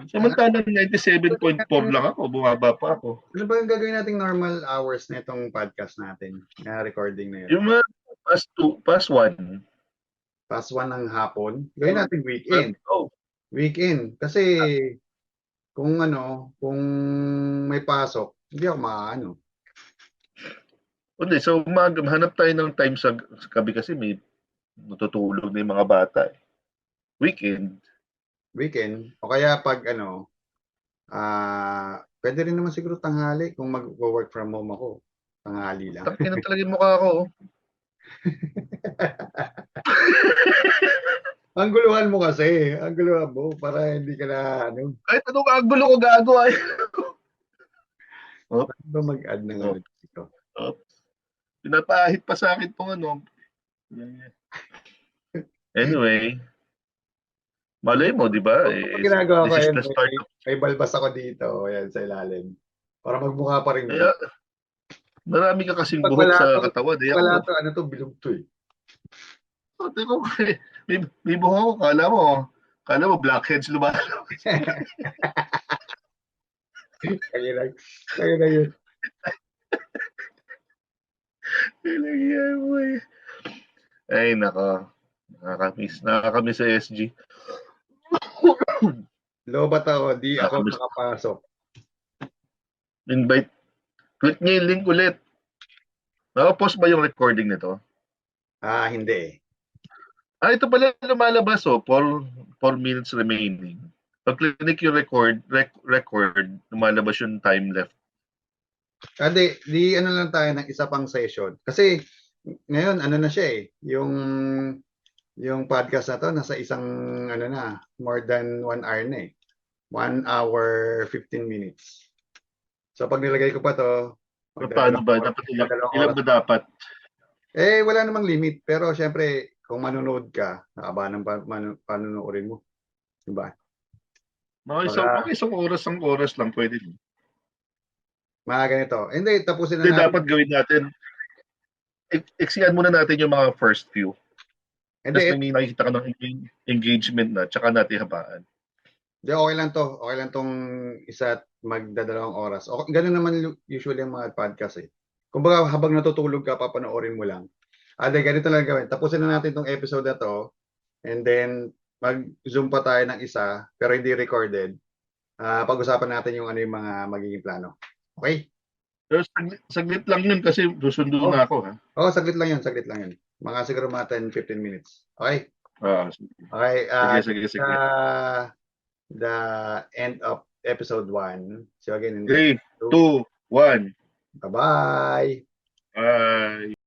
Samantalang 97.4 lang ako, bumaba pa ako. Ano ba yung gagawin nating normal hours na itong podcast natin? Recording na yun. Yung past 1. Past 1 ng hapon. Gawin natin weekend. Weekend. Kasi kung may pasok, hindi ako maano. Hindi, so hanap tayo ng time sa gabi kasi may natutulog na yung mga bata. Weekend. weekend. O kaya pag pwede rin naman siguro tanghali kung mag-work from home ako. Tanghali lang. Tangina talaga yung mukha ko. Ang guluhan mo kasi. Ang guluhan mo para hindi ka na Kahit anong angulo ko gago ay. Oh, ba mag-add ng oh, dito. oh. Pinapahit pa sa akin tong Anyway, malay mo, di ba? Pag ginagawa ko, This is ayan, the start of... may balbas ako dito. Ayan, sa ilalim. Para magmukha pa rin. Kaya, marami ka kasing Pag buhok wala sa to, katawan. Eh, wala ako, to, ano to, bilog to eh. ko, may buhok ako. Kala mo blackheads lumalabas. Kaya na yun. Kailangan mo eh. Ay, nako. Nakakamiss sa SG. Lobat ako, di ako Nakakamiss. makapasok. Invite. Click niyo yung link ulit. Nakapost ba yung recording nito? Hindi. Ito pala lumalabas 4 minutes remaining. Pag click yung record, lumalabas yung time left. Di ano lang tayo ng isa pang session. Kasi ngayon, ano na siya eh. Yung podcast na to, nasa isang, more than 1 hour na eh. 1 hour, 15 minutes. So pag nilagay ko pa to, Paano ba? Dapat ilan ba dapat? Wala namang limit. Pero syempre, kung manonood ka, nakabahan ng panunuorin mo. Diba? Mga isang oras lang pwede. Mga ganito. Hindi, tapusin na Hindi, natin. dapat gawin natin. Iksiyan muna natin yung mga first few. Tapos may nakikita ka ng engagement na, tsaka natin habaan. Hindi, okay lang to. Okay lang tong isa magdadalawang oras. Okay, ganun naman usually ang mga podcast eh. Kumbaga, habang natutulog ka, papanoorin mo lang. Ganito lang gawin. Tapusin na natin tong episode na to. And then, mag-zoom pa tayo ng isa, pero hindi recorded. Pag-usapan natin yung yung mga magiging plano. Okay? Pero saglit lang yun kasi susundo na ako. Ha? Saglit lang yun. Mga siguro mga 10-15 minutes. Okay? Okay. Sige. The end of episode 1. So again, 3, 2, 1. Bye-bye. Bye.